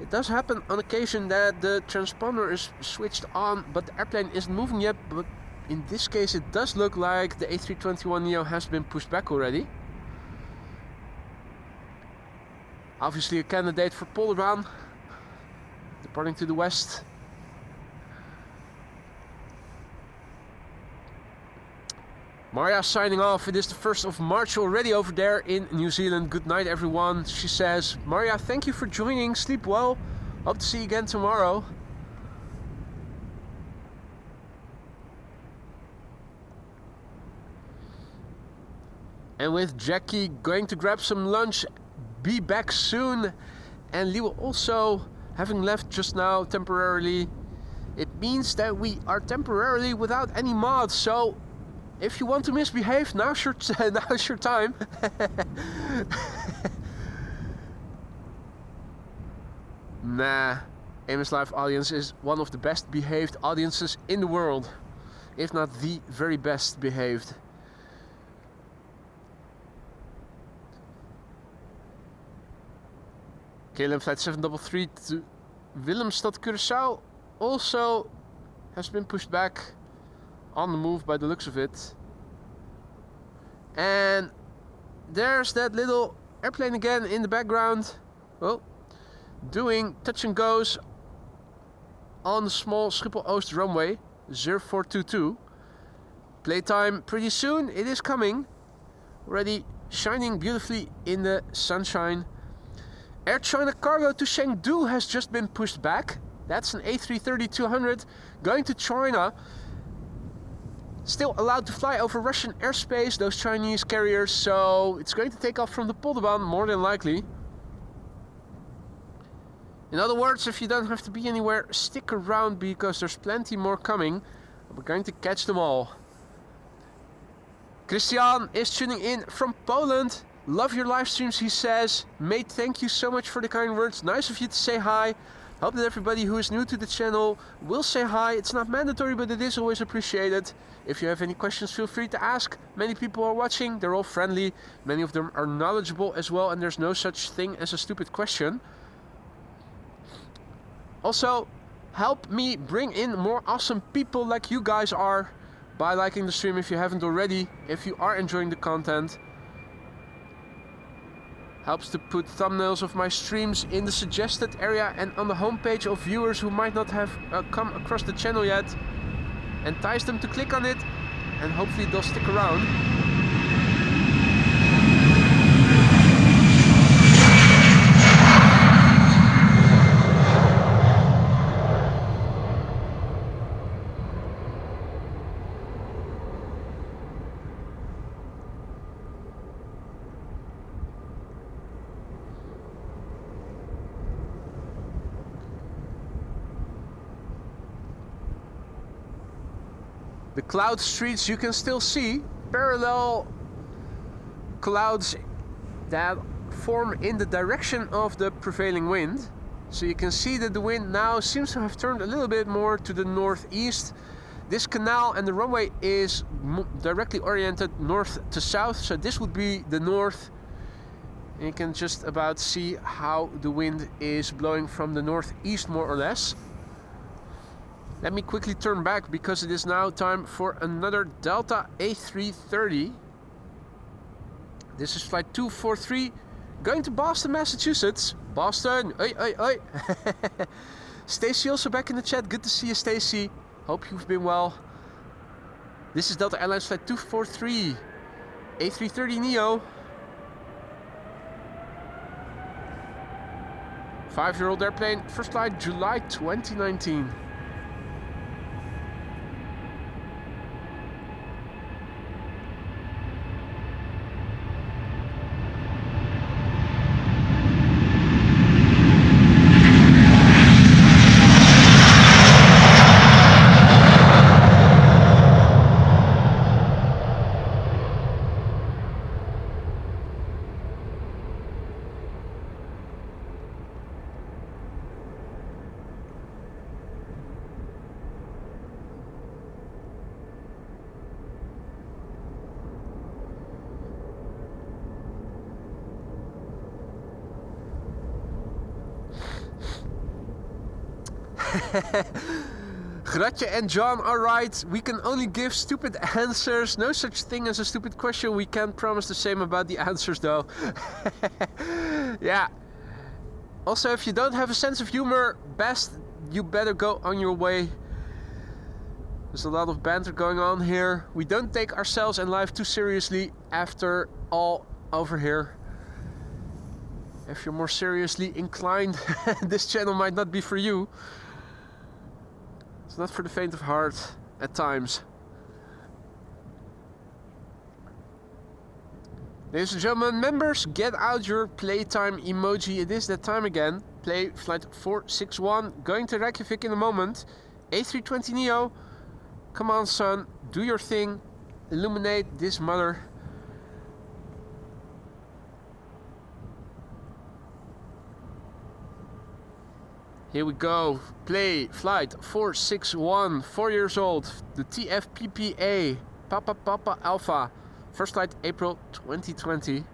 it does happen on occasion that the transponder is switched on, but the airplane isn't moving yet. But in this case, it does look like the A321neo has been pushed back already. Obviously a candidate for Polderban, departing to the west. Maria signing off. It is the 1st of March already over there in New Zealand. Good night, everyone. She says, Maria, thank you for joining. Sleep well. Hope to see you again tomorrow. And with Jackie going to grab some lunch, be back soon. And Lee will also, having left just now temporarily, it means that we are temporarily without any mods. So if you want to misbehave, now's your time. Nah, Amos Live audience is one of the best behaved audiences in the world, if not the very best behaved. KLM flight 733 to Willemstad, Curaçao also has been pushed back. On the move by the looks of it. And there's that little airplane again in the background. Well, doing touch and goes on the small Schiphol Oost runway 0422. Playtime pretty soon. It is coming. Already shining beautifully in the sunshine. Air China cargo to Chengdu has just been pushed back. That's an A330-200 going to China. Still allowed to fly over Russian airspace, those Chinese carriers, so it's going to take off from the Polderban more than likely. In other words, if you don't have to be anywhere, stick around because there's plenty more coming. We're going to catch them all. Christian is tuning in from Poland. Love your live streams, he says. Mate, thank you so much for the kind words. Nice of you to say hi. Hope that everybody who is new to the channel will say hi. It's not mandatory, but it is always appreciated. If you have any questions, feel free to ask. Many people are watching, they're all friendly. Many of them are knowledgeable as well, and there's no such thing as a stupid question. Also, help me bring in more awesome people like you guys are by liking the stream if you haven't already. If you are enjoying the content, helps to put thumbnails of my streams in the suggested area and on the homepage of viewers who might not have come across the channel yet. Entice them to click on it and hopefully they'll stick around. The cloud streets you can still see, parallel clouds that form in the direction of the prevailing wind. So you can see that the wind now seems to have turned a little bit more to the northeast. This canal and the runway is directly oriented north to south, so this would be the north. And you can just about see how the wind is blowing from the northeast more or less. Let me quickly turn back because it is now time for another Delta A330. This is flight 243 going to Boston, Massachusetts. Boston, oi, oi, oi. Stacy also back in the chat. Good to see you, Stacy. Hope you've been well. This is Delta Airlines flight 243, A330neo. 5-year-old airplane, first flight July 2019. Gratje and John are right. We can only give stupid answers. No such thing as a stupid question. We can't promise the same about the answers though. Yeah. Also, if you don't have a sense of humor, you better go on your way. There's a lot of banter going on here. We don't take ourselves and life too seriously after all over here. If you're more seriously inclined, this channel might not be for you. It's not for the faint of heart at times. Ladies and gentlemen, members, get out your playtime emoji. It is that time again. Play flight 461, going to Reykjavik in a moment. A320neo, come on son, do your thing. Illuminate this mother. Here we go. Play flight 461, 4 years old. The TFPPA, Papa Alpha. First flight April 2020.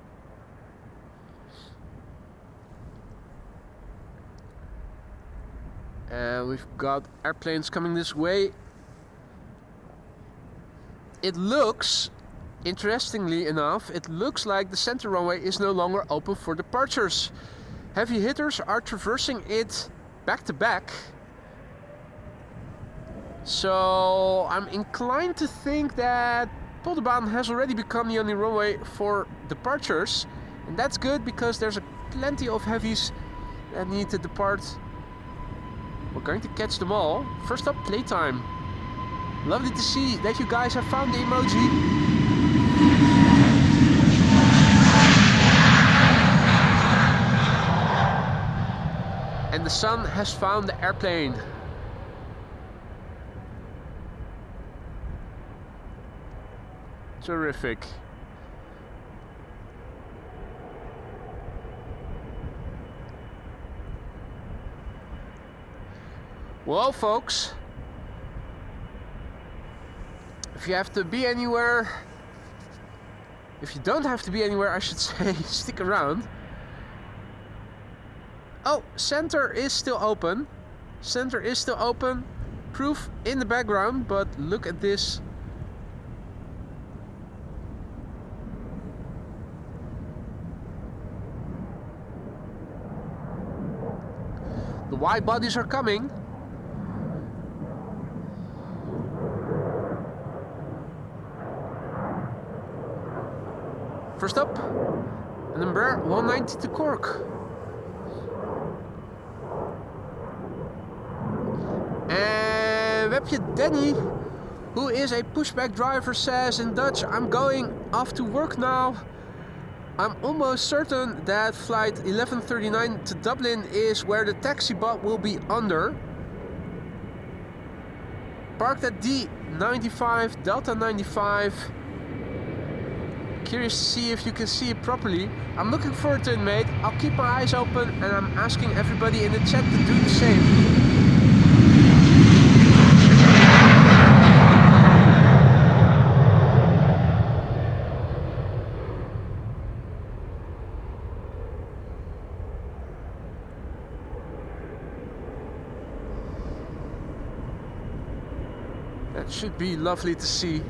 And we've got airplanes coming this way. It looks, interestingly enough, it looks like the center runway is no longer open for departures. Heavy hitters are traversing it back to back. So I'm inclined to think that Polderbaan has already become the only runway for departures, and that's good because there's plenty of heavies that need to depart. We're going to catch them all. First up, playtime. Lovely to see that you guys have found the emoji. And the sun has found the airplane. Terrific. Well, folks, if you have to be anywhere, if you don't have to be anywhere, I should say, stick around. Oh, center is still open. Center is still open. Proof in the background, but look at this. The wide bodies are coming. First up, an Embraer 190 to Cork. And we heb je Danny, who is a pushback driver, says in Dutch, I'm going off to work now. I'm almost certain that flight 1139 to Dublin is where the taxi bot will be under. Parked at D95, Delta 95. Curious to see if you can see it properly. I'm looking forward to it, mate. I'll keep my eyes open and I'm asking everybody in the chat to do the same. That should be lovely to see.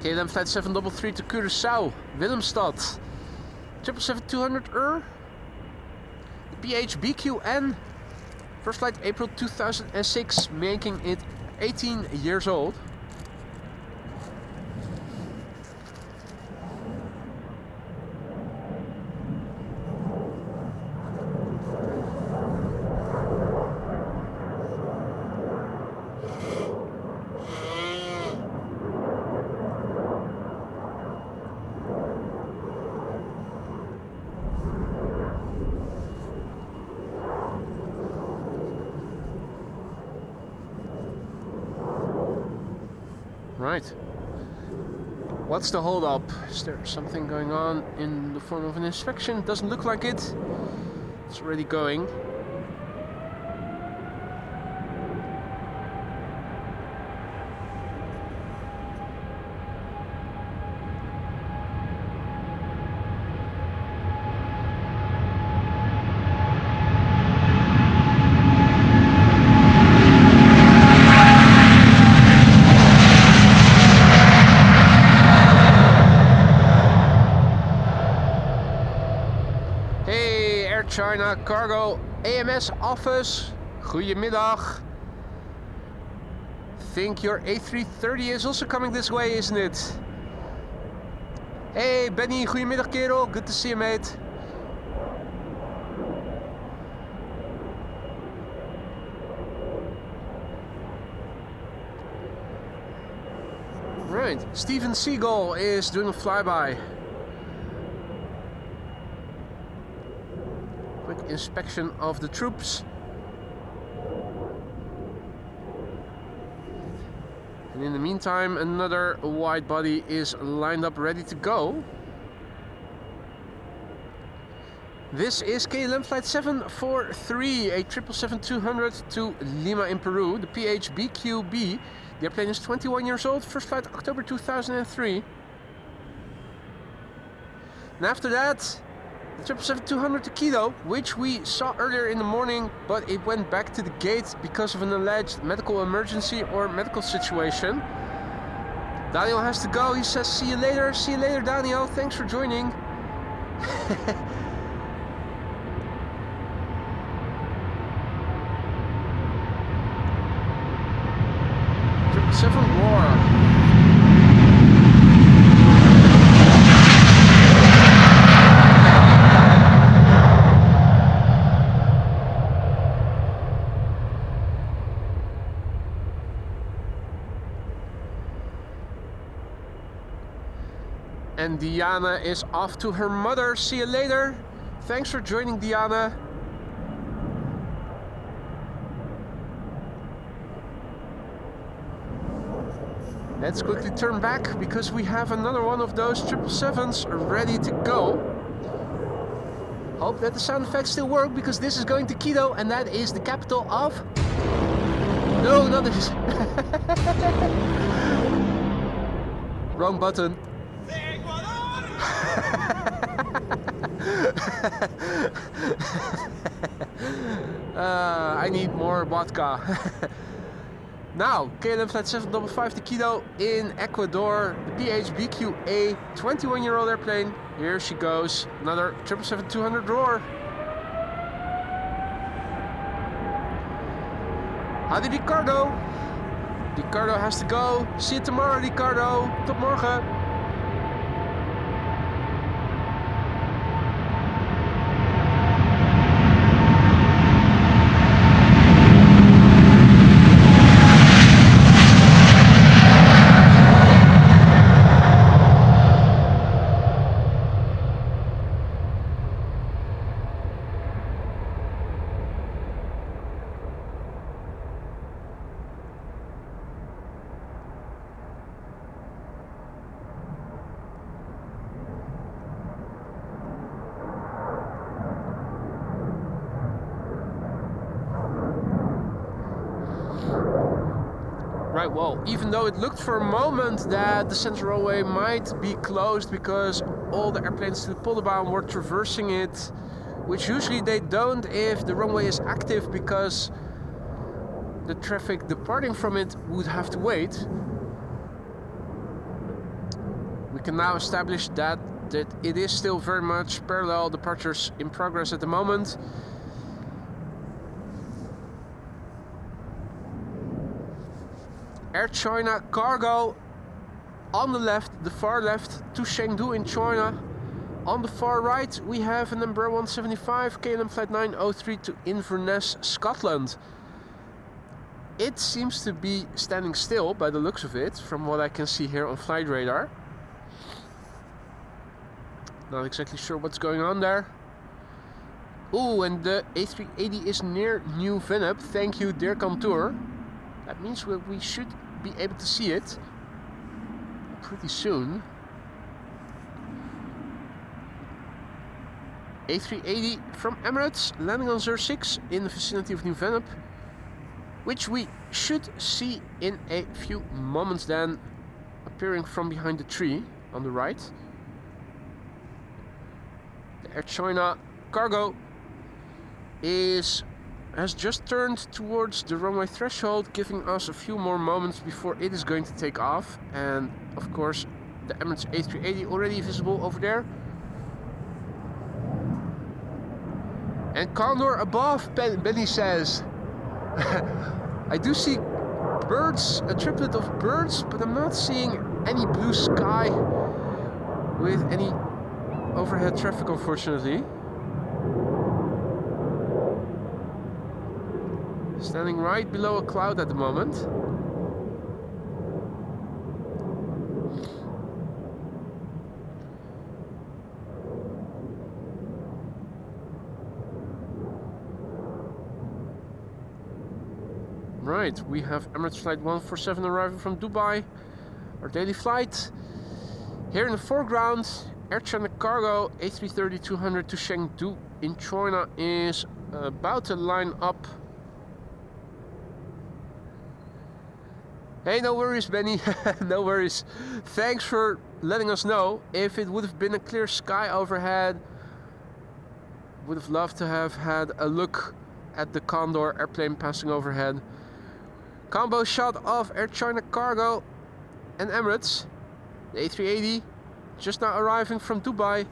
KLM flight 733 to Curaçao, Willemstad. 777-200 PHBQN. First flight April 2006, making it 18 years old. Right. What's the hold up? Is there something going on in the form of an inspection? Doesn't look like it. It's already going. China Cargo AMS office. Goedemiddag. Think your A330 is also coming this way, isn't it? Hey Benny, goedemiddag kerel. Good to see you, mate. Right, Steven Seagull is doing a flyby. Quick inspection of the troops. And in the meantime, another wide body is lined up ready to go. This is KLM flight 743, a 777-200 to Lima in Peru, the PHBQB. The airplane is 21 years old, first flight October 2003. And after that, the 777-200 to Quito, which we saw earlier in the morning, but it went back to the gate because of an alleged medical emergency or medical situation. Daniel has to go, he says see you later Daniel, thanks for joining. 7 more. And Diana is off to her mother. See you later. Thanks for joining, Diana. Let's quickly turn back because we have another one of those 777s ready to go. Hope that the sound effects still work because this is going to Quito and that is the capital of... No, not this. Wrong button. I need more vodka. Now, KLM flight 755 to Quito in Ecuador, the PHBQA 21-year-old airplane. Here she goes, another 777-200 roar. Howdy Ricardo. Ricardo has to go. See you tomorrow, Ricardo. Tot morgen. Right, well, even though it looked for a moment that the central runway might be closed because all the airplanes to the Polderbaan were traversing it, which usually they don't if the runway is active because the traffic departing from it would have to wait. We can now establish that it is still very much parallel departures in progress at the moment. Air China Cargo on the left, the far left, to Chengdu in China. On the far right we have an Embraer 175 KLM flight 903 to Inverness, Scotland. It seems to be standing still by the looks of it, from what I can see here on flight radar. Not exactly sure what's going on there. Ooh, and the A380 is near New Vennep. Thank you, dear Contour. That means we should be able to see it pretty soon. A380 from Emirates landing on 06 in the vicinity of New Vennep, which we should see in a few moments then, appearing from behind the tree on the right. The Air China Cargo has just turned towards the runway threshold, giving us a few more moments before it is going to take off. And of course the Emirates A380 already visible over there. And condor above, Benny says. I do see birds, a triplet of birds, but I'm not seeing any blue sky with any overhead traffic, unfortunately. Standing right below a cloud at the moment. Right, we have Emirates flight 147 arriving from Dubai, our daily flight. Here in the foreground, Air China Cargo A330-200 to Chengdu in China is about to line up. Hey, no worries, Benny. No worries. Thanks for letting us know. If it would have been a clear sky overhead, would have loved to have had a look at the Condor airplane passing overhead. Combo shot of Air China Cargo and Emirates. The A380 just now arriving from Dubai.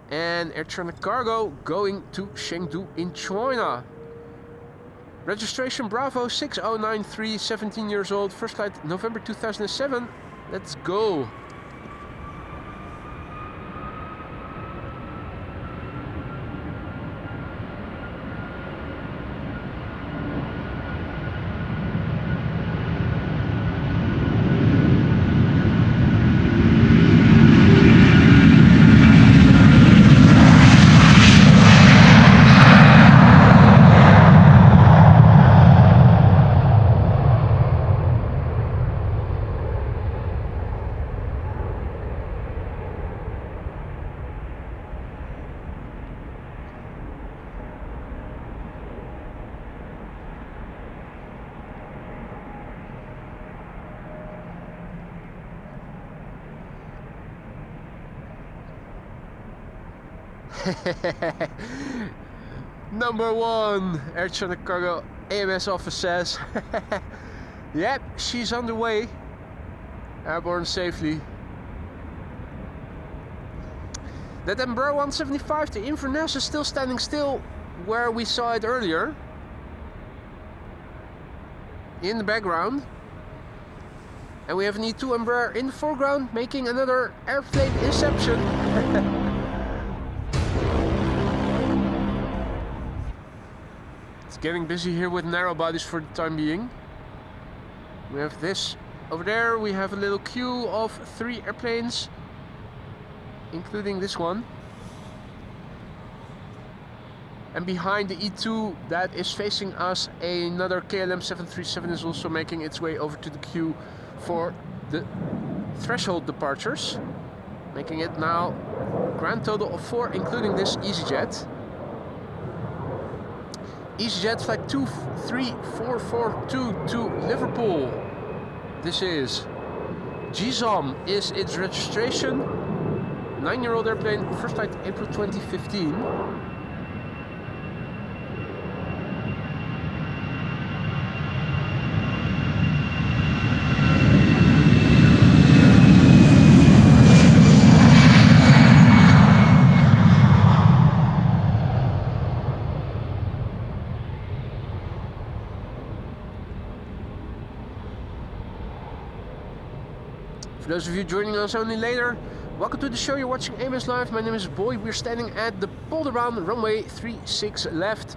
And Air China Cargo going to Chengdu in China. Registration Bravo 6093, 17 years old, first flight November 2007. Let's go. Number one, Air China Cargo AMS office says. Yep, she's on the way. Airborne safely. That Embraer 175 to Inverness is still standing still where we saw it earlier. In the background. And we have an E2 Embraer in the foreground making another airplane inception. Getting busy here with narrow bodies for the time being. We have this over there. We have a little queue of 3 airplanes, including this one. And behind the E2 that is facing us, another KLM 737 is also making its way over to the queue for the threshold departures, making it now grand total of 4, including this EasyJet. EasyJet flight 23442 to Liverpool. This is GSOM is its registration. 9-year-old airplane, first flight April 2015. For those of you joining us only later, welcome to the show. You're watching AMS Live. My name is Boy. We're standing at the Polderbaan, runway 36 left.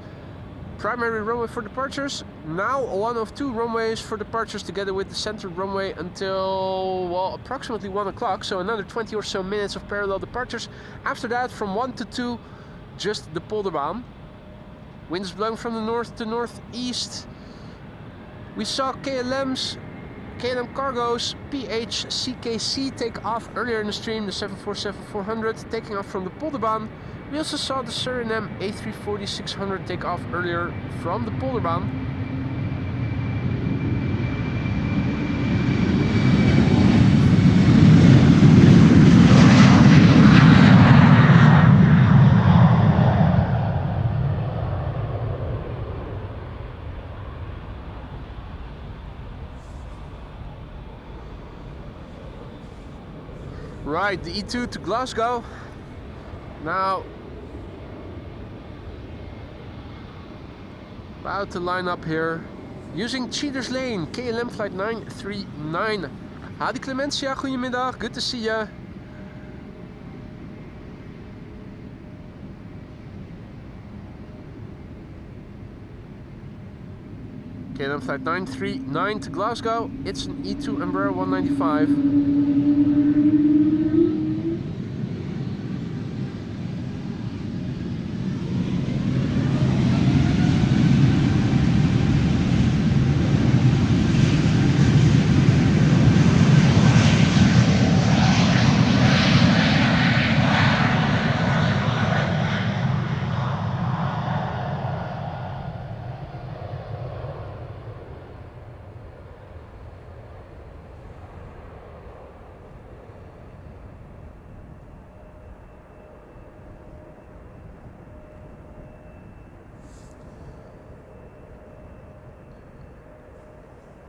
Primary runway for departures. Now one of 2 runways for departures together with the center runway until, well, approximately 1 o'clock. So another 20 or so minutes of parallel departures. After that, from 1 to 2, just the Polderbaan. Wind is blowing from the north to northeast. We saw KLM Cargo's PHCKC take off earlier in the stream, the 747-400 taking off from the Polderbaan. We also saw the Suriname A340-600 take off earlier from the Polderbaan. Right, the E2 to Glasgow. Now About to line up here. Using Cheaters Lane, KLM flight 939. Hadi Clemencia, goedemiddag. Good to see ya. KLM flight 939 to Glasgow. It's an E2 Embraer 195.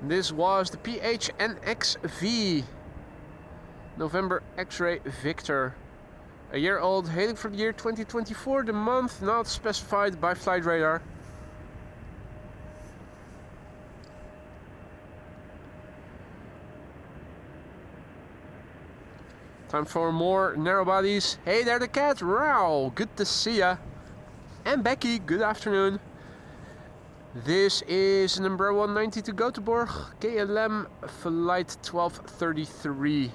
This was the PHNXV November X-Ray Victor. A year old, hailing for the year 2024, the month not specified by flight radar. Time for more narrow bodies. Hey there, the cat. Wow, good to see ya. And Becky, good afternoon. This is an Embraer 190 to Göteborg, KLM flight 1233.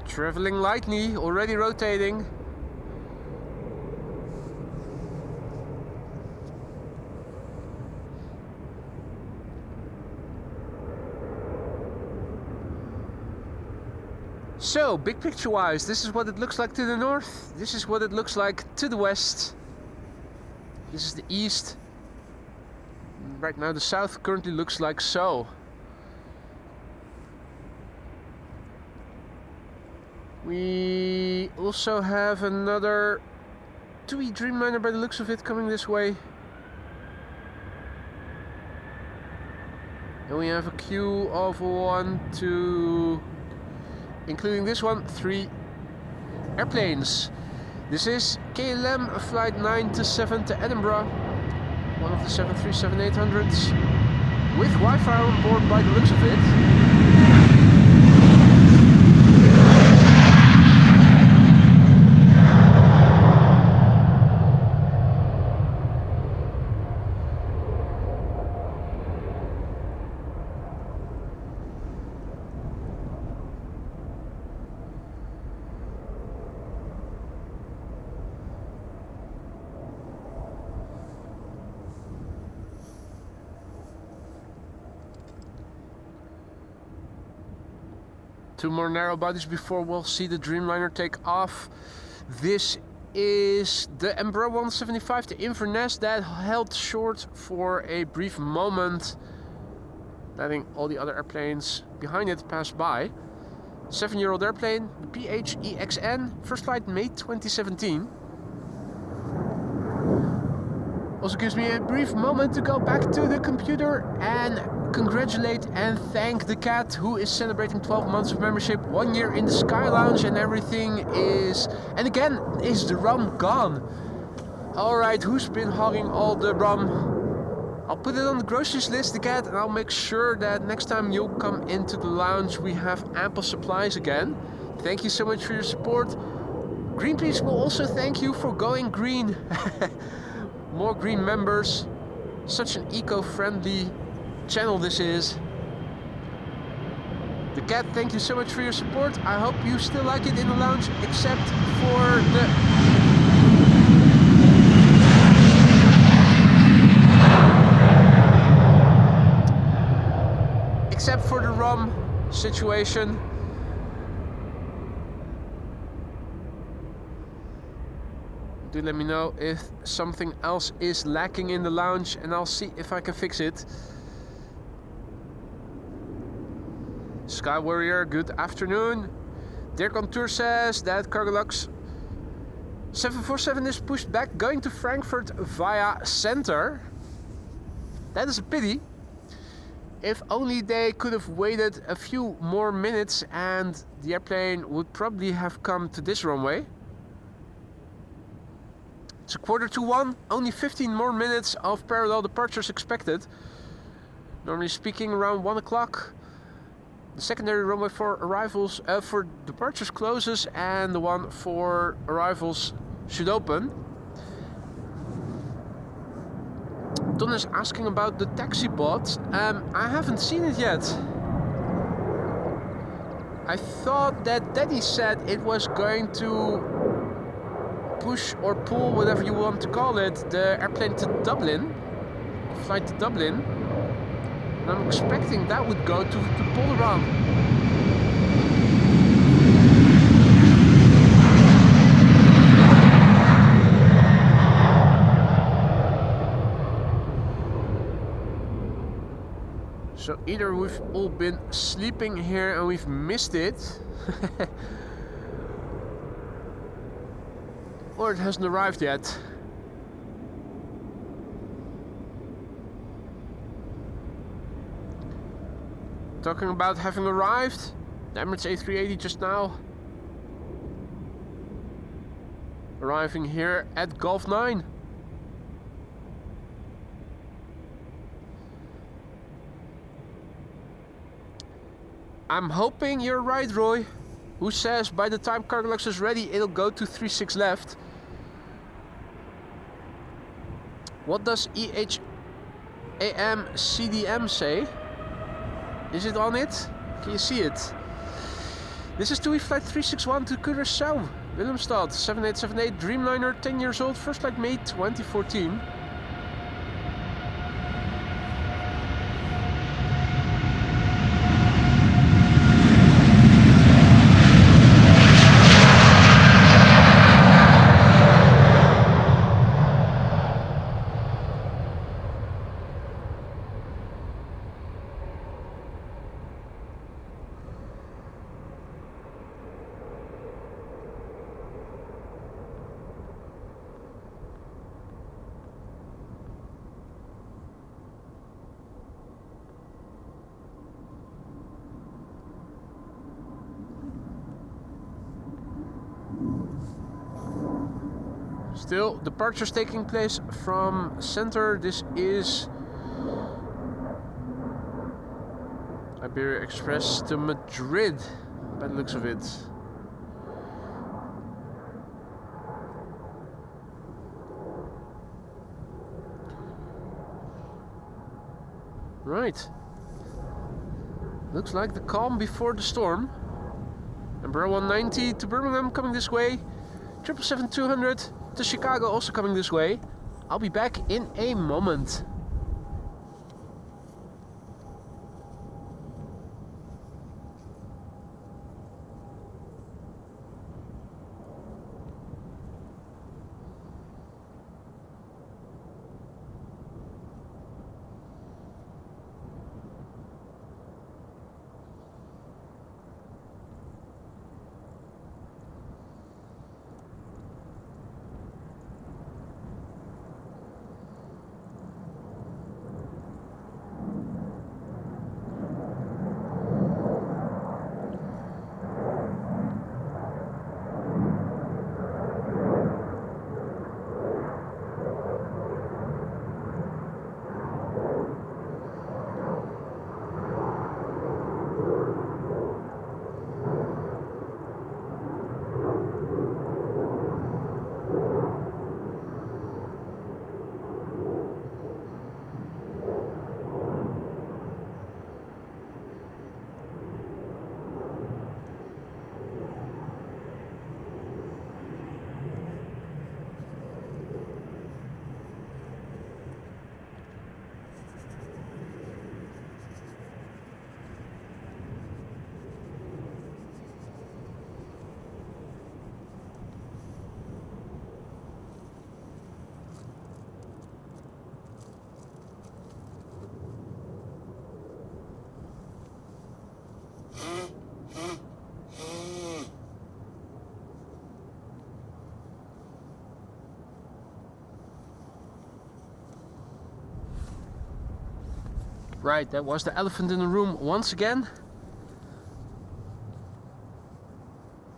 Traveling lightly, already rotating. So, big picture wise, this is what it looks like to the north. This is what it looks like to the west. This is the east. Right now the south currently looks like so. We also have another TUI Dreamliner by the looks of it coming this way. And we have a queue of 1, 2, including this one, 3 airplanes. This is KLM flight 927 to Edinburgh, one of the 737-800s with Wi-Fi on board by the looks of it. Two more narrow bodies before we'll see the Dreamliner take off. This is the Embraer 175, the Inverness, that held short for a brief moment, letting all the other airplanes behind it pass by. 7-year-old airplane, the PHEXN, first flight May 2017. Also gives me a brief moment to go back to the computer and congratulate and thank the cat, who is celebrating 12 months of membership, 1 year in the Sky Lounge, and everything is... And again, is the rum gone? Alright, who's been hogging all the rum? I'll put it on the groceries list, the cat, and I'll make sure that next time you come into the lounge we have ample supplies again. Thank you so much for your support. Greenpeace will also thank you for going green. More green members. Such an eco-friendly channel this is. The cat, thank you so much for your support. I hope you still like it in the lounge, except for the... except for the rum situation. Do let me know if something else is lacking in the lounge and I'll see if I can fix it. Sky Warrior, good afternoon. Dirk on tour says that Cargolux 747 is pushed back going to Frankfurt via center. That is a pity. If only they could have waited a few more minutes and the airplane would probably have come to this runway. It's 1:45, only 15 more minutes of parallel departures expected. Normally speaking around 1 o'clock. The secondary runway for arrivals, for departures closes and the one for arrivals should open. Don is asking about the taxi bot. I haven't seen it yet. I thought that Daddy said it was going to push or pull, whatever you want to call it, the airplane to Dublin, flight to Dublin. And I'm expecting that would go to pull around. So either we've all been sleeping here and we've missed it, or it hasn't arrived yet. Talking about having arrived, the Emirates A380 just now arriving here at Gulf 9. I'm hoping you're right, Roy, who says by the time Cargolux is ready it'll go to 36 left. What does EHAM CDM say? Is it on it? Can you see it? This is TUI flight 361 to Curaçao, Willemstad, 7878, Dreamliner, 10 years old, first flight May 2014. Still, departures taking place from center. This is Iberia Express to Madrid, by the looks of it. Right. Looks like the calm before the storm. Embraer 190 to Birmingham coming this way. 777-200 to Chicago also coming this way. I'll be back in a moment. Right, that was the elephant in the room once again.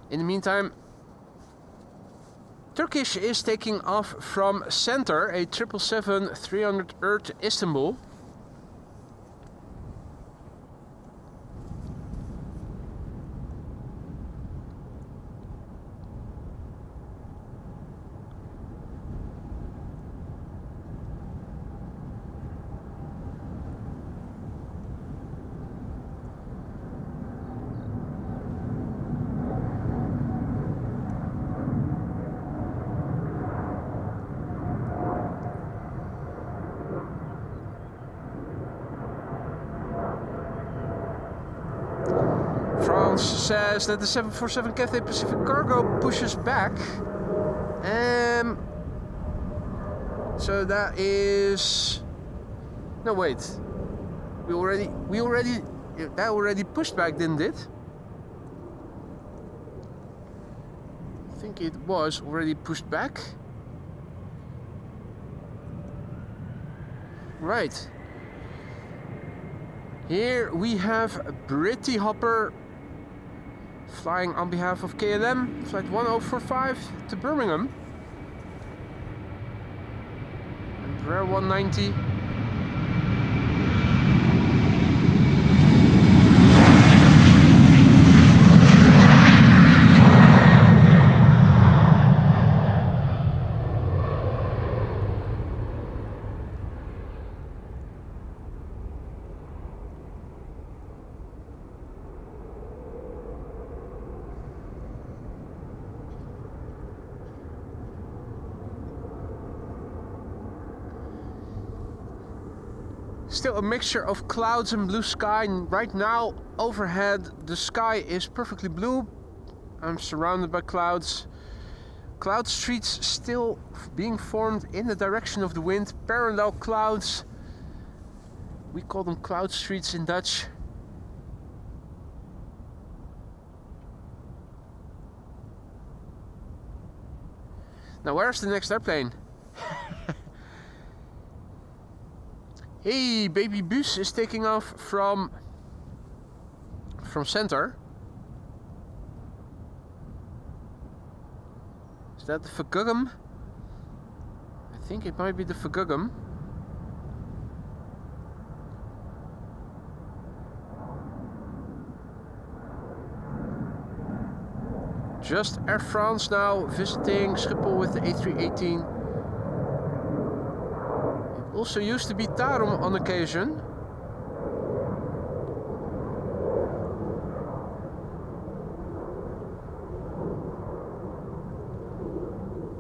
In the meantime, Turkish is taking off from center, a 777-300 ER to Istanbul. Says that the 747 Cathay Pacific Cargo pushes back. So that is... No, wait. That already pushed back, didn't it? I think it was already pushed back. Right. Here we have Britty Hopper flying on behalf of KLM, flight 1045 to Birmingham. And Rare 190. Still a mixture of clouds and blue sky. And right now, overhead, the sky is perfectly blue. I'm surrounded by clouds. Cloud streets still being formed in the direction of the wind. Parallel clouds. We call them cloud streets in Dutch. Now, where's the next airplane? Hey, Baby Bus is taking off from center. Is that the Vergugum? I think it might be the Vergugum. Just Air France now visiting Schiphol with the A318. Also used to be Tarom on occasion.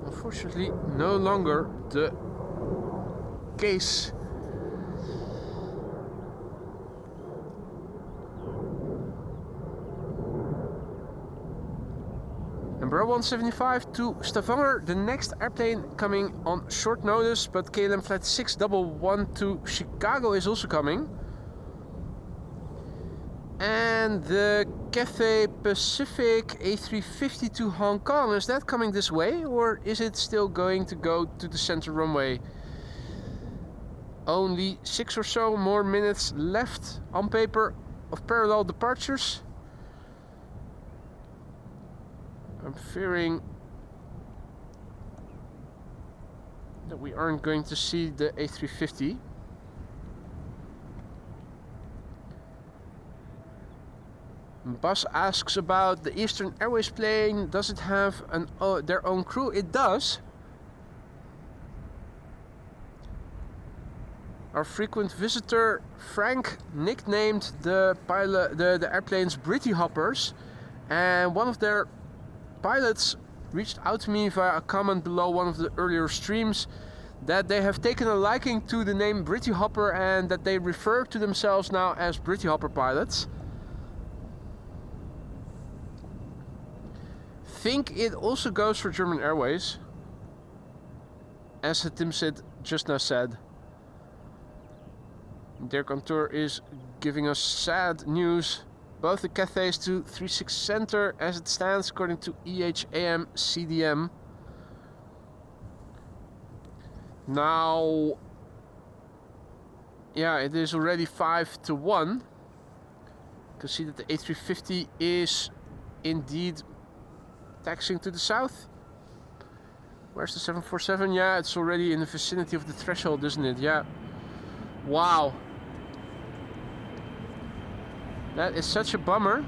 Unfortunately, no longer the case. Number 175 to Stavanger, the next airplane coming on short notice, but KLM flight 611 to Chicago is also coming. And the Cathay Pacific A350 to Hong Kong, is that coming this way or is it still going to go to the center runway? Only 6 or so more minutes left on paper of parallel departures. I'm fearing that we aren't going to see the A350. Bas asks about the Eastern Airways plane. Does it have their own crew? It does. Our frequent visitor Frank nicknamed the airplanes Britty Hoppers, and one of their pilots reached out to me via a comment below one of the earlier streams that they have taken a liking to the name Britty Hopper and that they refer to themselves now as Britty Hopper pilots. Think it also goes for German Airways, as Timsit just now said. Their contour is giving us sad news. Both the Cathays to 36 center as it stands according to EHAM CDM. Now, Yeah, it is already 5-1. You can see that the A350 is indeed taxiing to the south. Where's the 747? Yeah, it's already in the vicinity of the threshold, isn't it? Yeah. Wow. That is such a bummer.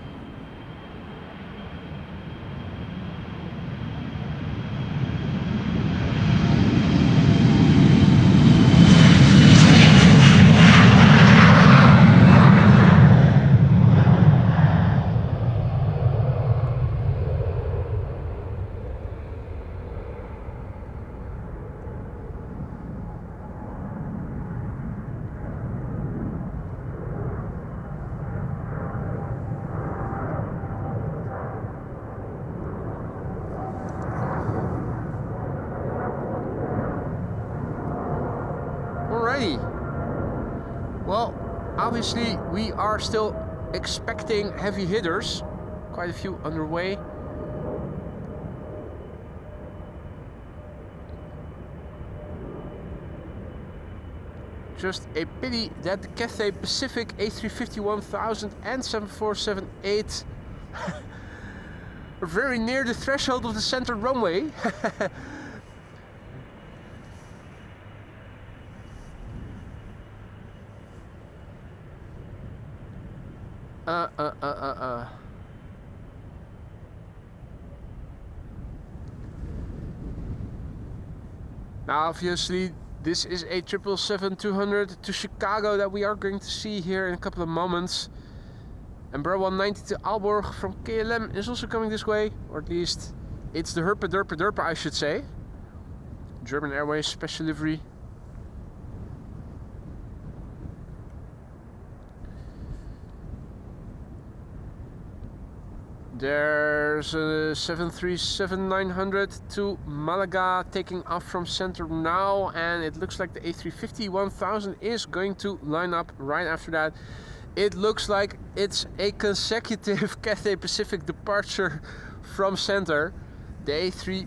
Alrighty. Well, obviously we are still expecting heavy hitters. Quite a few underway. Just a pity that the Cathay Pacific A350-1000 and 747-8 are very near the threshold of the center runway. Now obviously this is a 777-200 to Chicago that we are going to see here in a couple of moments. And Bro 190 to Aalborg from KLM is also coming this way, or at least it's the Herpa I should say. German Airways special livery. There's a 737-900 to Malaga taking off from center now, and it looks like the A350-1000 is going to line up right after that. It looks like it's a consecutive Cathay Pacific departure from center. The the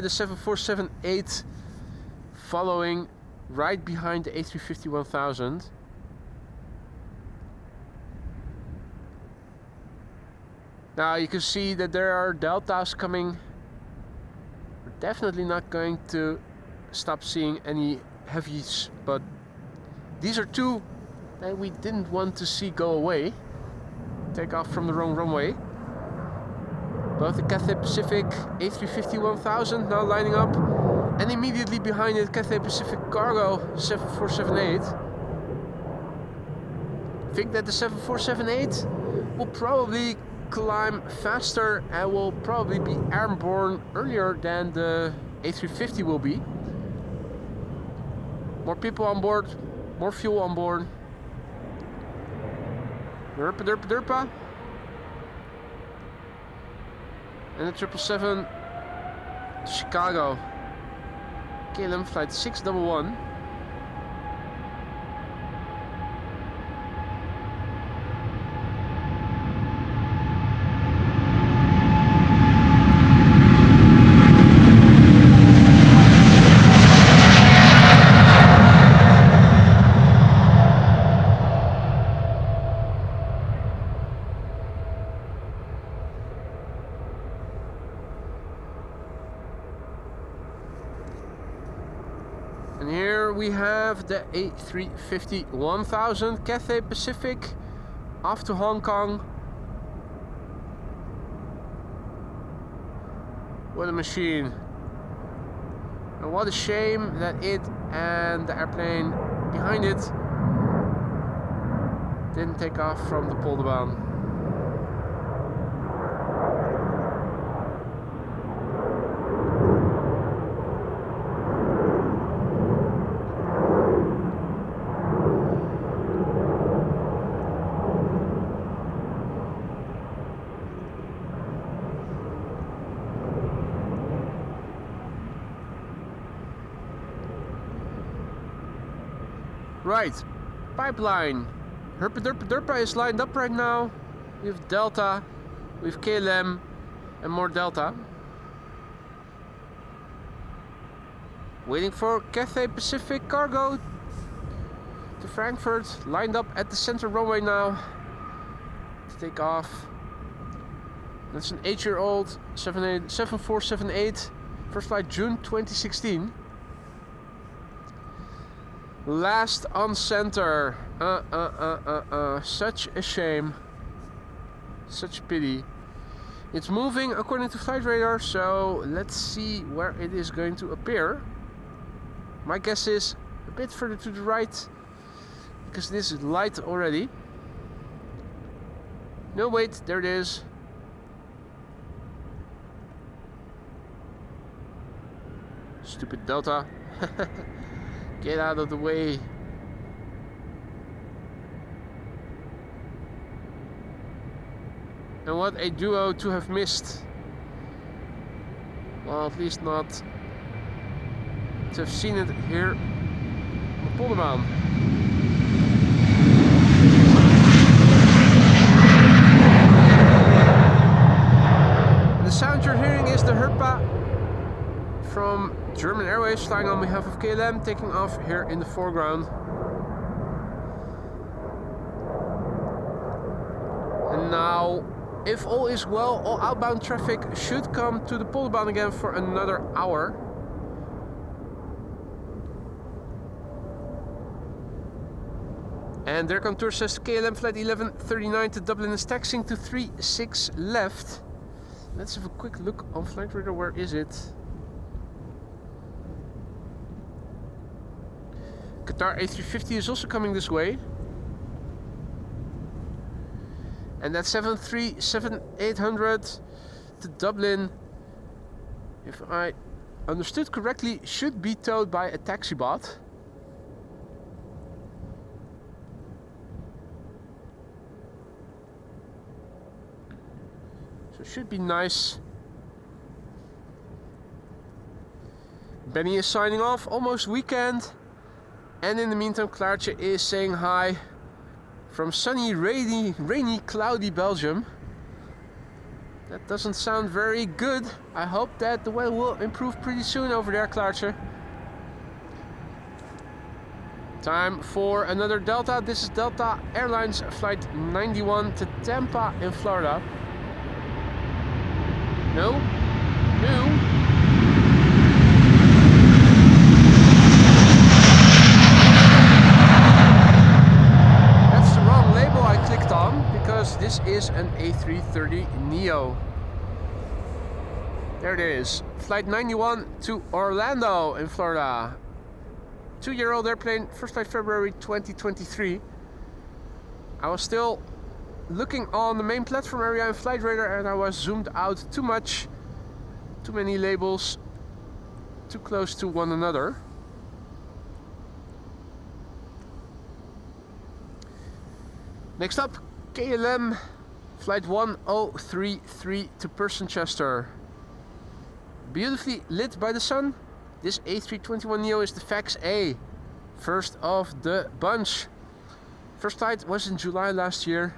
747-8 following right behind the A350-1000. Now you can see that there are deltas coming. We're definitely not going to stop seeing any heavies, but these are two that we didn't want to see go away. Take off from the wrong runway. Both the Cathay Pacific A350-1000 now lining up, and immediately behind it Cathay Pacific Cargo 747-8. I think that the 747-8 will probably climb faster and will probably be airborne earlier than the A350 will be. More people on board, more fuel on board. Derpa. And the 777 to Chicago. KLM flight 611. And here we have the A350-1000 Cathay Pacific off to Hong Kong. What a machine. And what a shame that it and the airplane behind it didn't take off from the Polderbaan. Right, pipeline. Herpa is lined up right now. We have Delta, we have KLM, and more Delta. Waiting for Cathay Pacific Cargo to Frankfurt, lined up at the center runway now to take off. That's an 8-year-old 7478, first flight June 2016. Last on center. Such a shame. Such a pity. It's moving according to flight radar, so let's see where it is going to appear. My guess is a bit further to the right, because this is light already. No, wait, there it is. Stupid Delta. Get out of the way. And what a duo to have missed. Well, at least not to have seen it here on the Polderbaan. And the sound you're hearing is the Herpa from German Airways, flying on behalf of KLM, taking off here in the foreground. And now, if all is well, all outbound traffic should come to the Polderbaan again for another hour. And their contour says KLM flight 1139 to Dublin is taxiing to 36 left. Let's have a quick look on flight radar. Where is it? Qatar A350 is also coming this way. And that 737-800 to Dublin, if I understood correctly, should be towed by a taxi bot. So it should be nice. Benny is signing off, almost weekend. And in the meantime, Klaartje is saying hi from sunny, rainy, cloudy Belgium. That doesn't sound very good. I hope that the weather will improve pretty soon over there, Klaartje. Time for another Delta. This is Delta Airlines flight 91 to Tampa in Florida. No. Because this is an A330neo. There it is. Flight 91 to Orlando in Florida. 2-year-old airplane, first flight February 2023. I was still looking on the main platform area in flight radar and I was zoomed out too much. Too many labels, too close to one another. Next up, KLM flight 1033 to Persenchester. Beautifully lit by the sun. This A321neo is the Fax A, first of the bunch. First flight was in July last year.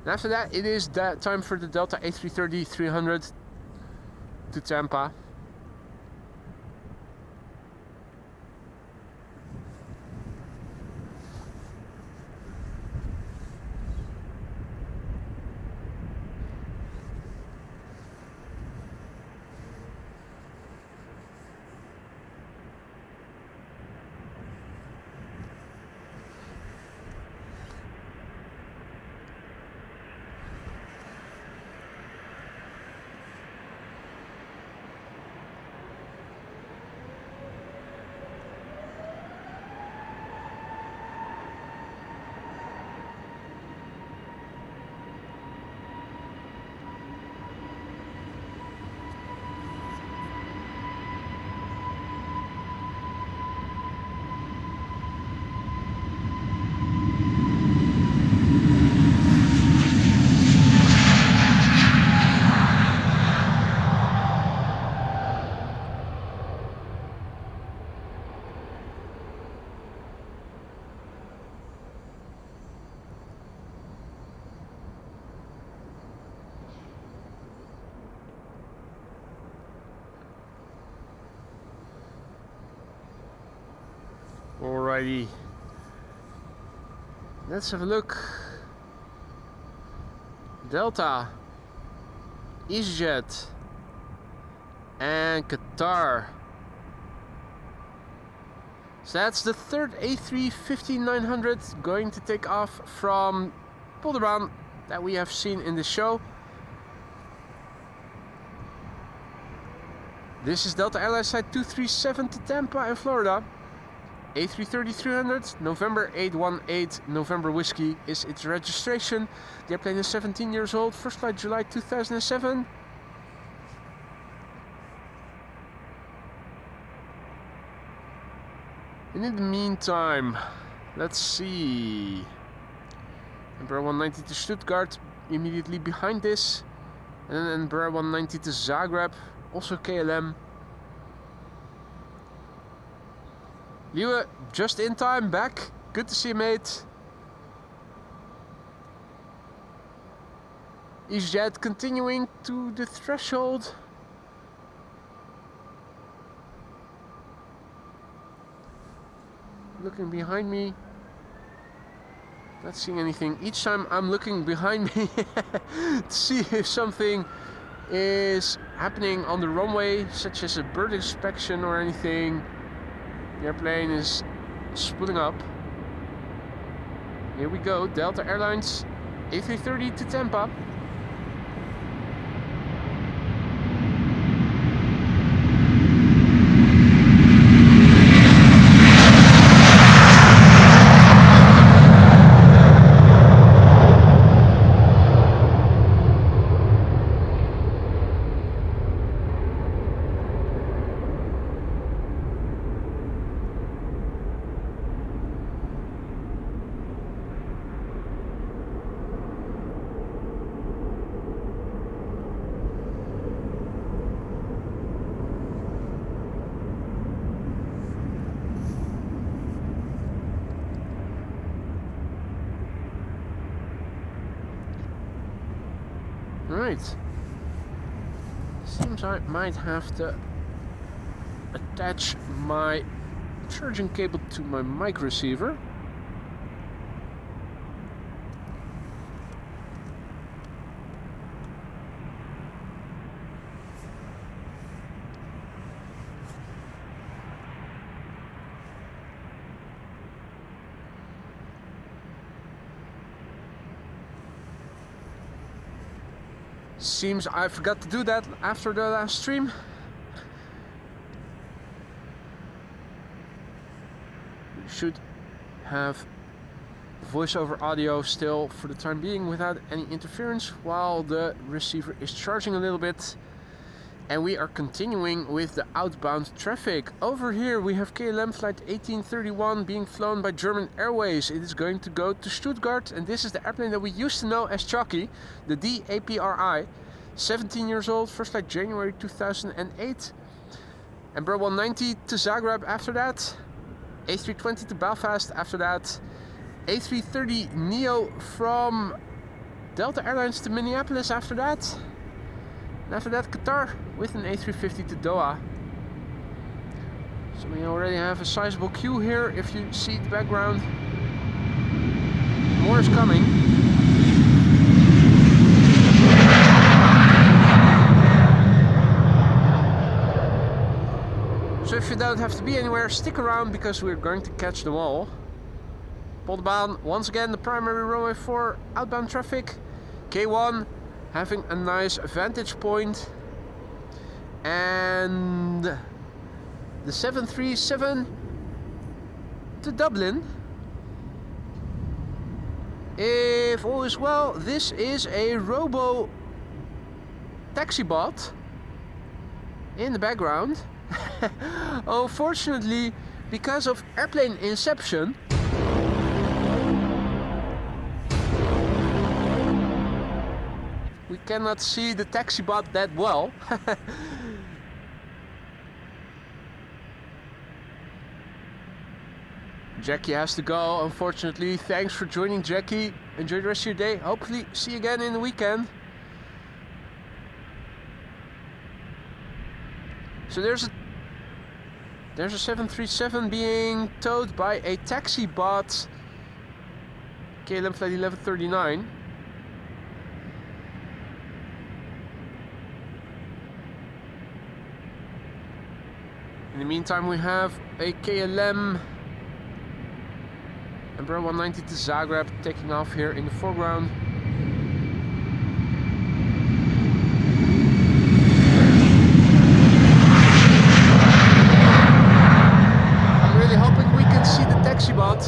And after that, it is that time for the Delta A330-300 to Tampa. Alrighty. Let's have a look. Delta, EasyJet, and Qatar. So that's the third A350-900 going to take off from Polderban that we have seen in the show. This is Delta Airlines Flight 237 to Tampa in Florida. A330-300, November 818, November Whiskey is its registration. The airplane is 17 years old, first flight July 2007. And in the meantime, let's see. Embraer 190 to Stuttgart, immediately behind this. And then Embraer 190 to Zagreb, also KLM. Liewe, just in time, back. Good to see you, mate. EasyJet continuing to the threshold. Looking behind me. Not seeing anything. Each time I'm looking behind me to see if something is happening on the runway, such as a bird inspection or anything. The airplane is spooling up. Here we go, Delta Airlines A330 to Tampa. Right. Seems I might have to attach my charging cable to my mic receiver. Seems I forgot to do that after the last stream. We should have voiceover audio still for the time being without any interference while the receiver is charging a little bit. And we are continuing with the outbound traffic. Over here we have KLM flight 1831 being flown by German Airways. It is going to go to Stuttgart, and this is the airplane that we used to know as Chucky, the DAPRI. 17 years old, first flight January 2008. Embraer 190 to Zagreb after that. A320 to Belfast after that. A330 Neo from Delta Airlines to Minneapolis after that. And after that, Qatar with an A350 to Doha. So we already have a sizable queue here. If you see the background, more is coming. So if you don't have to be anywhere, stick around because we're going to catch them all. Polderbaan, once again the primary runway for outbound traffic. K1 having a nice vantage point. And the 737 to Dublin. If all is well, this is a robo taxi bot in the background. Unfortunately, because of airplane inception, we cannot see the taxi bot that well. Jackie has to go, unfortunately. Thanks for joining, Jackie. Enjoy the rest of your day. Hopefully see you again in the weekend. So there's a There's a 737 being towed by a taxi bot. KLM flight 1139. In the meantime, we have a KLM Embraer 190 to Zagreb taking off here in the foreground. I'm really hoping we can see the taxi bot.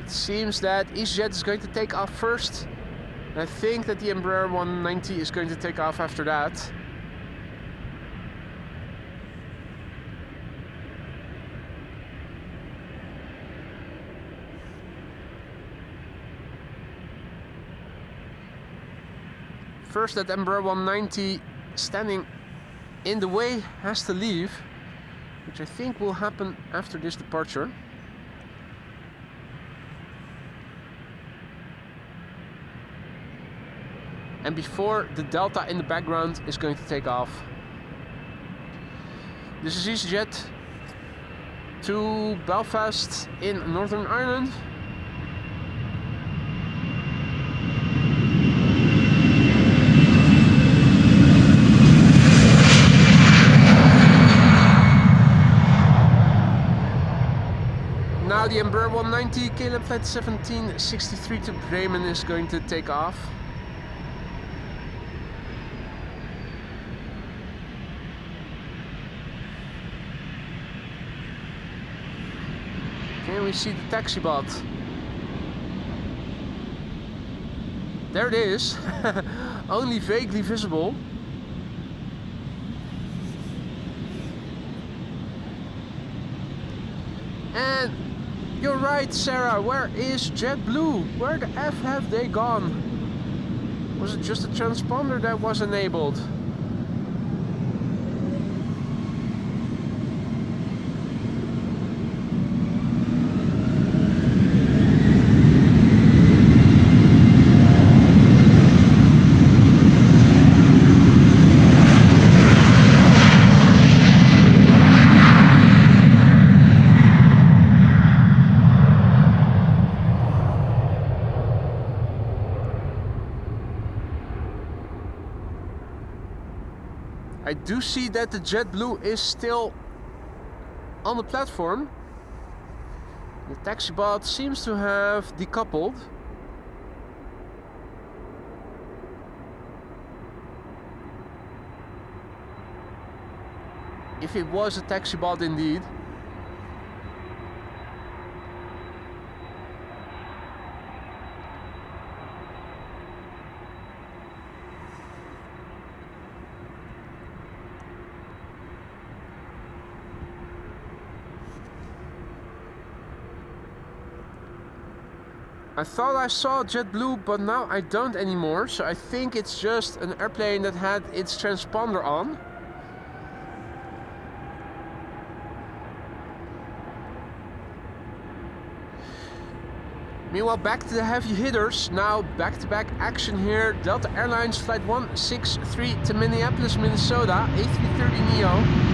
It seems that EasyJet is going to take off first. I think that the Embraer 190 is going to take off after that. First, that Embraer 190 standing in the way has to leave, which I think will happen after this departure. And before the Delta in the background is going to take off. This is EasyJet to Belfast in Northern Ireland. Now the Embraer 190 KLM flight 1763 to Bremen is going to take off. Can we see the taxi bot? There it is, only vaguely visible. And you're right, Sarah, where is JetBlue? Where the F have they gone? Was it just a transponder that was enabled? I do see that the JetBlue is still on the platform. The taxi bot seems to have decoupled. If it was a taxi bot indeed. I thought I saw JetBlue, but now I don't anymore, so I think it's just an airplane that had its transponder on. Meanwhile, back to the heavy hitters. Now back-to-back action here. Delta Airlines flight 163 to Minneapolis, Minnesota, A330neo.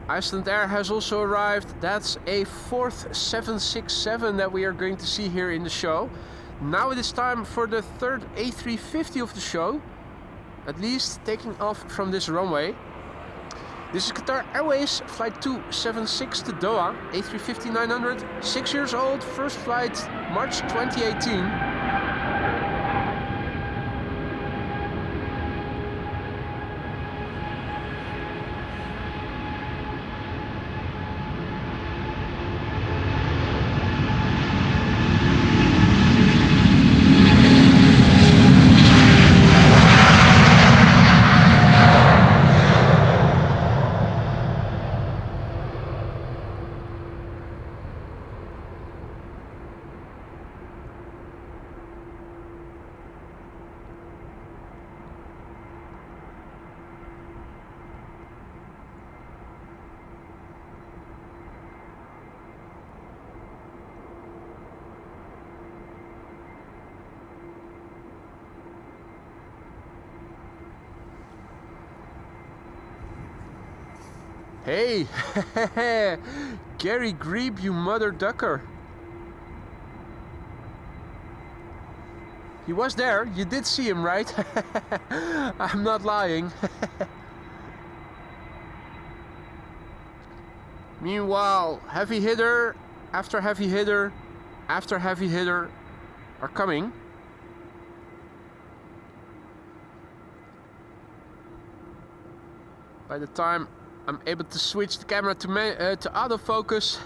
Iceland Air has also arrived. That's a fourth 767 that we are going to see here in the show. Now it is time for the third A350 of the show, at least taking off from this runway. This is Qatar Airways flight 276 to Doha, A350-900, 6 years old, first flight March 2018. Hey, Gary Grebe, you mother ducker. He was there, you did see him, right? I'm not lying. Meanwhile, heavy hitter after heavy hitter after heavy hitter are coming. By the time I'm able to switch the camera to autofocus,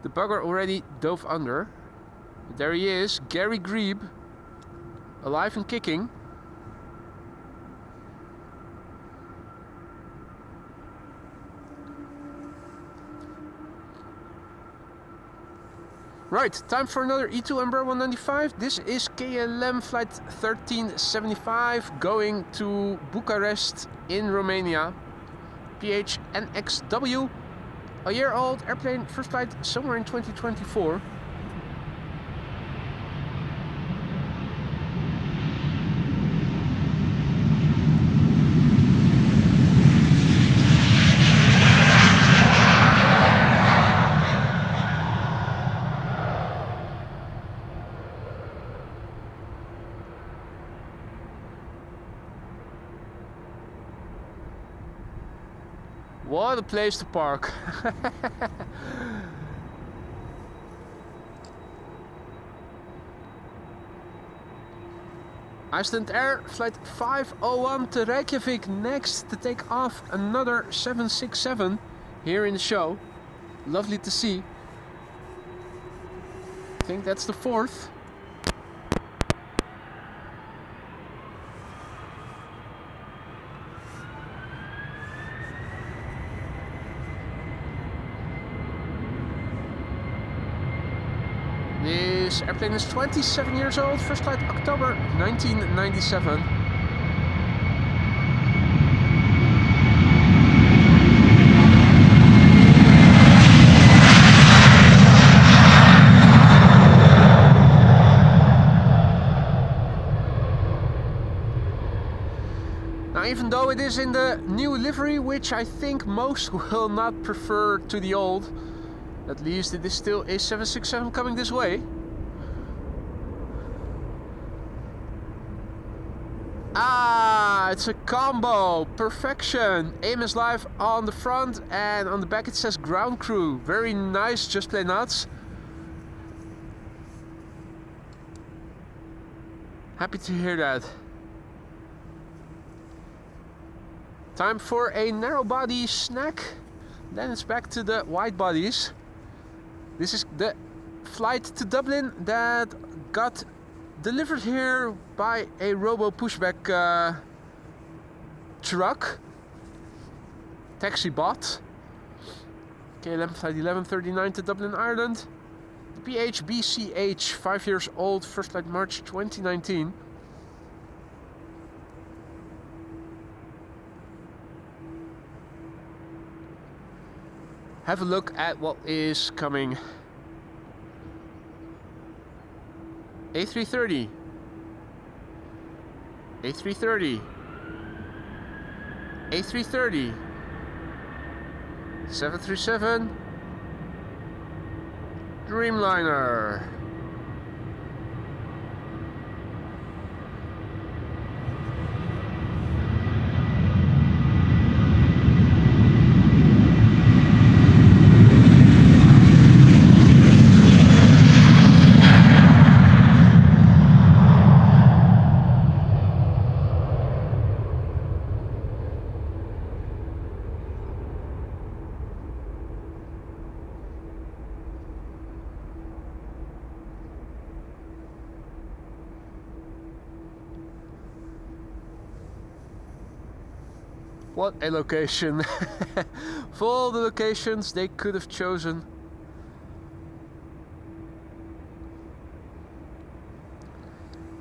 the bugger already dove under. There he is, Gary Grebe, alive and kicking. Right, time for another E2 Embraer 195. This is KLM flight 1375 going to Bucharest in Romania. PHNXW, a year old airplane, first flight somewhere in 2024. What a place to park. Iceland Air flight 501 to Reykjavik, next to take off another 767 here in the show. Lovely to see. I think that's the fourth. This airplane is 27 years old, first flight October 1997. Now, even though it is in the new livery, which I think most will not prefer to the old, at least it is still a 767 coming this way. Ah, it's a combo. Perfection. Aim is live on the front and on the back it says ground crew. Very nice, just play nuts. Happy to hear that. Time for a narrow body snack. Then it's back to the wide bodies. This is the flight to Dublin that got delivered here by a robo pushback truck, taxi bot. KLM flight 1139 to Dublin, Ireland. The PHBCH, 5 years old, first flight March 2019. Have a look at what is coming. A330, A330, A330, 737, Dreamliner. What a location. For all the locations they could have chosen.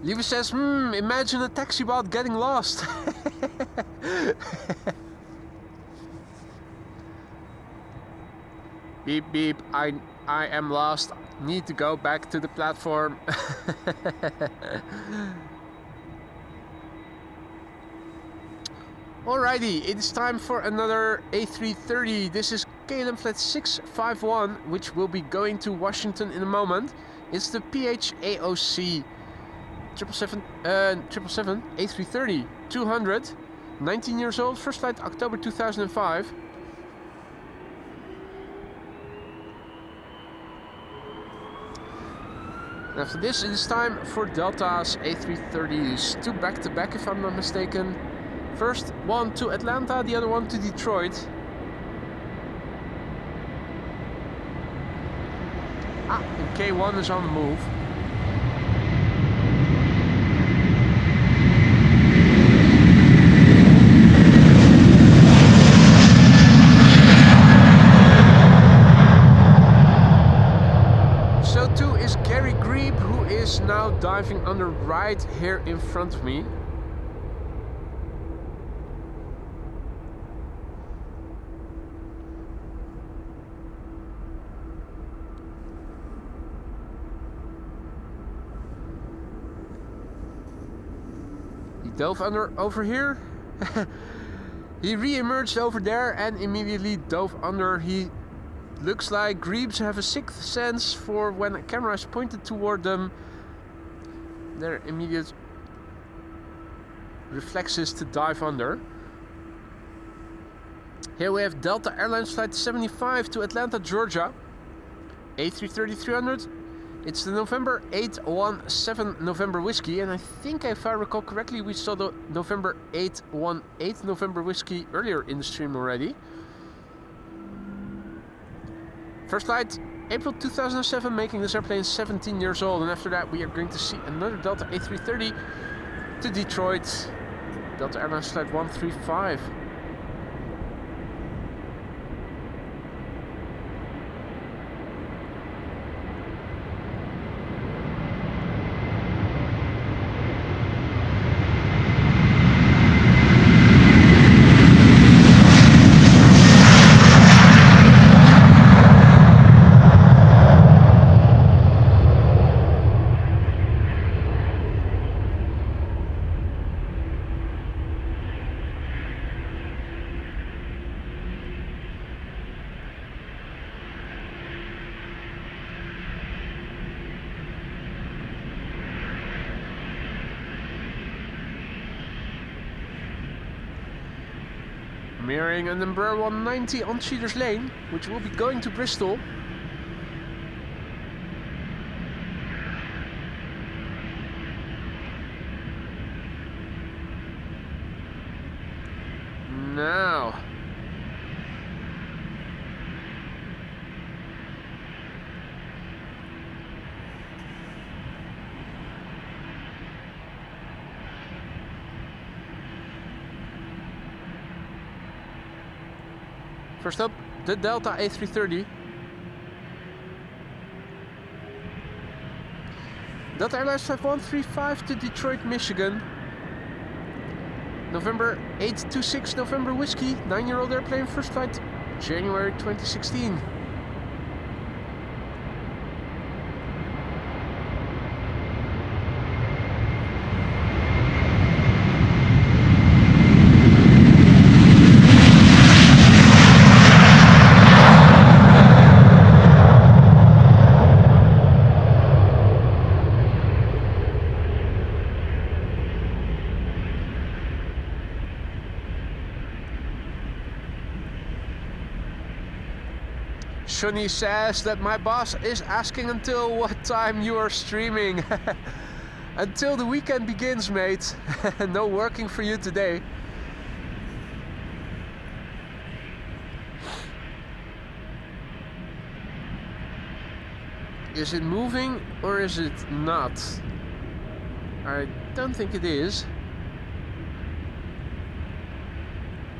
Levi says, imagine a taxi bot getting lost. Beep beep, I am lost. Need to go back to the platform. Alrighty, it is time for another A330. This is KLM Flight 651, which will be going to Washington in a moment. It's the PHAOC 777 A330 200, 19 years old, first flight October 2005. After this, it is time for Delta's A330s, two back-to-back if I'm not mistaken. First one to Atlanta, the other one to Detroit. And K1 is on the move. So too is Gary Grebe, who is now diving under right here in front of me. Dove under over here. He re-emerged over there and immediately dove under. He looks like Grebes have a sixth sense for when a camera is pointed toward them. Their immediate reflexes to dive under. Here we have Delta Airlines Flight 75 to Atlanta, Georgia. A330-300. It's the November 817 November Whiskey, and I think if I recall correctly we saw the November 818 November Whiskey earlier in the stream already. First flight April 2007, making this airplane 17 years old, and after that we are going to see another Delta A330 to Detroit. Delta Airlines Flight 135. Mirroring an Embraer 190 on Cheaters Lane, which will be going to Bristol. Now. First up, the Delta A330. Delta Airlines Flight 135 to Detroit, Michigan. November 826 November Whiskey, 9-year-old airplane, first flight January 2016. Shuni says that my boss is asking until what time you are streaming. Until the weekend begins, mate. No working for you today. Is it moving or is it not? I don't think it is.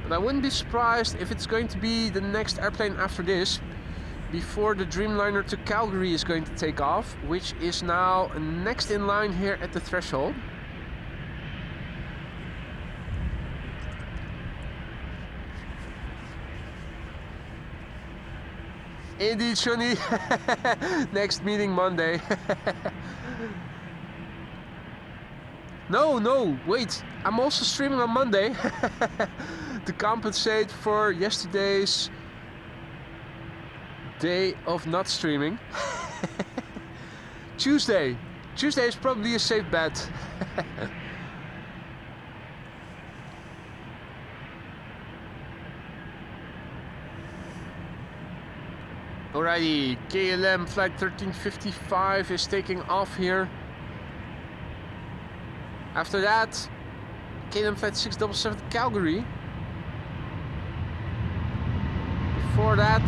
But I wouldn't be surprised if it's going to be the next airplane after this, before the Dreamliner to Calgary is going to take off, which is now next in line here at the threshold. Indeed, Shuni. Next meeting Monday. No, wait. I'm also streaming on Monday to compensate for yesterday's day of not streaming. Tuesday is probably a safe bet. Alrighty, KLM flight 1355 is taking off here. After that, KLM flight 677 Calgary. Before that,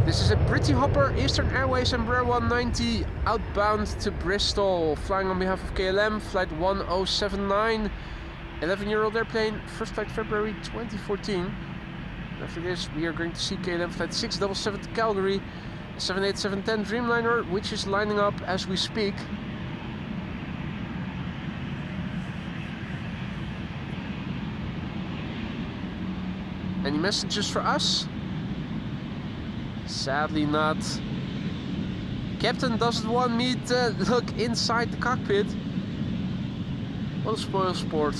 this is a Britty Hopper, Eastern Airways Embraer 190 outbound to Bristol, flying on behalf of KLM, flight 1079, 11-year-old airplane, first flight February 2014. After this, we are going to see KLM flight 677 to Calgary, 787-10 Dreamliner, which is lining up as we speak. Any messages for us? Sadly not. Captain doesn't want me to look inside the cockpit. What a spoil sport.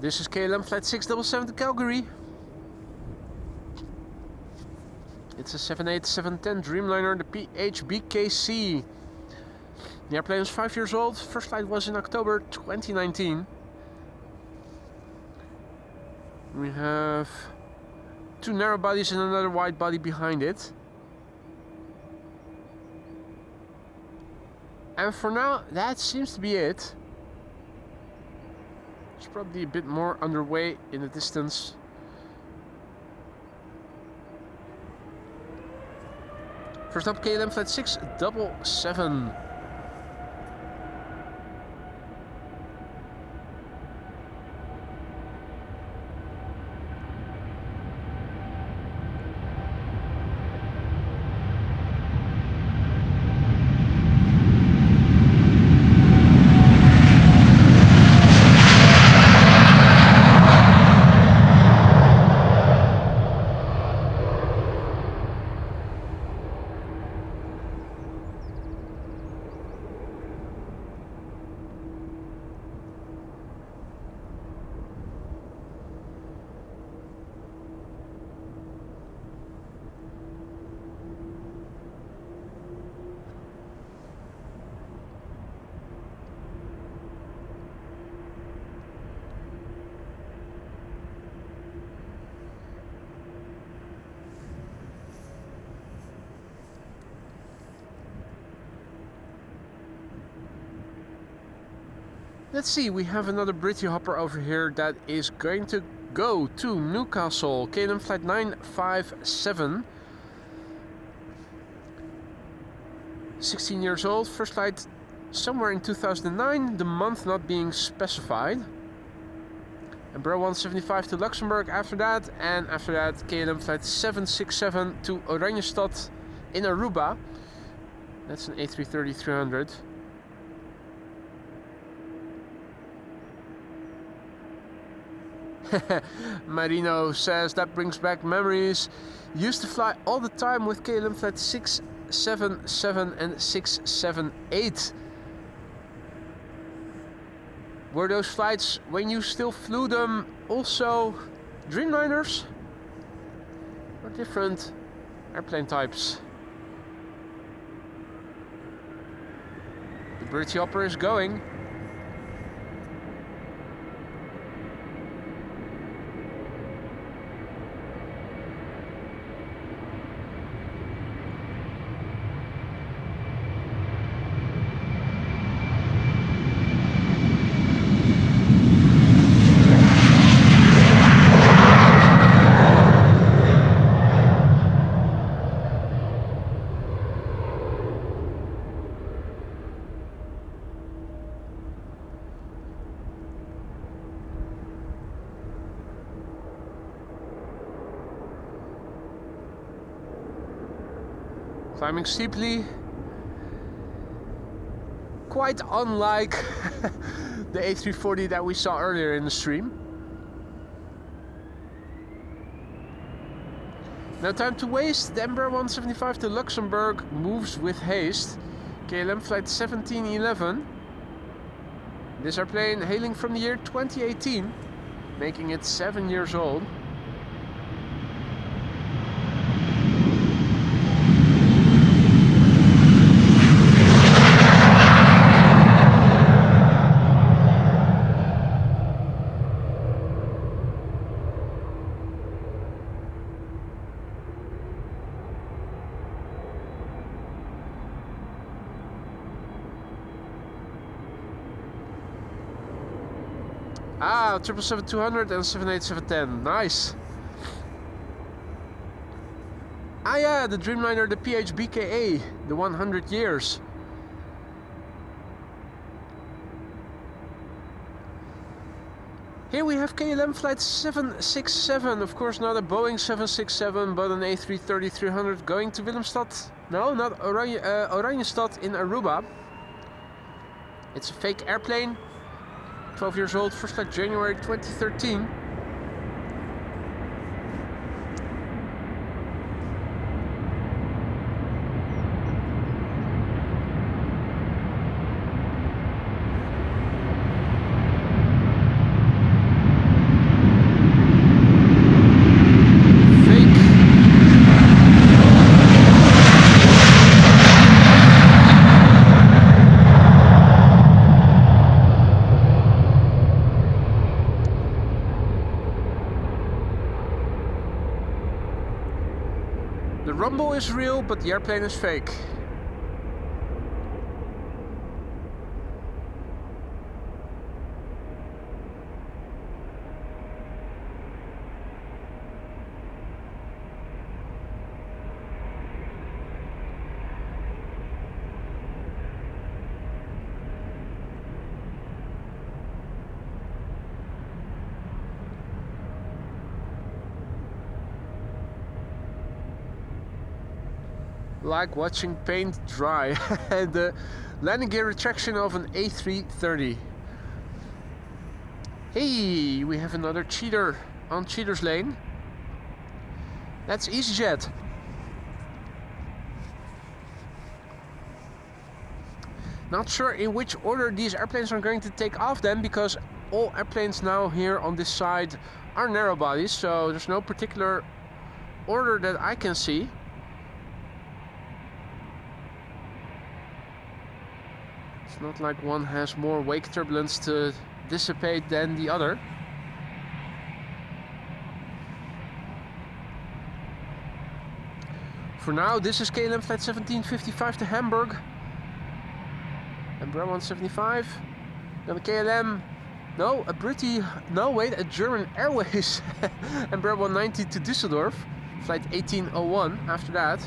This is KLM flight 677 to Calgary. It's a 787-10 Dreamliner, the PHBKC. The airplane is 5 years old. First flight was in October 2019. We have 2 narrow bodies and another wide body behind it. And for now, that seems to be it. There's probably a bit more underway in the distance. First up, KLM flight 677. Let's see, we have another Britty Hopper over here that is going to go to Newcastle. KLM flight 957. 16 years old, first flight somewhere in 2009, the month not being specified. Embraer 175 to Luxembourg after that, and after that KLM flight 767 to Oranjestad in Aruba. That's an A330-300. Marino says that brings back memories. Used to fly all the time with KLM flight 677 and 678. Were those flights, when you still flew them, also Dreamliners? Or different airplane types. The British Hopper is going. Climbing steeply, quite unlike the A340 that we saw earlier in the stream. No time to waste. The Embraer 175 to Luxembourg moves with haste. KLM flight 1711. This airplane hailing from the year 2018, making it 7 years old. Ah, 777-200 and 787-10. Nice. Ah yeah, the Dreamliner, the PHBKA, the 100 years. Here we have KLM flight 767, of course not a Boeing 767, but an A330-300 going to Willemstad. No, not Oranjestad in Aruba. It's a fake airplane. 12 years old, first flight January 2013. The rumble is real, but the airplane is fake. Like watching paint dry. The landing gear retraction of an A330. Hey, we have another cheater on cheater's lane. That's EasyJet. Not sure in which order these airplanes are going to take off then, because all airplanes now here on this side are narrow bodies, so there's no particular order that I can see. It's not like one has more wake turbulence to dissipate than the other. For now, this is KLM flight 1755 to Hamburg. Embraer 175. Then a KLM, no, a British, no wait, a German Airways. Embraer 190 to Düsseldorf, flight 1801 after that.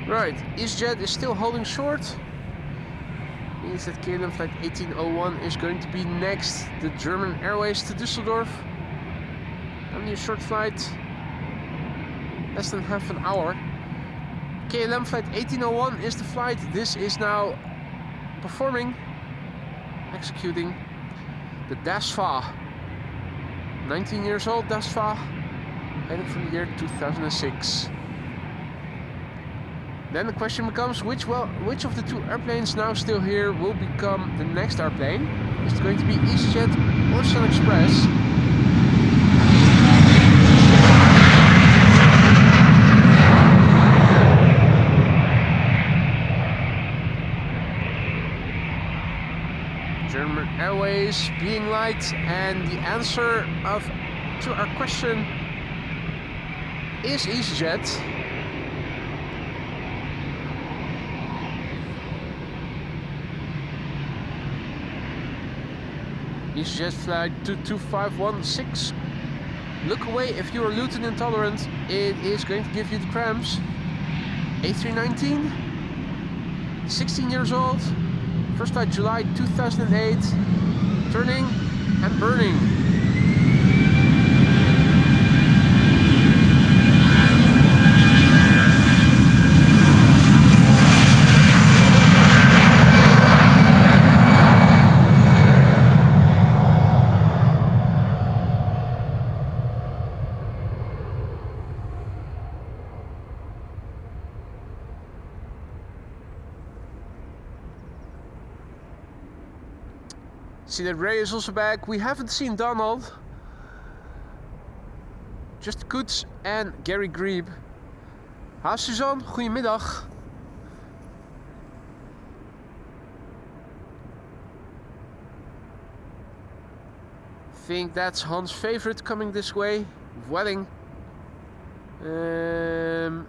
Right, EasyJet is still holding short. means that KLM flight 1801 is going to be next. The German Airways to Düsseldorf. Only a short flight, less than half an hour. KLM flight 1801 is the flight. This is now performing, executing the DASFA. 19 years old DASFA, heading from the year 2006. Then the question becomes, which of the two airplanes now still here will become the next airplane? Is it going to be EasyJet or Sun Express? German Airways being light, and the answer to our question is EasyJet. EasyJet flight 22516. Look away if you're gluten intolerant, it is going to give you the cramps. A319, 16 years old, first flight July 2008, turning and burning. See that Ray is also back. We haven't seen Donald. Just Koets and Gary Grebe. Ha Suzanne, goedemiddag. Think that's Hans' favorite coming this way. Welling. And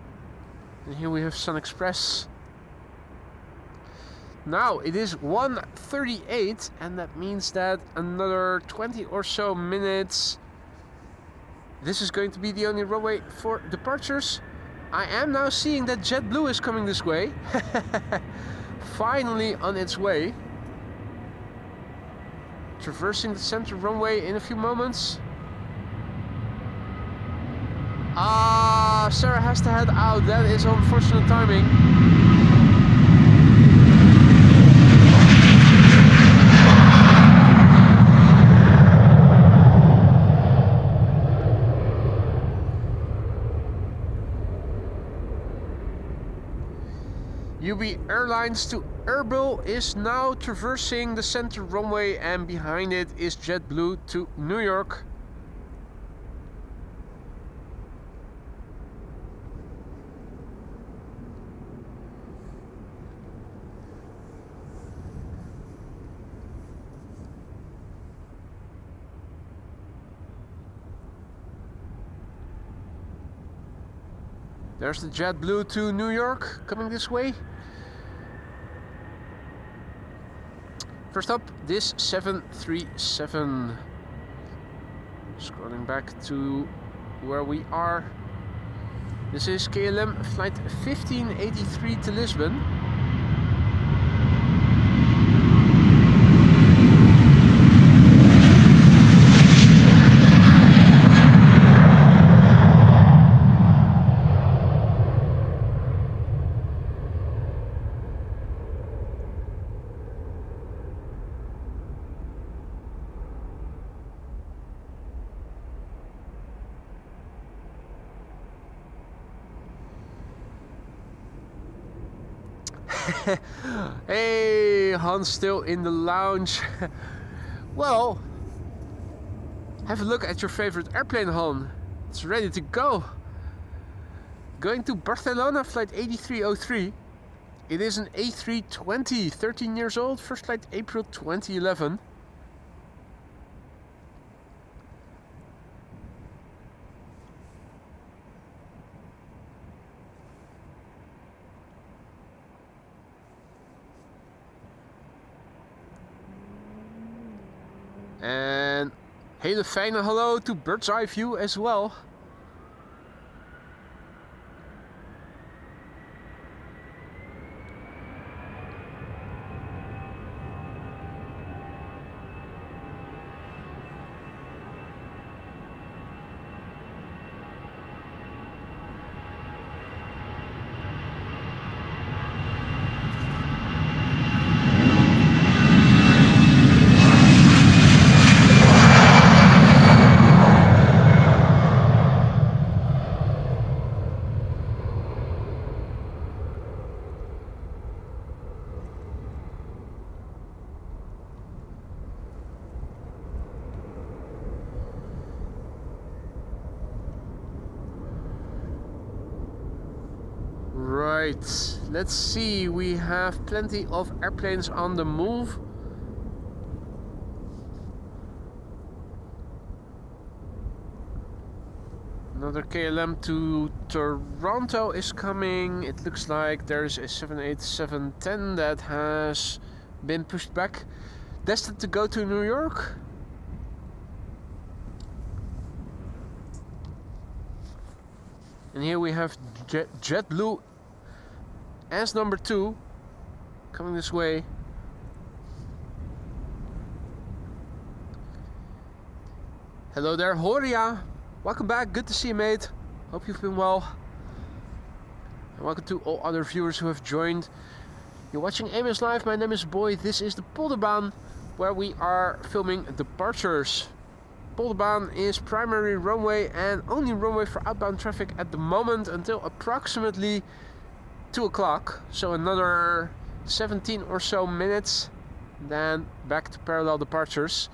here we have Sun Express. Now it is 1:38, and that means that another 20 or so minutes. This is going to be the only runway for departures. I am now seeing that JetBlue is coming this way. Finally on its way. Traversing the center runway in a few moments. Sarah has to head out. That is unfortunate timing. UB Airlines to Erbil is now traversing the center runway, and behind it is JetBlue to New York. There's the JetBlue to New York coming this way. First up, this 737. Scrolling back to where we are. This is KLM flight 1583 to Lisbon. Hey, Hans still in the lounge. Well, have a look at your favorite airplane, Han. It's ready to go. Going to Barcelona, flight 8303. It is an A320, 13 years old, first flight April 2011. En hele fijne hallo to Bird's Eye View as well. Right, let's see, we have plenty of airplanes on the move. Another KLM to Toronto is coming. It looks like there's a 787-10 that has been pushed back, destined to go to New York. And here we have JetBlue as number 2 coming this way. Hello there, Horia. Welcome back. Good to see you, mate. Hope you've been well. And welcome to all other viewers who have joined. You're watching AMS Live. My name is Boy. This is the Polderbaan, where we are filming departures. Polderbaan is primary runway and only runway for outbound traffic at the moment until approximately 2 o'clock. So another 17 or so minutes, then back to parallel departures.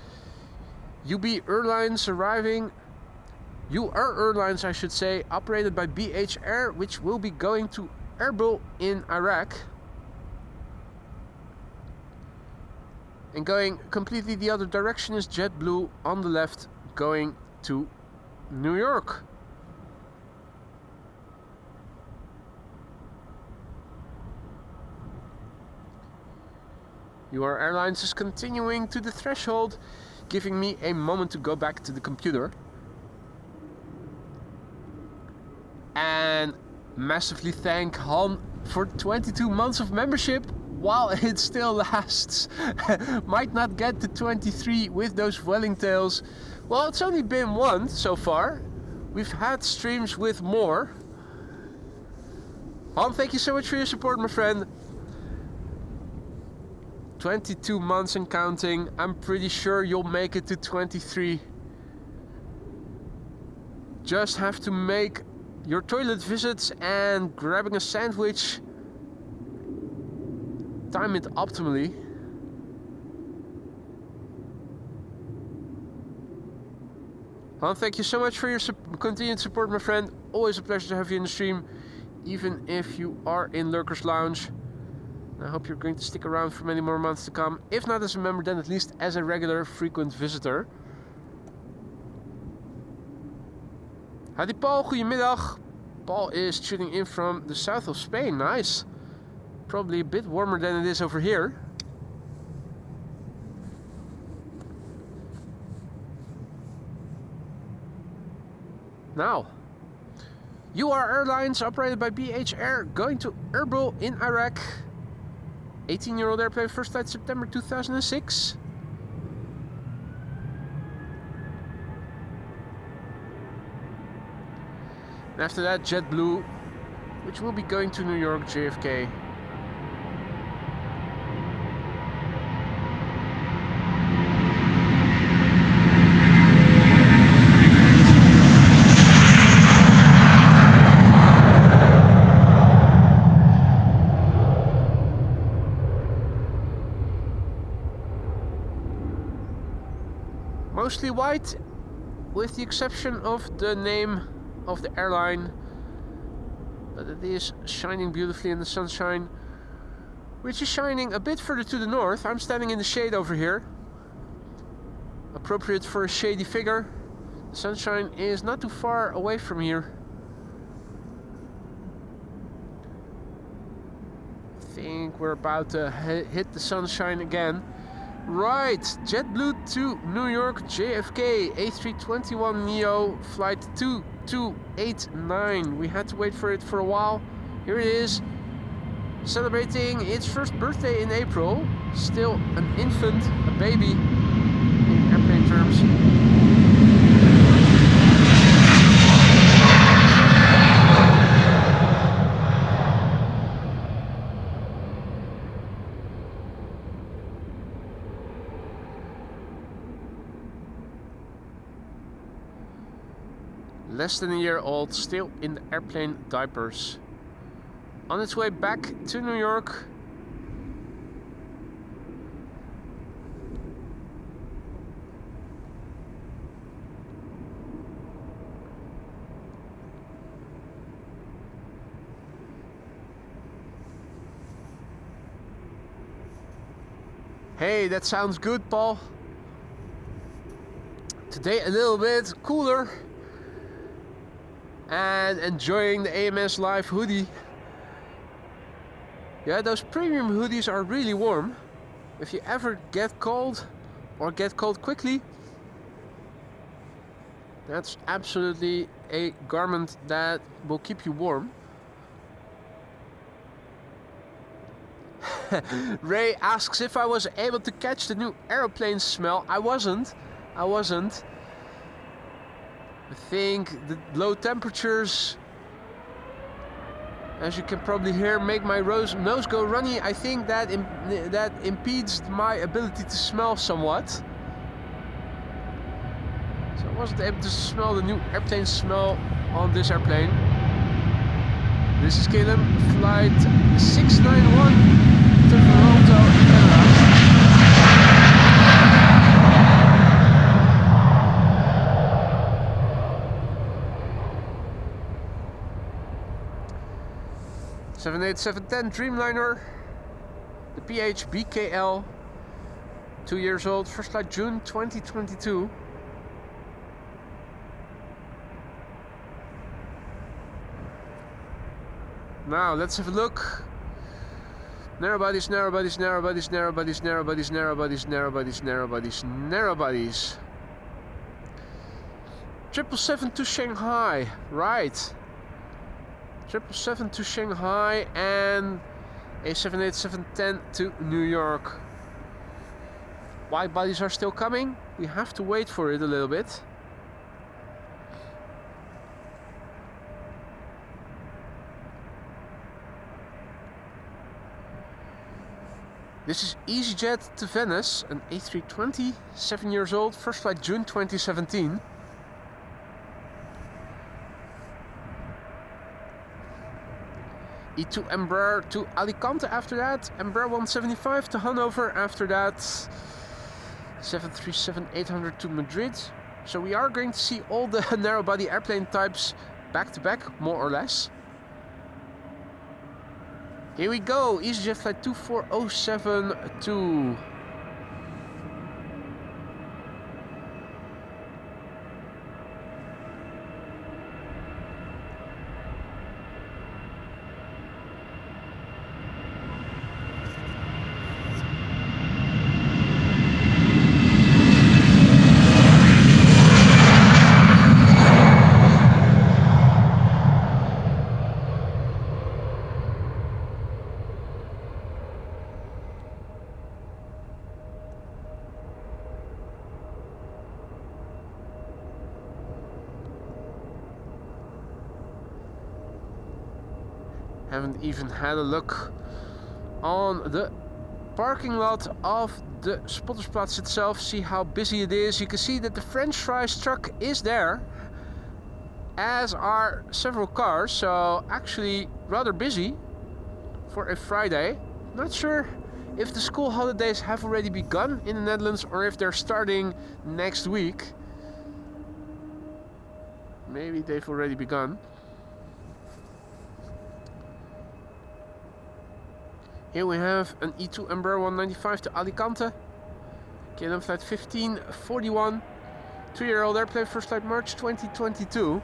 UB Airlines arriving. UR Airlines, I should say, operated by BH Air, which will be going to Erbil in Iraq. And going completely the other direction is JetBlue on the left, going to New York. UR Airlines is continuing to the threshold, giving me a moment to go back to the computer. And massively thank Han for 22 months of membership while it still lasts. Might not get to 23 with those Welling tails. Well, it's only been one so far. We've had streams with more. Han, thank you so much for your support, my friend. 22 months and counting. I'm pretty sure you'll make it to 23. Just have to make your toilet visits and grabbing a sandwich, time it optimally. Han, thank you so much for your continued support, my friend. Always a pleasure to have you in the stream, even if you are in Lurkers Lounge. I hope you're going to stick around for many more months to come. If not as a member, then at least as a regular frequent visitor. Howdy Paul, goedemiddag. Paul is tuning in from the south of Spain, nice. Probably a bit warmer than it is over here. Now, UR Airlines, operated by BH Air, going to Erbil in Iraq. 18-year-old airplane, first flight September 2006. And after that, JetBlue, which will be going to New York, JFK. Mostly white, with the exception of the name of the airline, but it is shining beautifully in the sunshine, which is shining a bit further to the north. I'm standing in the shade over here, appropriate for a shady figure. The sunshine is not too far away from here. I think we're about to hit the sunshine again. Right, JetBlue to New York, JFK, A321neo, flight 2289. We had to wait for it for a while. Here it is, celebrating its first birthday in April. Still an infant, a baby, in airplane terms. Less than a year old, still in the airplane diapers. On its way back to New York. Hey, that sounds good, Paul. Today a little bit cooler. And enjoying the AMS Live hoodie. Yeah, those premium hoodies are really warm. If you ever get cold or get cold quickly, that's absolutely a garment that will keep you warm. Ray asks if I was able to catch the new aeroplane smell. I wasn't. I think the low temperatures, as you can probably hear, make my nose go runny. I think that that impedes my ability to smell somewhat. So I wasn't able to smell the new airplane smell on this airplane. This is KLM flight 691 to Toronto, Canada. 78710 Dreamliner, the PH-BKL, 2 years old, first flight June 2022. Now let's have a look. Narrow bodies, narrow bodies, narrow bodies, narrow bodies, narrow bodies, narrow bodies, narrow bodies, narrow bodies, narrow bodies. 777 to Shanghai, right. 777 to Shanghai and a 787-10 to New York. Wide bodies are still coming. We have to wait for it a little bit. This is EasyJet to Venice, an A320, 7 years old, first flight June 2017. E2 Embraer to Alicante after that, Embraer 175 to Hanover after that, 737-800 to Madrid. So we are going to see all the narrow body airplane types back to back, more or less. Here we go, EasyJet flight 24072. Haven't even had a look on the parking lot of the Spottersplatz itself, see how busy it is. You can see that the French fries truck is there, as are several cars, so actually rather busy for a Friday. Not sure if the school holidays have already begun in the Netherlands or if they're starting next week. Maybe they've already begun. Here we have an E2 Embraer 195 to Alicante, KLM flight 1541, 2-year-old airplane, first flight March 2022.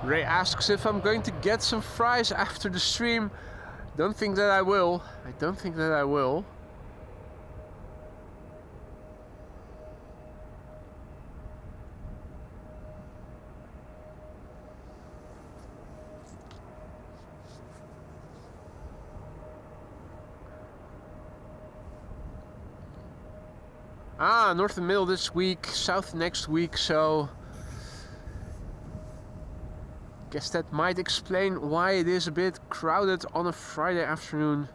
Ray asks if I'm going to get some fries after the stream. Don't think that I will. I don't think that I will. North and middle this week, south next week, so guess that might explain why it is a bit crowded on a Friday afternoon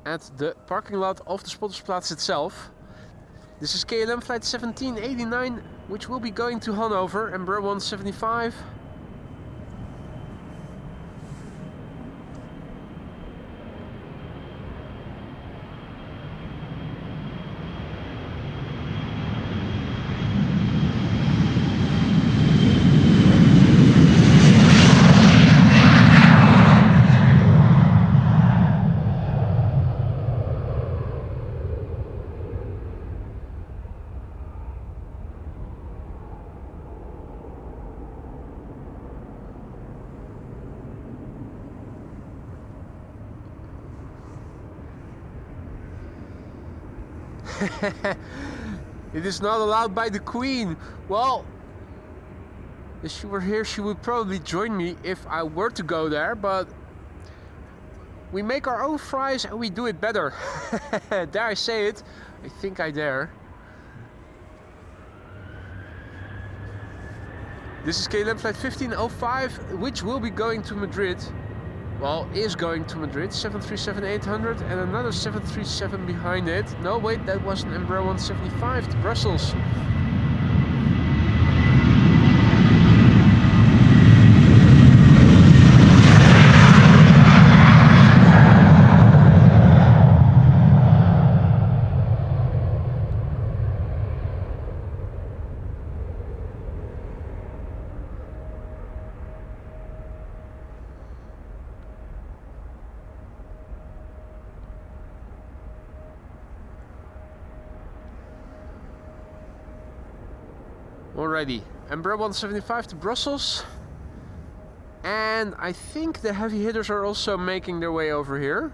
at the parking lot of the Spottersplatz itself. This is KLM flight 1789 which will be going to Hanover, Embraer 175. It is not allowed by the Queen. Well, if she were here, she would probably join me if I were to go there, but we make our own fries and we do it better. Dare I say it? I think I dare. This is KLM flight 1505, which will be going to Madrid. Well, is going to Madrid. 737-800 and another 737 behind it. No, wait, that was an Embraer 175 to Brussels. Alrighty, Embraer 175 to Brussels. And I think the heavy hitters are also making their way over here.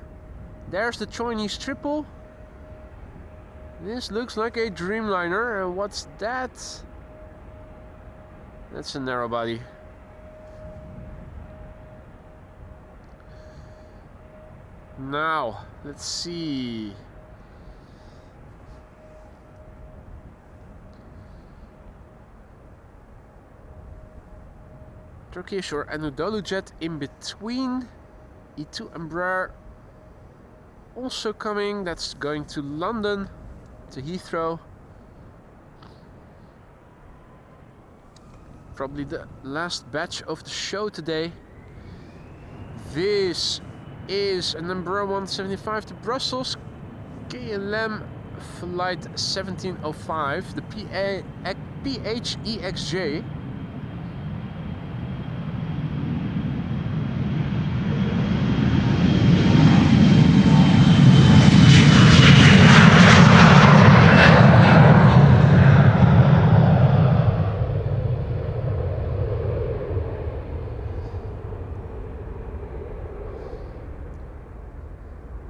There's the Chinese triple. This looks like a Dreamliner. And what's that? That's a narrow body. Now, let's see. Turkish or Anadolu jet in between. E2 Embraer also coming. That's going to London, to Heathrow. Probably the last batch of the show today. This is an Embraer 175 to Brussels. KLM flight 1705. The PHEXJ.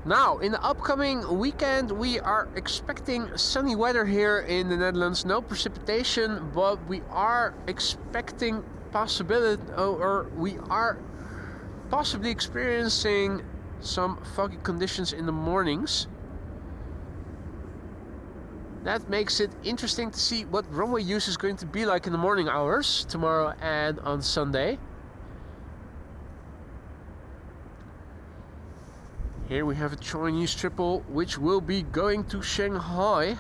Now, in the upcoming weekend, we are expecting sunny weather here in the Netherlands. No precipitation, but we are expecting we are possibly experiencing some foggy conditions in the mornings. That makes it interesting to see what runway use is going to be like in the morning hours tomorrow and on Sunday. Here we have a Chinese triple, which will be going to Shanghai.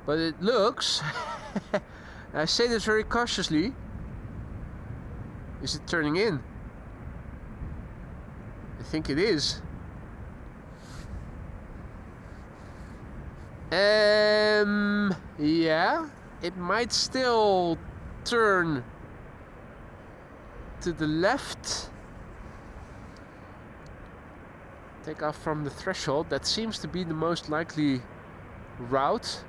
But it looks, I say this very cautiously, is it turning in? I think it is. Yeah, it might still turn to the left. Take off from the threshold. That seems to be the most likely route.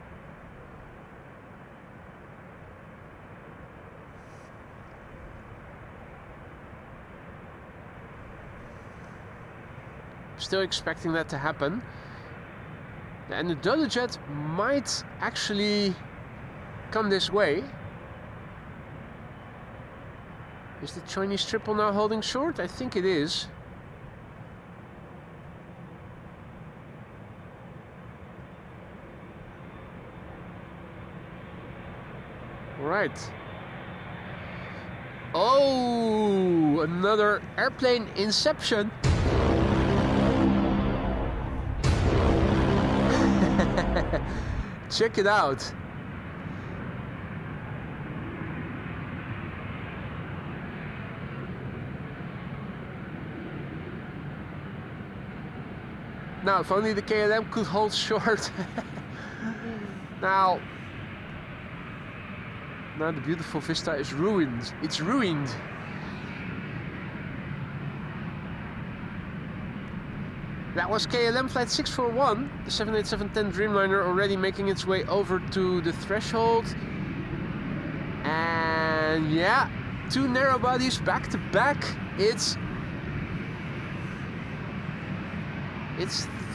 Still expecting that to happen. And the Anadolu jet might actually come this way. Is the Chinese triple now holding short? I think it is. Right. Oh, another airplane inception. Check it out. Now, if only the KLM could hold short. Now the beautiful vista is ruined. It's ruined. That was KLM flight 641, the 787-10 Dreamliner, already making its way over to the threshold. And yeah, two narrow bodies back to back. It's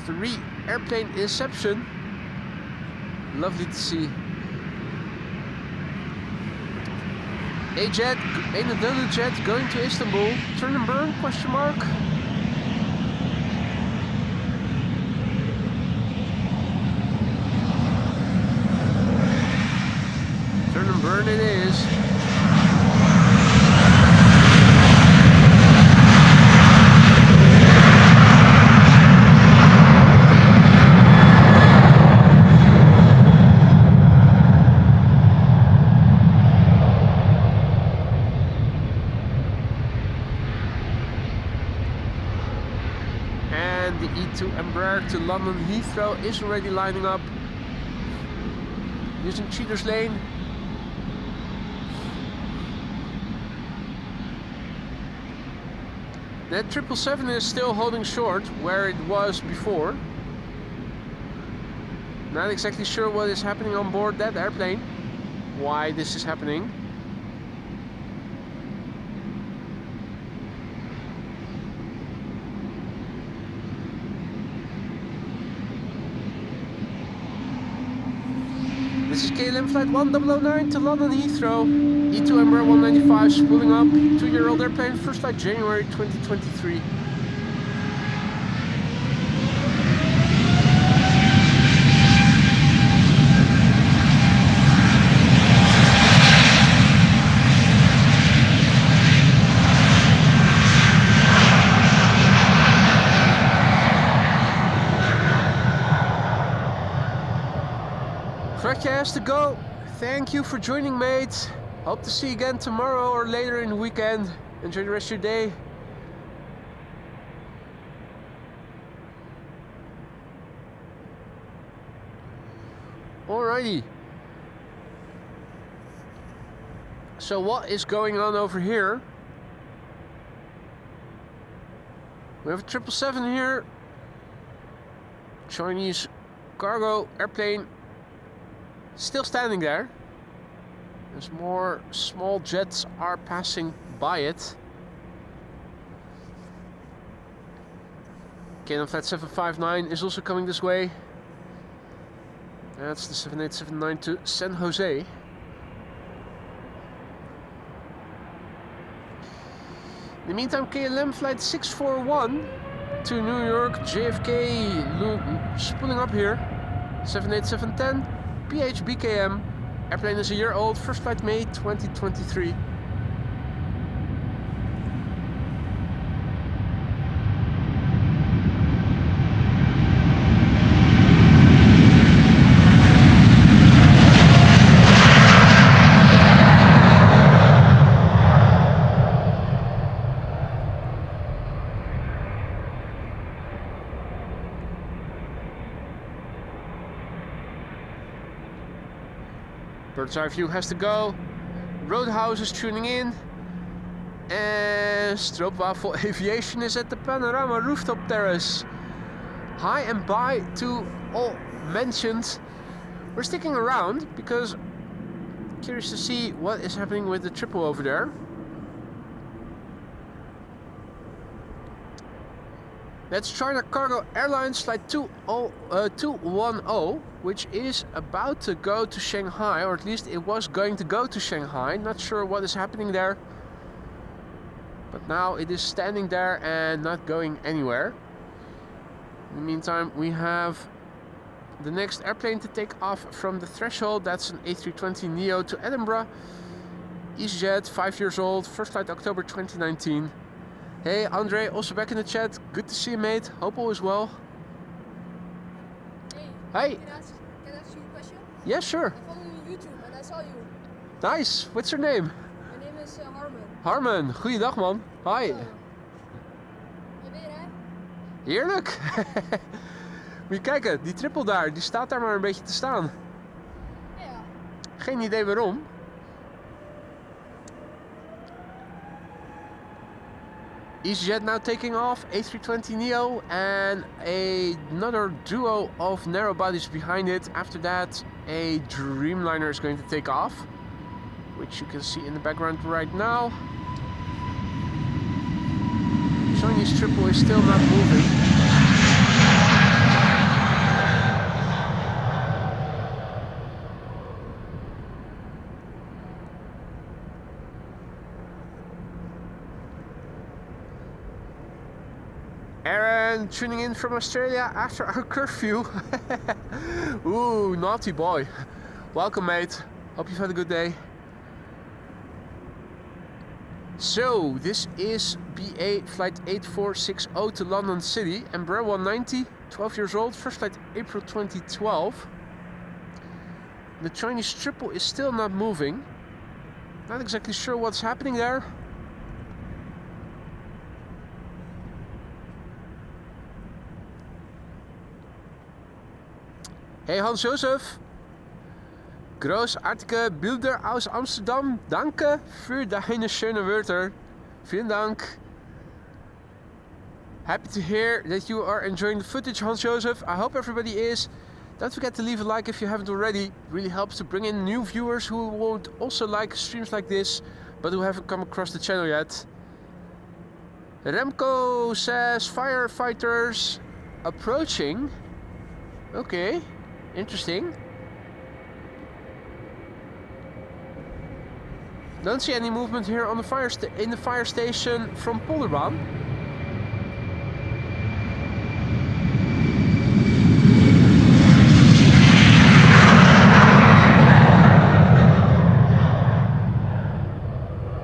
3 airplane inception. Lovely to see. A jet, another jet going to Istanbul. Turn and burn, question mark. Turn and burn it is. The E2 Embraer to London Heathrow is already lining up using Cheaters Lane. That 777 is still holding short where it was before. Not exactly sure what is happening on board that airplane, why this is happening. This is KLM flight 1009 to London Heathrow. E2 Embraer 195 spooling up. 2-year-old airplane, first flight January 2023. Fredje has to go. Thank you for joining, mate. Hope to see you again tomorrow or later in the weekend. Enjoy the rest of your day. Alrighty. So what is going on over here? We have a 777 here. Chinese cargo airplane. Still standing there. As more small jets are passing by it. KLM flight 759 is also coming this way. That's the 7879 to San Jose. In the meantime, KLM flight 641 to New York, JFK spooling up here. 78710. PHBKM. Airplane is a year old, first flight May 2023. Bird's eye view has to go. Roadhouse is tuning in. And Stroopwafel Aviation is at the Panorama Rooftop Terrace. Hi and bye to all mentioned. We're sticking around because I'm curious to see what is happening with the triple over there. That's China Cargo Airlines flight 210, which is about to go to Shanghai, or at least it was going to go to Shanghai. Not sure what is happening there, but now it is standing there and not going anywhere. In the meantime, we have the next airplane to take off from the threshold. That's an A320neo to Edinburgh. EasyJet, 5 years old, first flight October 2019. Hey Andre, also back in the chat. Good to see you, mate. Hope all is well. Hey. Hey. Can I ask you a question? Yeah, sure. I follow you on YouTube and I saw you. Nice. What's your name? My name is Harman. Harman. Goeiedag man. Hi. Jij ben je hè? Heerlijk. Moet je kijken, die triple daar, die staat daar maar een beetje te staan. Ja. Geen idee waarom. EasyJet now taking off, A320neo and another duo of narrow bodies behind it. After that, a Dreamliner is going to take off, which you can see in the background right now. Chinese triple is still not moving. Aaron tuning in from Australia after our curfew. Ooh, naughty boy. Welcome, mate. Hope you've had a good day. So, this is BA flight 8460 to London City. Embraer 190, 12 years old, first flight April 2012. The Chinese triple is still not moving. Not exactly sure what's happening there. Hey Hans-Josef, großartige Bilder aus Amsterdam. Danke für deine schönen Wörter. Vielen Dank. Happy to hear that you are enjoying the footage, Hans-Josef. I hope everybody is. Don't forget to leave a like if you haven't already. It really helps to bring in new viewers who would also like streams like this, but who haven't come across the channel yet. Remco says firefighters approaching. Okay. Interesting. Don't see any movement here on the in the fire station from Polderbaan.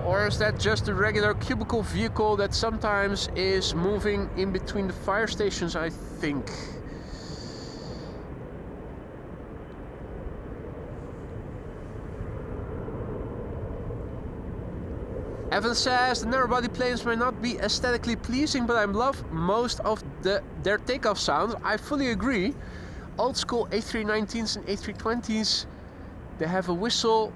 Or is that just a regular cubicle vehicle that sometimes is moving in between the fire stations, I think. Evan says the narrow body planes may not be aesthetically pleasing, but I love most of their takeoff sounds. I fully agree. Old school A319s and A320s, they have a whistle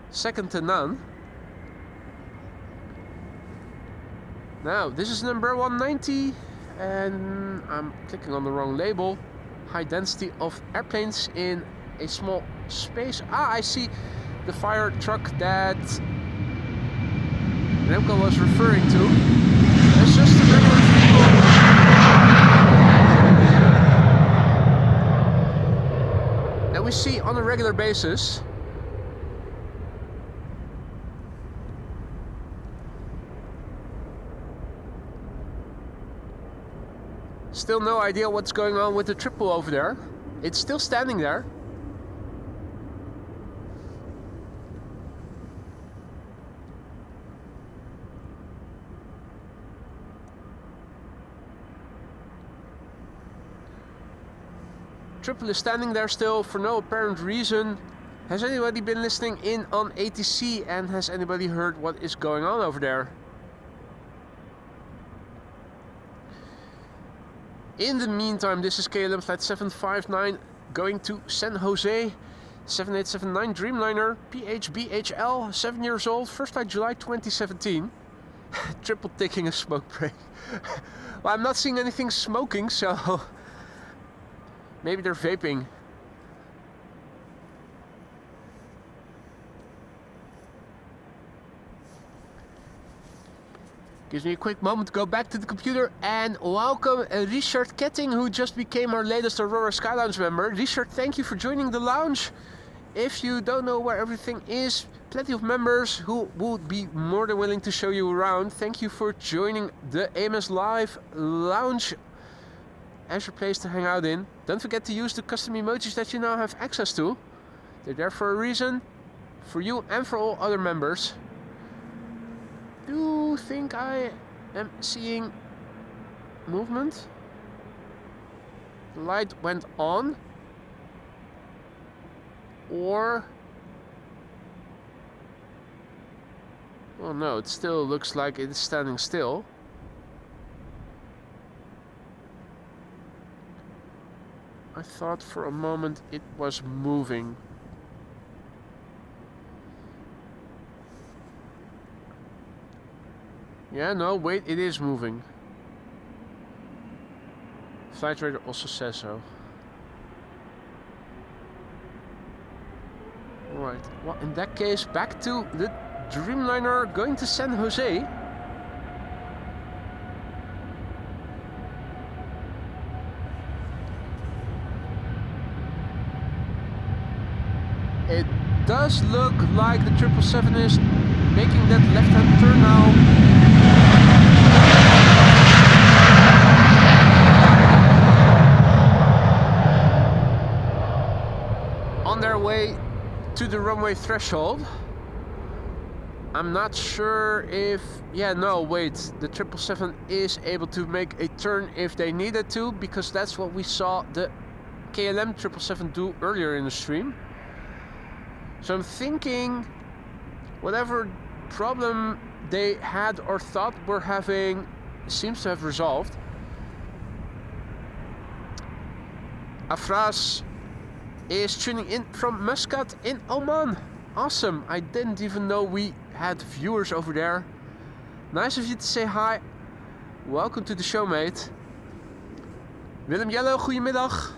second to none. Now this is number 190 and I'm clicking on the wrong label. High density of airplanes in a small space. Ah, I see the fire truck that Remco was referring to. It's just a regular vehicle. That we see on a regular basis. Still no idea what's going on with the triple over there. It's still standing there. Triple is standing there still for no apparent reason. Has anybody been listening in on ATC and has anybody heard what is going on over there? In the meantime, this is KLM flight 759 going to San Jose. 7879 Dreamliner, PHBHL, 7 years old, first flight July 2017. Triple taking a smoke break. Well, I'm not seeing anything smoking, so maybe they're vaping. Gives me a quick moment to go back to the computer and welcome Richard Ketting, who just became our latest Aurora Sky Lounge member. Richard, thank you for joining the lounge. If you don't know where everything is, plenty of members who would be more than willing to show you around. Thank you for joining the AMS Live lounge as your place to hang out in. Don't forget to use the custom emojis that you now have access to. They're there for a reason, for you and for all other members. Do you think I am seeing movement? The light went on, or... Oh no, it still looks like it is standing still. I thought for a moment it was moving. Yeah, no, wait, it is moving. Flight radar also says so. Alright, well in that case, back to the Dreamliner going to San Jose. It does look like the 777 is making that left-hand turn now. On their way to the runway threshold. I'm not sure if... Yeah, no, wait. The 777 is able to make a turn if they needed to, because that's what we saw the KLM 777 do earlier in the stream. So I'm thinking whatever problem they had or thought were having seems to have resolved. Afras is tuning in from Muscat in Oman. Awesome. I didn't even know we had viewers over there. Nice of you to say hi. Welcome to the show, mate. Willem Yellow, goedemiddag.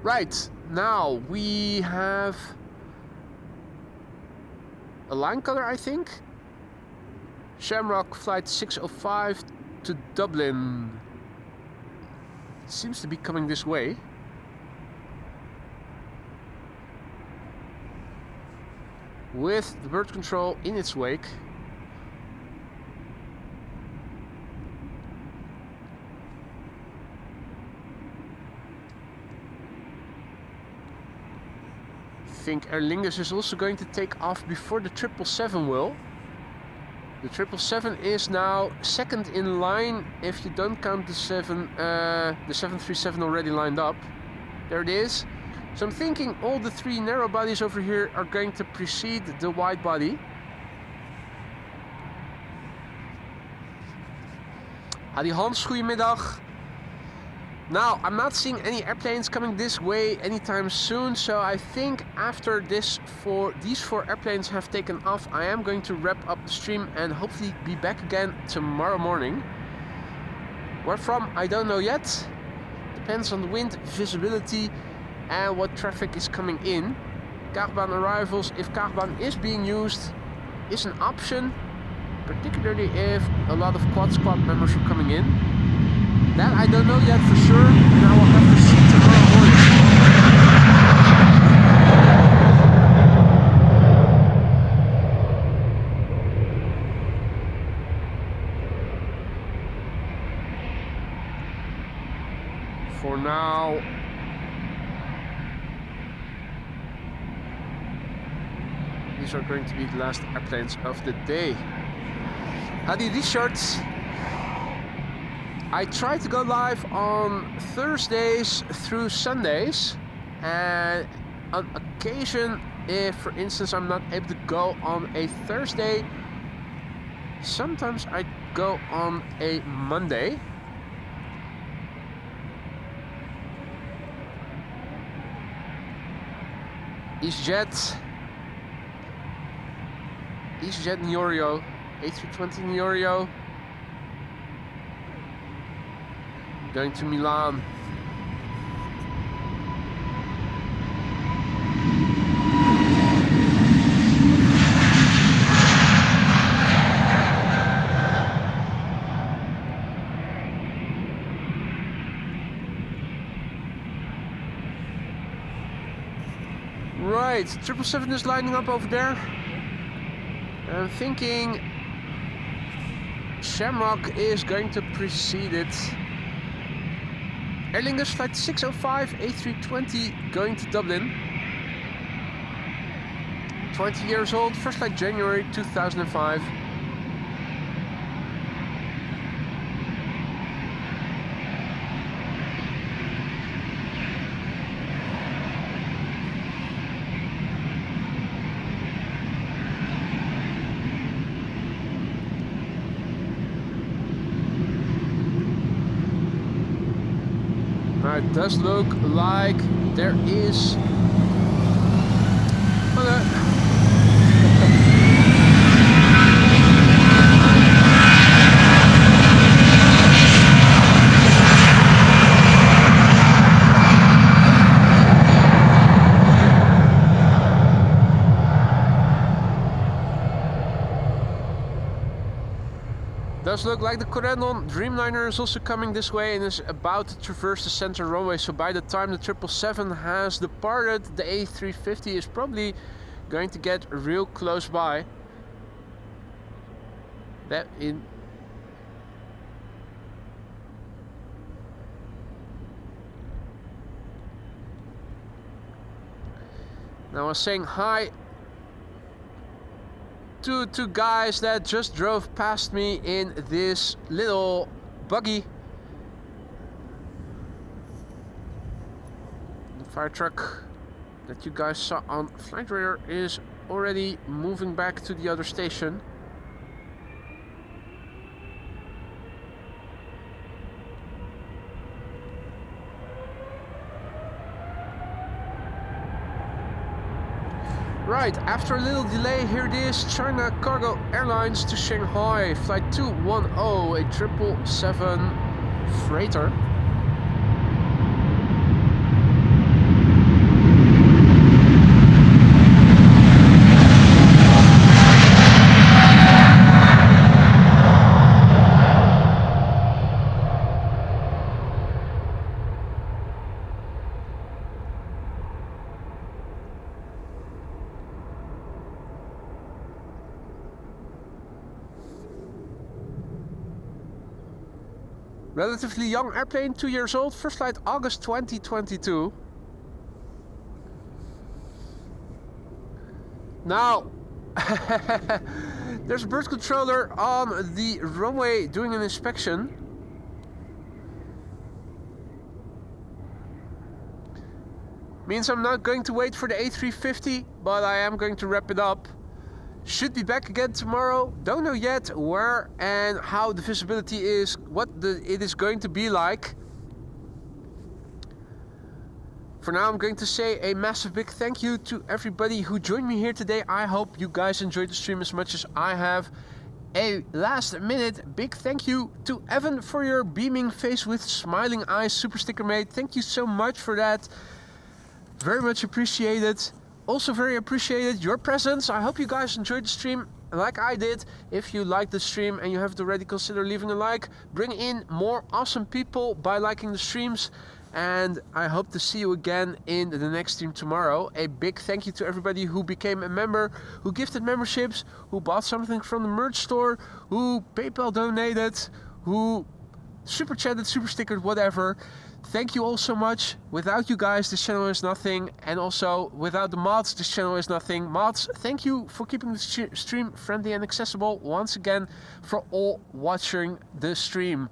Right, now we have a line cutter, I think. Shamrock flight 605 to Dublin. Seems to be coming this way. With the bird control in its wake. I think Aer Lingus is also going to take off before the 777 will. The 777 is now second in line if you don't count the 737 already lined up. There it is. So I'm thinking all the three narrow bodies over here are going to precede the wide body. Adi Hans, goedemiddag. Now, I'm not seeing any airplanes coming this way anytime soon, so I think after these four airplanes have taken off, I am going to wrap up the stream and hopefully be back again tomorrow morning. Where from, I don't know yet. Depends on the wind, visibility, and what traffic is coming in. Kaagbaan arrivals, if Kaagbaan is being used, is an option, particularly if a lot of quad squad members are coming in. That I don't know yet for sure, and I will have to see tomorrow morning. For now, these are going to be the last airplanes of the day. Hadi Richards. I try to go live on Thursdays through Sundays, and on occasion, if for instance I'm not able to go on a Thursday, sometimes I go on a Monday. EasyJet Niorio, A320 Niorio. Going to Milan. Right, 777 is lining up over there. I'm thinking Shamrock is going to precede it. Aer Lingus flight 605 A320 going to Dublin. 20 years old, first flight January 2005. It does look like there is does look like the Corendon Dreamliner is also coming this way and is about to traverse the center runway. So by the time the 777 has departed, the A350 is probably going to get real close by. That in. Now I was saying hi to two guys that just drove past me in this little buggy. The fire truck that you guys saw on Flight Radar is already moving back to the other station. Right, after a little delay, here it is, China Cargo Airlines to Shanghai, flight 210, a 777 freighter. Relatively young airplane, 2 years old, first flight August 2022. Now, there's a bird controller on the runway doing an inspection. Means I'm not going to wait for the A350, but I am going to wrap it up. Should be back again tomorrow. Don't know yet where and how the visibility is, what it is going to be like. For now, I'm going to say a massive big thank you to everybody who joined me here today. I hope you guys enjoyed the stream as much as I have. A last minute big thank you to Evan for your beaming face with smiling eyes super sticker mate. Thank you so much for that. Very much appreciated. Also very appreciated your presence. I hope you guys enjoyed the stream like I did. If you liked the stream and you haven't already, consider leaving a like. Bring in more awesome people by liking the streams. And I hope to see you again in the next stream tomorrow. A big thank you to everybody who became a member, who gifted memberships, who bought something from the merch store, who PayPal donated, who super chatted, super stickered, whatever. Thank you all so much. Without you guys, this channel is nothing. And also, without the mods, this channel is nothing. Mods, thank you for keeping the stream friendly and accessible. Once again, for all watching the stream.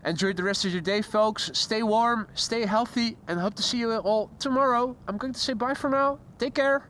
Enjoy the rest of your day, folks. Stay warm, stay healthy, and hope to see you all tomorrow. I'm going to say bye for now. Take care.